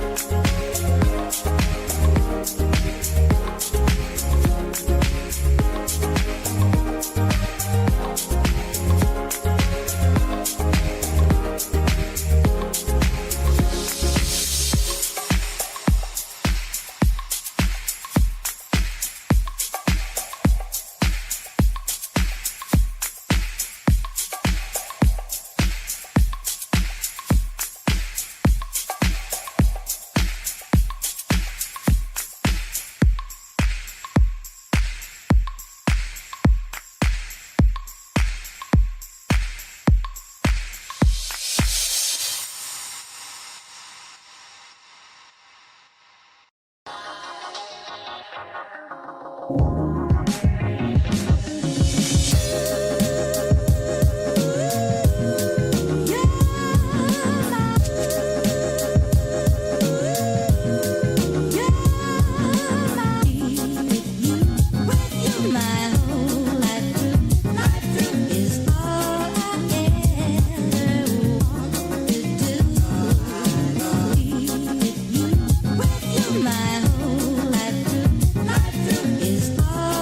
My whole life through is all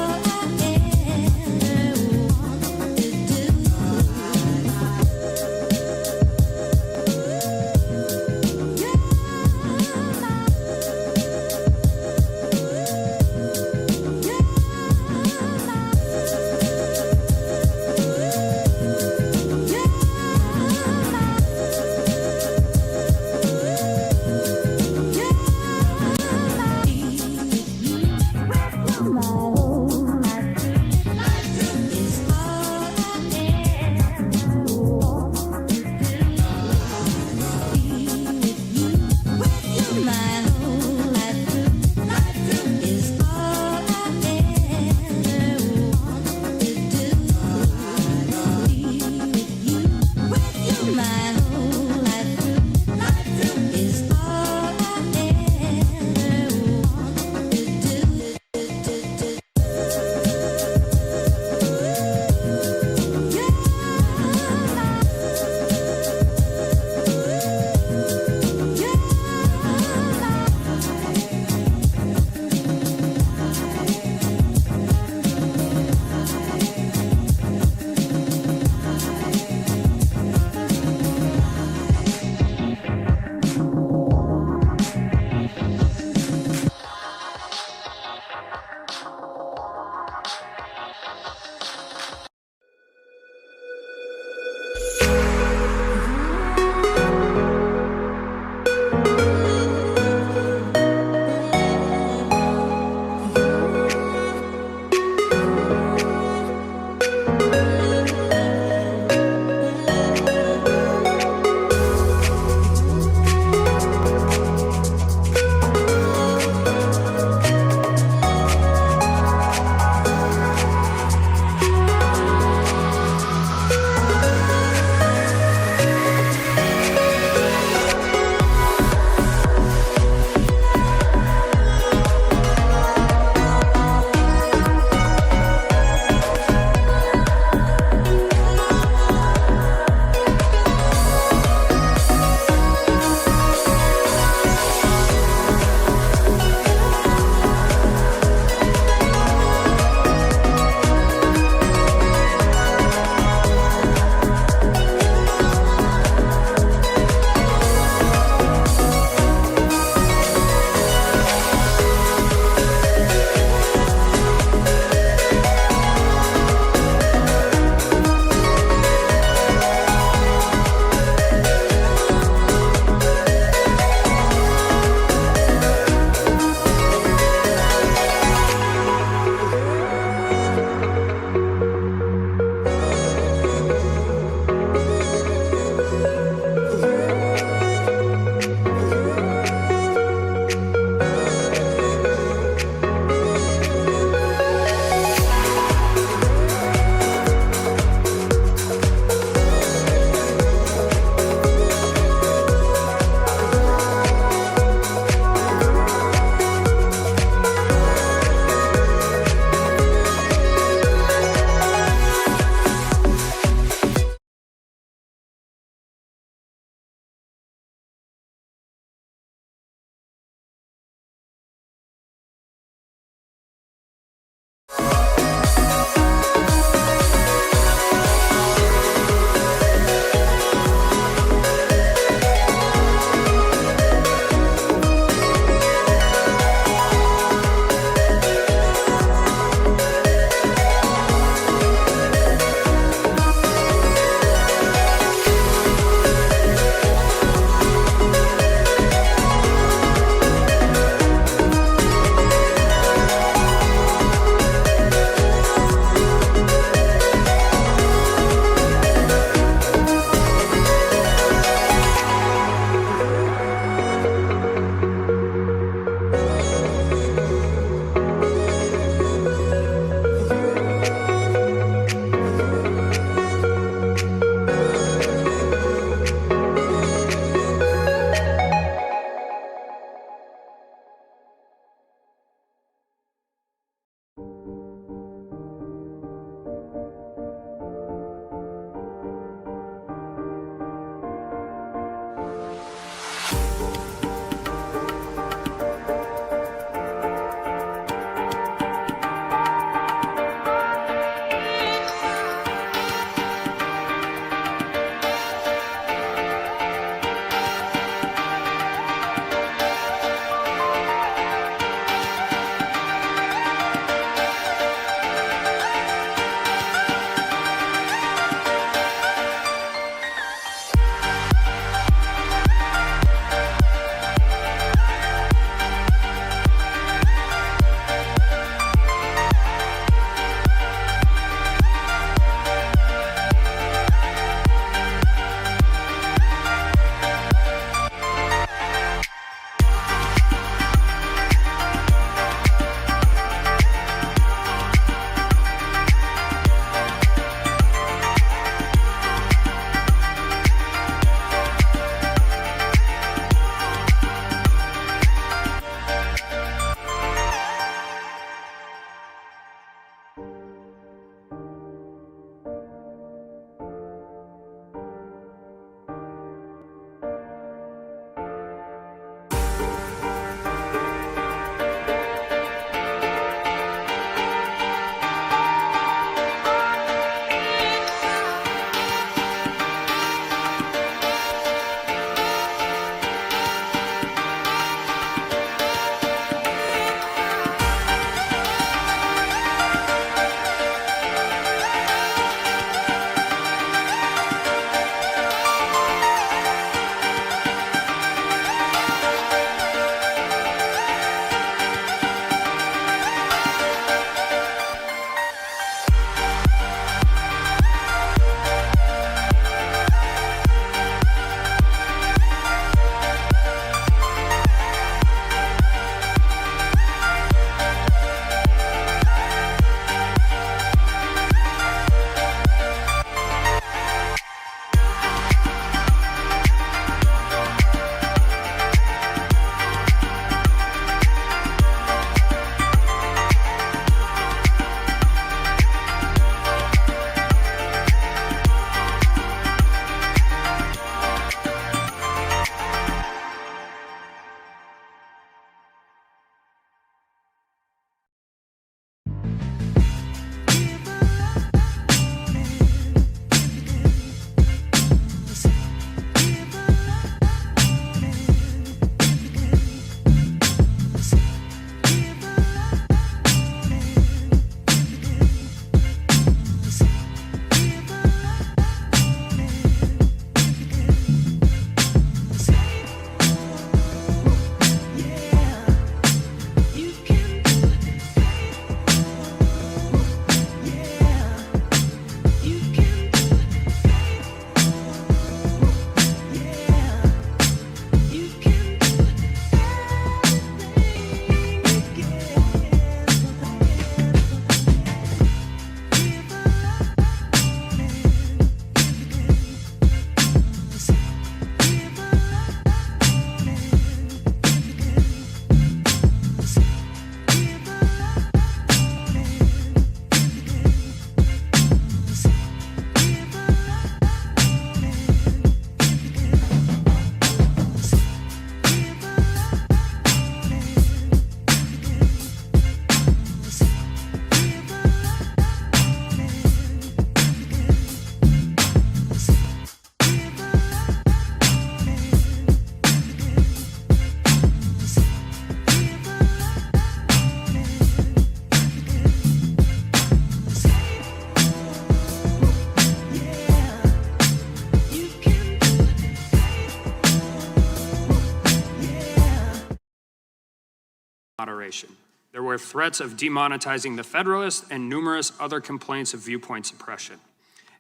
moderation. There were threats of demonetizing the Federalist and numerous other complaints of viewpoint suppression.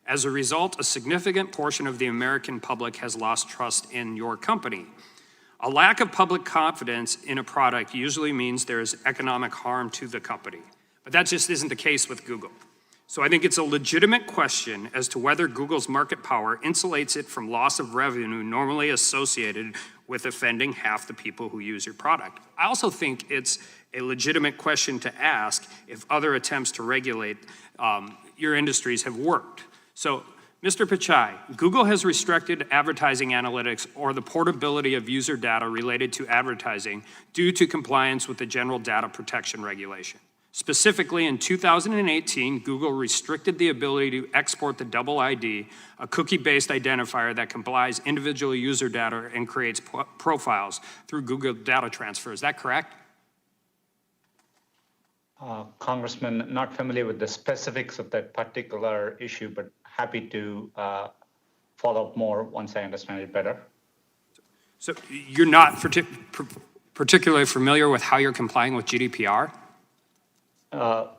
As a result, a significant portion of the American public has lost trust in your company. A lack of public confidence in a product usually means there is economic harm to the company. But that just isn't the case with Google. So I think it's a legitimate question as to whether Google's market power insulates it from loss of revenue normally associated with offending half the people who use your product. I also think it's a legitimate question to ask if other attempts to regulate your industries have worked. So, Mr. Pichai, Google has restricted advertising analytics or the portability of user data related to advertising due to compliance with the General Data Protection Regulation. Specifically, in 2018, Google restricted the ability to export the double ID, a cookie-based identifier that compiles individual user data and creates profiles through Google data transfer. Is that correct? Congressman, not familiar with the specifics of that particular issue, but happy to follow up more once I understand it better. So you're not particularly familiar with how you're complying with GDPR?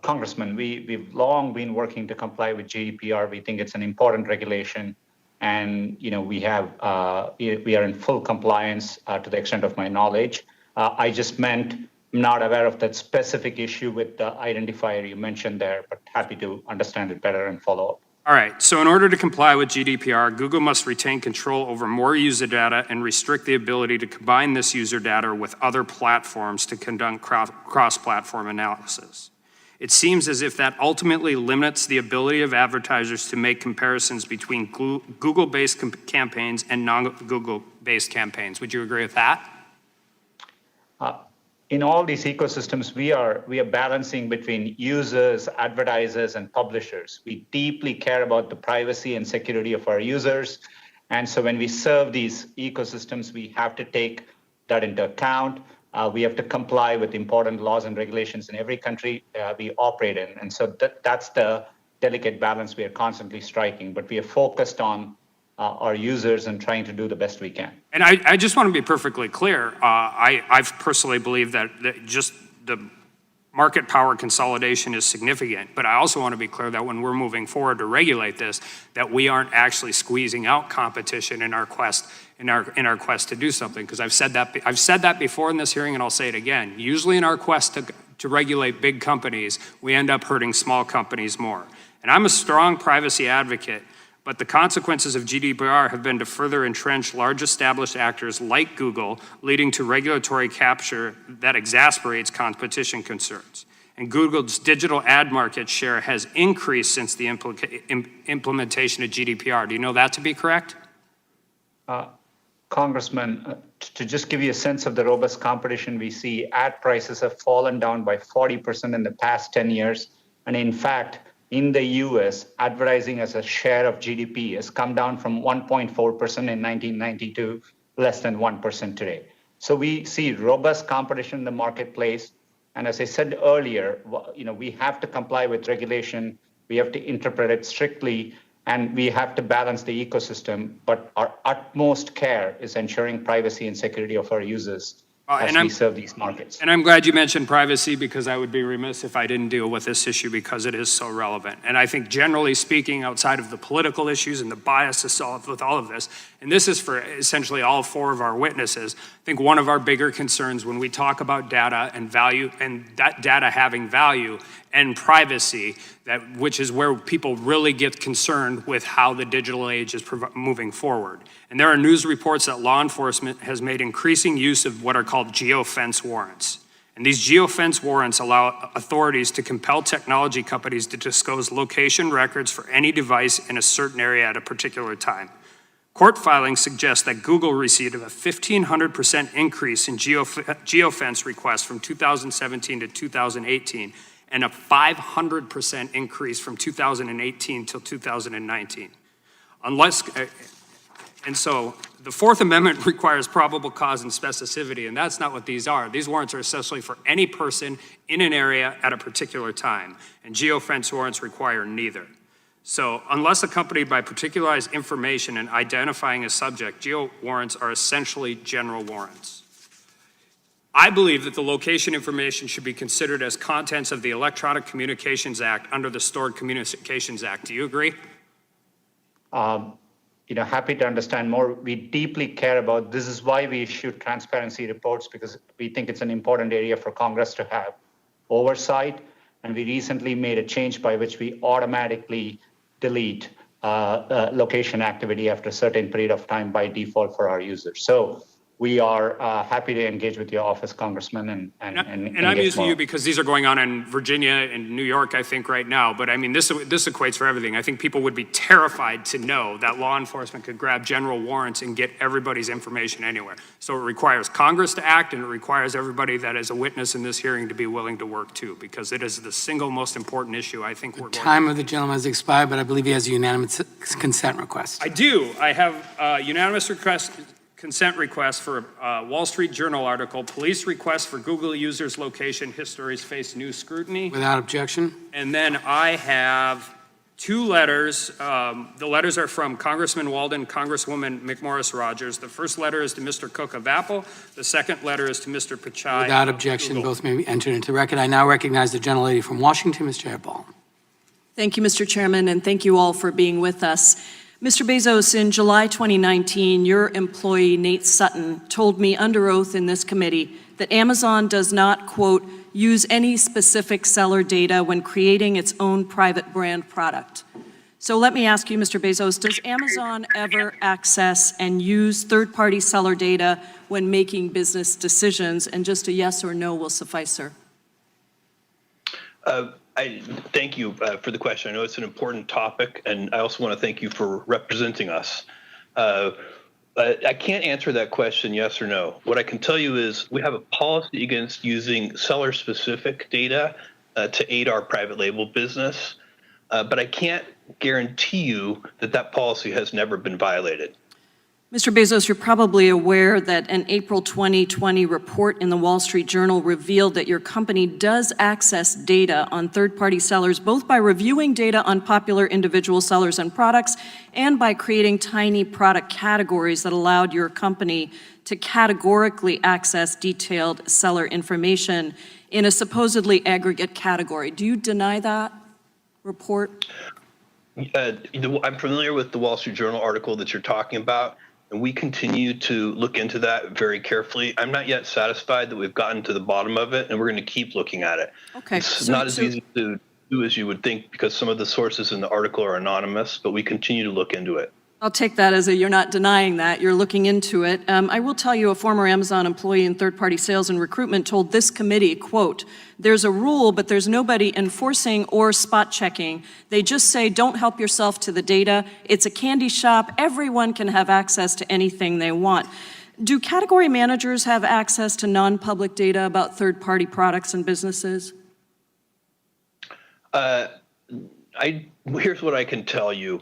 Congressman, we've long been working to comply with GDPR. We think it's an important regulation, and we are in full compliance to the extent of my knowledge. I just meant I'm not aware of that specific issue with the identifier you mentioned there, but happy to understand it better and follow up. All right, so in order to comply with GDPR, Google must retain control over more user data and restrict the ability to combine this user data with other platforms to conduct cross-platform analysis. It seems as if that ultimately limits the ability of advertisers to make comparisons between Google-based campaigns and non-Google-based campaigns. Would you agree with that? In all these ecosystems, we are balancing between users, advertisers, and publishers. We deeply care about the privacy and security of our users. And so when we serve these ecosystems, we have to take that into account. We have to comply with important laws and regulations in every country we operate in. And so that's the delicate balance we are constantly striking. But we are focused on our users and trying to do the best we can. And I just want to be perfectly clear. I personally believe that just the market power consolidation is significant, but I also want to be clear that when we're moving forward to regulate this, that we aren't actually squeezing out competition in our quest to do something. Because I've said that before in this hearing, and I'll say it again. Usually in our quest to regulate big companies, we end up hurting small companies more. And I'm a strong privacy advocate, but the consequences of GDPR have been to further entrench large established actors like Google, leading to regulatory capture that exasperates competition concerns. And Google's digital ad market share has increased since the implementation of GDPR. Do you know that to be correct? Congressman, to just give you a sense of the robust competition we see, ad prices have fallen down by 40% in the past 10 years. And in fact, in the US, advertising as a share of GDP has come down from 1.4% in 1990 to less than 1% today. So we see robust competition in the marketplace. And as I said earlier, we have to comply with regulation. We have to interpret it strictly, and we have to balance the ecosystem. But our utmost care is ensuring privacy and security of our users as we serve these markets. And I'm glad you mentioned privacy, because I would be remiss if I didn't deal with this issue because it is so relevant. And I think generally speaking, outside of the political issues and the bias associated with all of this, and this is for essentially all four of our witnesses, I think one of our bigger concerns when we talk about data and value, and that data having value and privacy, which is where people really get concerned with how the digital age is moving forward. And there are news reports that law enforcement has made increasing use of what are called geofence warrants. And these geofence warrants allow authorities to compel technology companies to disclose location records for any device in a certain area at a particular time. Court filings suggest that Google received a 1,500% increase in geofence requests from 2017 to 2018, and a 500% increase from 2018 till 2019. And so the Fourth Amendment requires probable cause and specificity, and that's not what these are. These warrants are essentially for any person in an area at a particular time, and geofence warrants require neither. So unless accompanied by particularized information and identifying a subject, geo warrants are essentially general warrants. I believe that the location information should be considered as contents of the Electronic Communications Act under the Stored Communications Act. Do you agree? Happy to understand more. We deeply care about this. Is why we issue transparency reports, because we think it's an important area for Congress to have oversight. And we recently made a change by which we automatically delete location activity after a certain period of time by default for our users. So we are happy to engage with your office, Congressman, and I'm using you because these are going on in Virginia and New York, I think, right now. But I mean, this equates for everything. I think people would be terrified to know that law enforcement could grab general warrants and get everybody's information anywhere. So it requires Congress to act, and it requires everybody that is a witness in this hearing to be willing to work too, because it is the single most important issue I think we're going to. Time of the gentleman has expired, but I believe he has a unanimous consent request. I do. I have a unanimous consent request for a Wall Street Journal article, police request for Google users' location histories face new scrutiny. Without objection. And then I have two letters. The letters are from Congressman Walden, Congresswoman McMorris Rogers. The first letter is to Mr. Cook of Apple. The second letter is to Mr. Pichai. Without objection, both may be entered into the record. I now recognize the gentlelady from Washington, Ms. Jayapal. Thank you, Mr. Chairman, and thank you all for being with us. Mr. Bezos, in July 2019, your employee, Nate Sutton, told me under oath in this committee that Amazon does not, quote, use any specific seller data when creating its own private brand product. So let me ask you, Mr. Bezos, does Amazon ever access and use third-party seller data when making business decisions? And just a yes or no will suffice, sir. I thank you for the question. I know it's an important topic, and I also want to thank you for representing us. I can't answer that question yes or no. What I can tell you is we have a policy against using seller-specific data to aid our private label business, but I can't guarantee you that that policy has never been violated. Mr. Bezos, you're probably aware that an April 2020 report in the Wall Street Journal revealed that your company does access data on third-party sellers, both by reviewing data on popular individual sellers and products and by creating tiny product categories that allowed your company to categorically access detailed seller information in a supposedly aggregate category. Do you deny that report? I'm familiar with the Wall Street Journal article that you're talking about. And we continue to look into that very carefully. I'm not yet satisfied that we've gotten to the bottom of it, and we're going to keep looking at it. Okay. It's not as easy to do as you would think, because some of the sources in the article are anonymous, but we continue to look into it. I'll take that as you're not denying that, you're looking into it. I will tell you, a former Amazon employee in third-party sales and recruitment told this committee, quote, there's a rule, but there's nobody enforcing or spot checking. They just say, don't help yourself to the data. It's a candy shop. Everyone can have access to anything they want. Do category managers have access to non-public data about third-party products and businesses? Here's what I can tell you.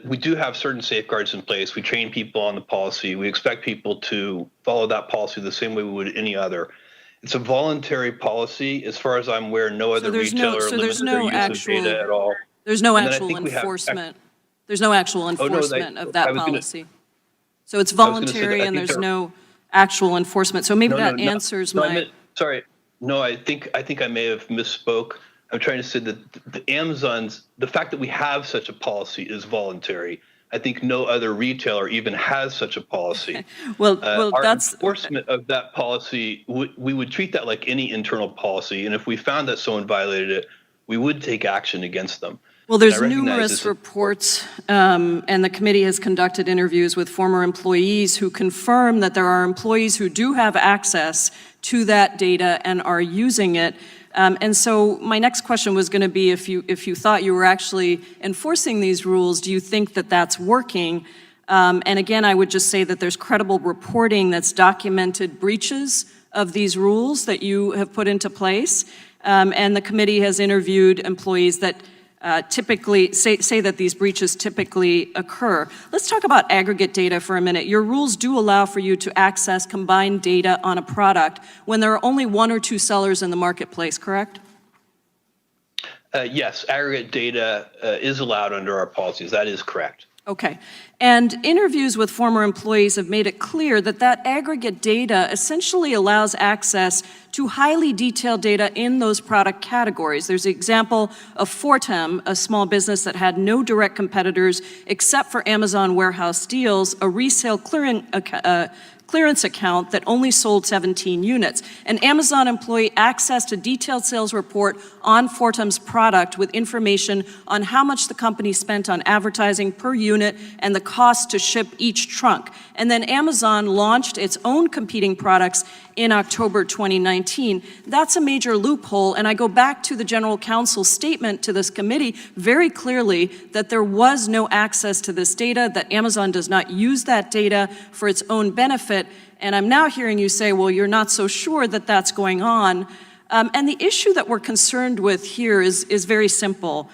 We do have certain safeguards in place. We train people on the policy. We expect people to follow that policy the same way we would any other. It's a voluntary policy. As far as I'm aware, no other retailer limits their use of data at all. There's no actual enforcement. There's no actual enforcement of that policy. So it's voluntary and there's no actual enforcement. So maybe that answers my... Sorry. No, I think I may have misspoke. I'm trying to say that the fact that we have such a policy is voluntary. I think no other retailer even has such a policy. Okay. Well, our that's enforcement of that policy. We would treat that like any internal policy, and if we found that someone violated it, we would take action against them. Well, there's numerous reports, and the committee has conducted interviews with former employees who confirm that there are employees who do have access to that data and are using it. And so my next question was going to be, if you thought you were actually enforcing these rules, do you think that that's working? And again, I would just say that there's credible reporting that's documented breaches of these rules that you have put into place. And the committee has interviewed employees that typically say that these breaches typically occur. Let's talk about aggregate data for a minute. Your rules do allow for you to access combined data on a product when there are only one or two sellers in the marketplace, correct? Yes, aggregate data is allowed under our policies. That is correct. Okay. And interviews with former employees have made it clear that that aggregate data essentially allows access to highly detailed data in those product categories. There's an example of Fortem, a small business that had no direct competitors except for Amazon Warehouse Deals, a resale clearance account that only sold 17 units. An Amazon employee accessed a detailed sales report on Fortem's product with information on how much the company spent on advertising per unit and the cost to ship each trunk. And then Amazon launched its own competing products in October 2019. That's a major loophole, and I go back to the General Counsel's statement to this committee very clearly that there was no access to this data, that Amazon does not use that data for its own benefit, and I'm now hearing you say, well, you're not so sure that that's going on. And the issue that we're concerned with here is very simple.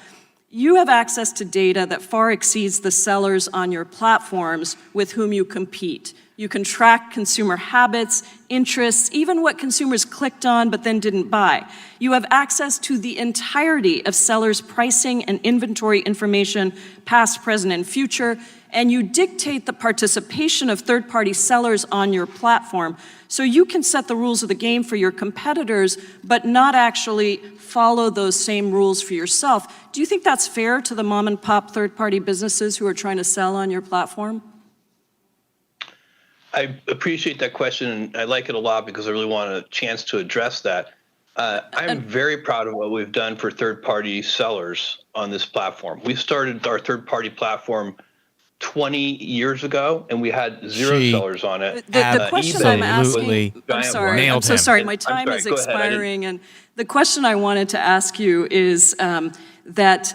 You have access to data that far exceeds the sellers on your platforms with whom you compete. You can track consumer habits, interests, even what consumers clicked on but then didn't buy. You have access to the entirety of sellers' pricing and inventory information, past, present, and future, and you dictate the participation of third-party sellers on your platform. So you can set the rules of the game for your competitors, but not actually follow those same rules for yourself. Do you think that's fair to the mom-and-pop third-party businesses who are trying to sell on your platform? I appreciate that question, and I like it a lot because I really want a chance to address that. I'm very proud of what we've done for third-party sellers on this platform. We started our third-party platform 20 years ago, and we had zero sellers on it. The question I'm asking, I'm so sorry, my time is expiring, and the question I wanted to ask you is that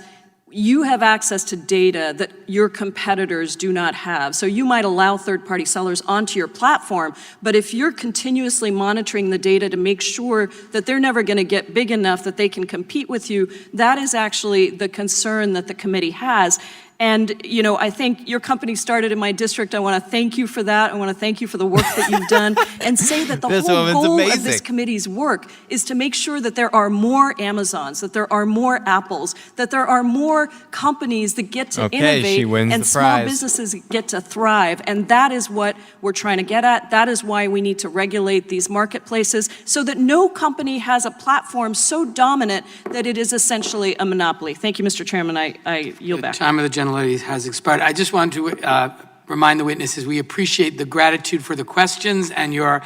you have access to data that your competitors do not have. So you might allow third-party sellers onto your platform, but if you're continuously monitoring the data to make sure that they're never going to get big enough that they can compete with you, that is actually the concern that the committee has. And, you know, I think your company started in my district. I want to thank you for that. I want to thank you for the work that you've done and say that the whole goal of this committee's work is to make sure that there are more Amazons, that there are more Apples, that there are more companies that get to innovate and small businesses get to thrive. And that is what we're trying to get at. That is why we need to regulate these marketplaces so that no company has a platform so dominant that it is essentially a monopoly. Thank you, Mr. Chairman. I yield back. Time of the gentlelady has expired. I just want to remind the witnesses we appreciate the gratitude for the questions and your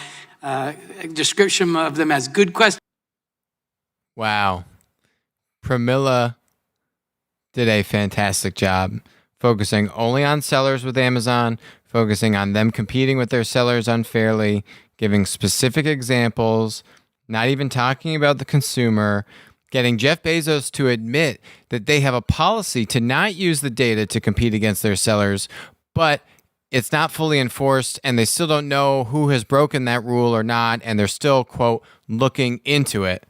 description of them as good questions. Wow. Pramila did a fantastic job focusing only on sellers with Amazon, focusing on them competing with their sellers unfairly, giving specific examples, not even talking about the consumer, getting Jeff Bezos to admit that they have a policy to not use the data to compete against their sellers, but it's not fully enforced and they still don't know who has broken that rule or not, and they're still, quote, looking into it.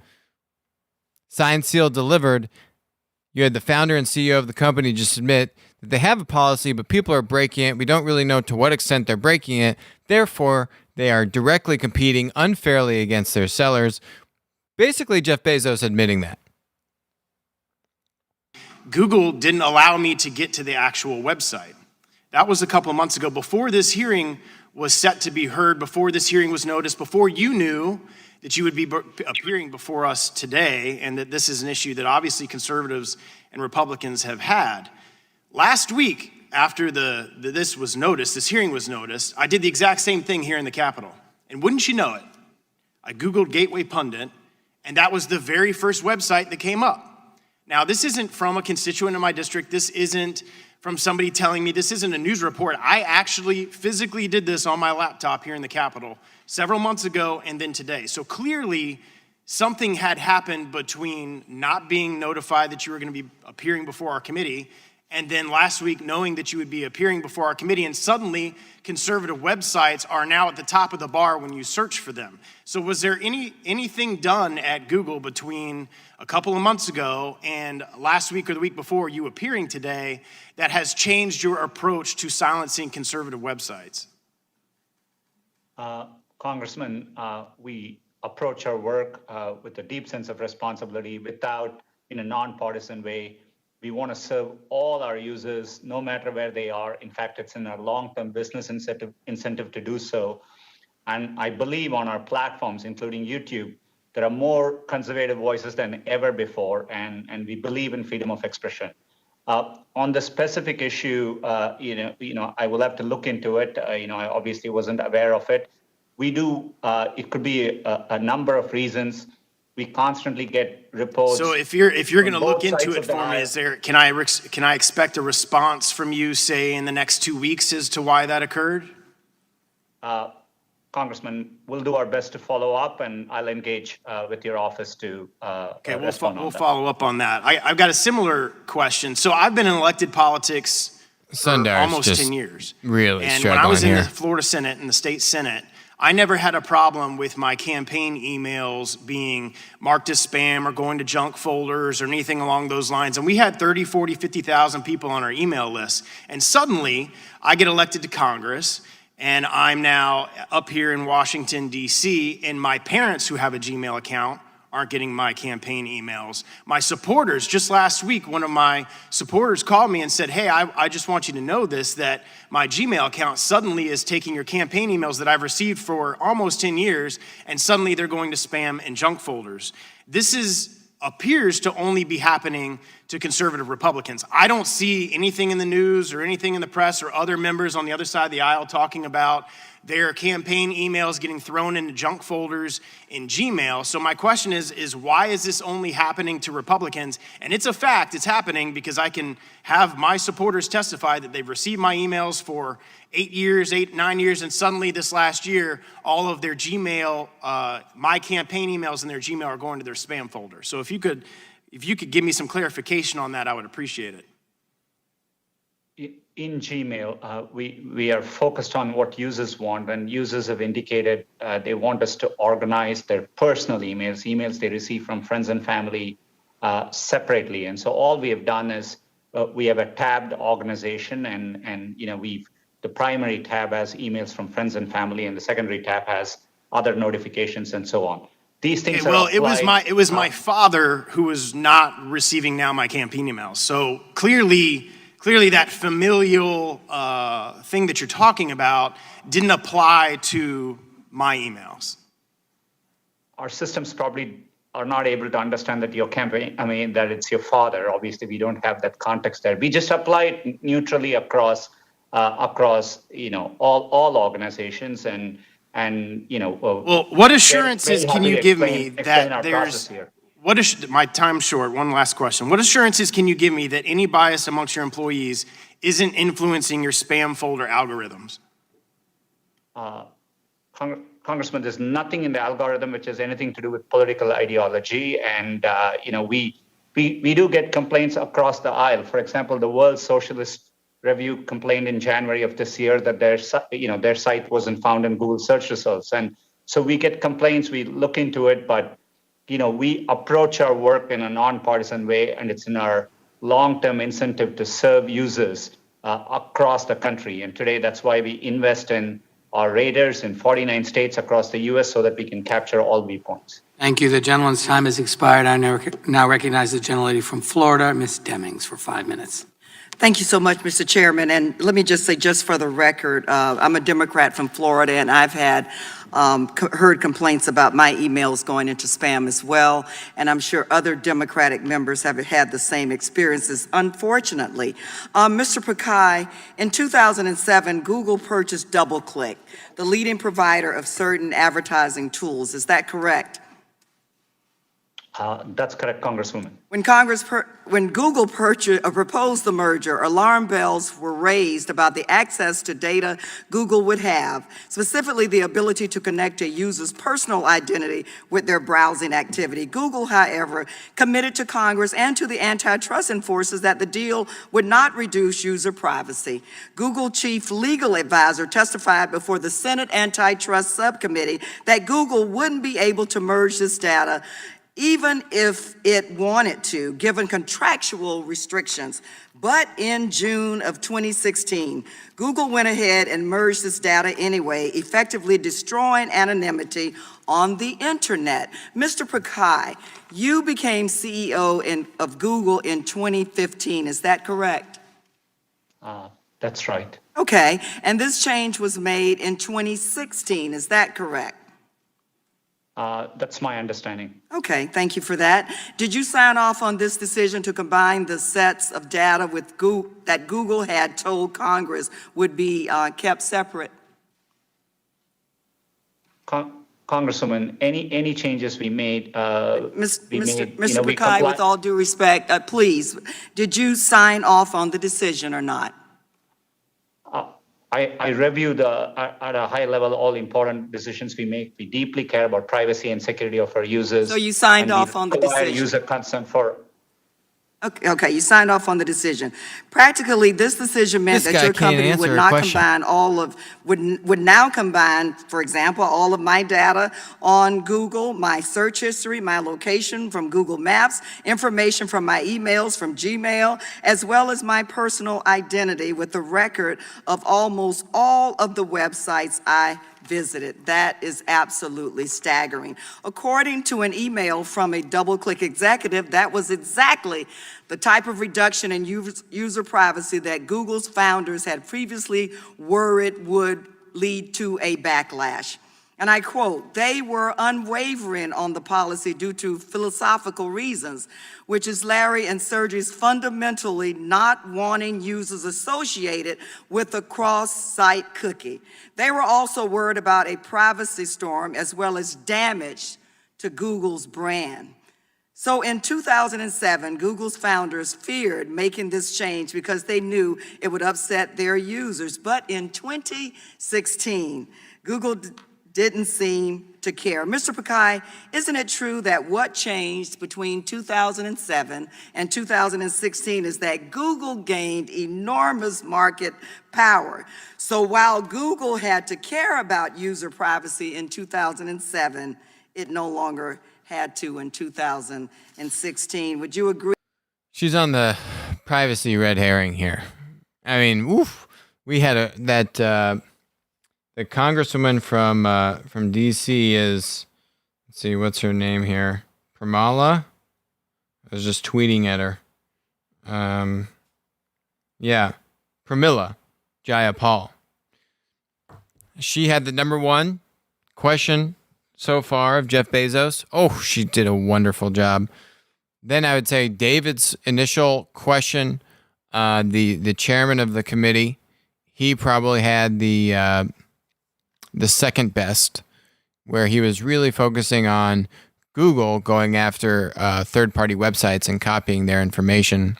Signed, sealed, delivered. You had the founder and CEO of the company just admit that they have a policy, but people are breaking it. We don't really know to what extent they're breaking it. Therefore, they are directly competing unfairly against their sellers. Basically, Jeff Bezos admitting that. Google didn't allow me to get to the actual website. That was a couple of months ago, before this hearing was set to be heard, before this hearing was noticed, before you knew that you would be appearing before us today, and that this is an issue that obviously conservatives and Republicans have had. Last week, after this was noticed, this hearing was noticed, I did the exact same thing here in the Capitol. And wouldn't you know it, I Googled Gateway Pundit, and that was the very first website that came up. Now, this isn't from a constituent in my district. This isn't from somebody telling me. This isn't a news report. I actually physically did this on my laptop here in the Capitol several months ago and then today. So clearly, something had happened between not being notified that you were going to be appearing before our committee and then last week knowing that you would be appearing before our committee, and suddenly conservative websites are now at the top of the bar when you search for them. So was there anything done at Google between a couple of months ago and last week or the week before you appearing today that has changed your approach to silencing conservative websites? Congressman, we approach our work with a deep sense of responsibility, without, in a nonpartisan way, We want to serve all our users, no matter where they are. In fact, it's in our long-term business incentive to do so. And I believe on our platforms, including YouTube, there are more conservative voices than ever before, and we believe in freedom of expression. On the specific issue, I will have to look into it. I obviously wasn't aware of it. We do. It could be a number of reasons. We constantly get reports. So if you're going to look into it for me, can I expect a response from you, say, in the next 2 weeks as to why that occurred? Congressman, we'll do our best to follow up, and I'll engage with your office to respond. We'll follow up on that. I've got a similar question. So I've been in elected politics for almost 10 years. Really and struggling when I was in here. the Florida Senate and the state Senate, I never had a problem with my campaign emails being marked as spam or going to junk folders or anything along those lines. And we had 30, 40, 50,000 people on our email list. And suddenly I get elected to Congress, and I'm now up here in Washington, D.C., and my parents who have a Gmail account aren't getting my campaign emails. My supporters, just last week, one of my supporters called me and said, hey, I just want you to know this, that my Gmail account suddenly is taking your campaign emails that I've received for almost 10 years, and suddenly they're going to spam and junk folders. This appears to only be happening to conservative Republicans. I don't see anything in the news or anything in the press or other members on the other side of the aisle talking about their campaign emails getting thrown into junk folders in Gmail. So my question is why is this only happening to Republicans? And it's a fact, it's happening because I can have my supporters testify that they've received my emails for 8 years, 9 years, and suddenly this last year, all of their Gmail, my campaign emails in their Gmail are going to their spam folder. So if you could give me some clarification on that, I would appreciate it. In Gmail, we are focused on what users want, and users have indicated they want us to organize their personal emails they receive from friends and family separately. And so all we have done is we have a tabbed organization, and the primary tab has emails from friends and family, and the secondary tab has other notifications and so on. These things are applied. It was my father who was not receiving now my campaign emails. So clearly that familial thing that you're talking about didn't apply to my emails. Our systems probably are not able to understand that that it's your father. Obviously, we don't have that context there. We just apply it neutrally across all organizations Well, what assurances can you give me that there's? My time's short. One last question. What assurances can you give me that any bias amongst your employees isn't influencing your spam folder algorithms? Congressman, there's nothing in the algorithm which has anything to do with political ideology, and we do get complaints across the aisle. For example, the World Socialist Review complained in January of this year that their site wasn't found in Google search results, and so we get complaints. We look into it, but we approach our work in a nonpartisan way, and it's in our long-term incentive to serve users across the country. And today, that's why we invest in our radars in 49 states across the U.S. so that we can capture all viewpoints. Thank you. The gentleman's time has expired. I now recognize the gentlelady from Florida, Ms. Demings, for 5 minutes. Thank you so much, Mr. Chairman. And let me just say, just for the record, I'm a Democrat from Florida, and I've had heard complaints about my emails going into spam as well. And I'm sure other Democratic members have had the same experiences, unfortunately. Mr. Pakai, in 2007, Google purchased DoubleClick, the leading provider of certain advertising tools. Is that correct? That's correct, Congresswoman. When Google proposed the merger, alarm bells were raised about the access to data Google would have, specifically the ability to connect a user's personal identity with their browsing activity. Google, however, committed to Congress and to the antitrust enforcers that the deal would not reduce user privacy. Google chief legal advisor testified before the Senate Antitrust Subcommittee that Google wouldn't be able to merge this data even if it wanted to, given contractual restrictions. But in June of 2016, Google went ahead and merged this data anyway, effectively destroying anonymity on the internet. Mr. Pakai, you became CEO of Google in 2015, is that correct? That's right. Okay, and this change was made in 2016, is that correct? That's my understanding. Okay, thank you for that. Did you sign off on this decision to combine the sets of data with that Google had told Congress would be kept separate? Congresswoman, any changes we made, Mr. Pakai, with all due respect, please, did you sign off on the decision or not? I review at a high level all important decisions we make. We deeply care about privacy and security of our users. So you signed off on the decision? User consent for. Okay, you signed off on the decision. Practically, this decision meant that your company would not combine would now combine, for example, all of my data on Google, my search history, my location from Google Maps, information from my emails from Gmail, as well as my personal identity with the record of almost all of the websites I visited. That is absolutely staggering. According to an email from a DoubleClick executive, that was exactly the type of reduction in user privacy that Google's founders had previously worried would lead to a backlash. And I quote, "They were unwavering on the policy due to philosophical reasons, which is Larry and Sergey's fundamentally not wanting users associated with a cross-site cookie. They were also worried about a privacy storm as well as damage to Google's brand." So in 2007, Google's founders feared making this change because they knew it would upset their users. But in 2016, Google didn't seem to care. Mr. Pakai, isn't it true that what changed between 2007 and 2016 is that Google gained enormous market power? So while Google had to care about user privacy in 2007, it no longer had to in 2016. Would you agree? She's on the privacy red herring here. I mean, oof. We had the congresswoman from D.C. is, let's see, what's her name here? Pramila? I was just tweeting at her. Yeah, Pramila Jayapal. She had the number one question so far of Jeff Bezos. Oh, she did a wonderful job. Then I would say David's initial question, the chairman of the committee, he probably had the second best, where he was really focusing on Google going after third-party websites and copying their information.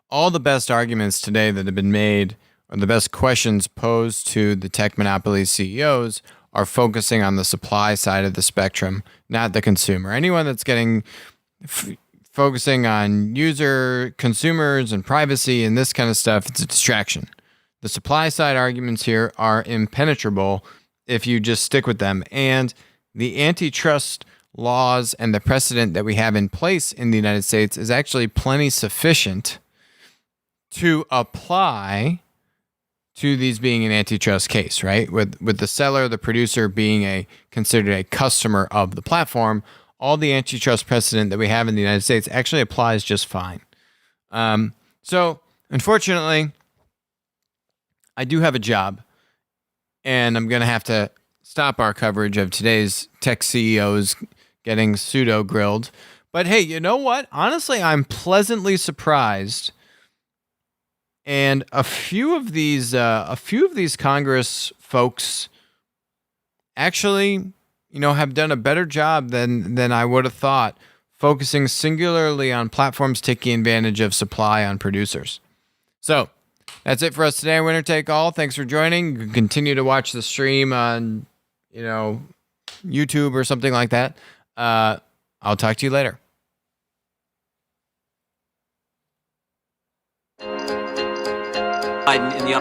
All the best arguments today that have been made, or the best questions posed to the tech monopoly CEOs, are focusing on the supply side of the spectrum, not the consumer. Anyone that's getting focusing on consumers and privacy and this kind of stuff, it's a distraction. The supply side arguments here are impenetrable if you just stick with them. And the antitrust laws and the precedent that we have in place in the United States is actually plenty sufficient to apply to these being an antitrust case, right? With the seller, the producer being considered a customer of the platform, all the antitrust precedent that we have in the United States actually applies just fine. So unfortunately, I do have a job, and I'm going to have to stop our coverage of today's tech CEOs getting pseudo-grilled. But hey, you know what? Honestly, I'm pleasantly surprised. And a few of these Congress folks actually, have done a better job than I would have thought, focusing singularly on platforms taking advantage of supply on producers. So that's it for us today. Winner take all. Thanks for joining. You can continue to watch the stream on, YouTube or something like that. I'll talk to you later. In the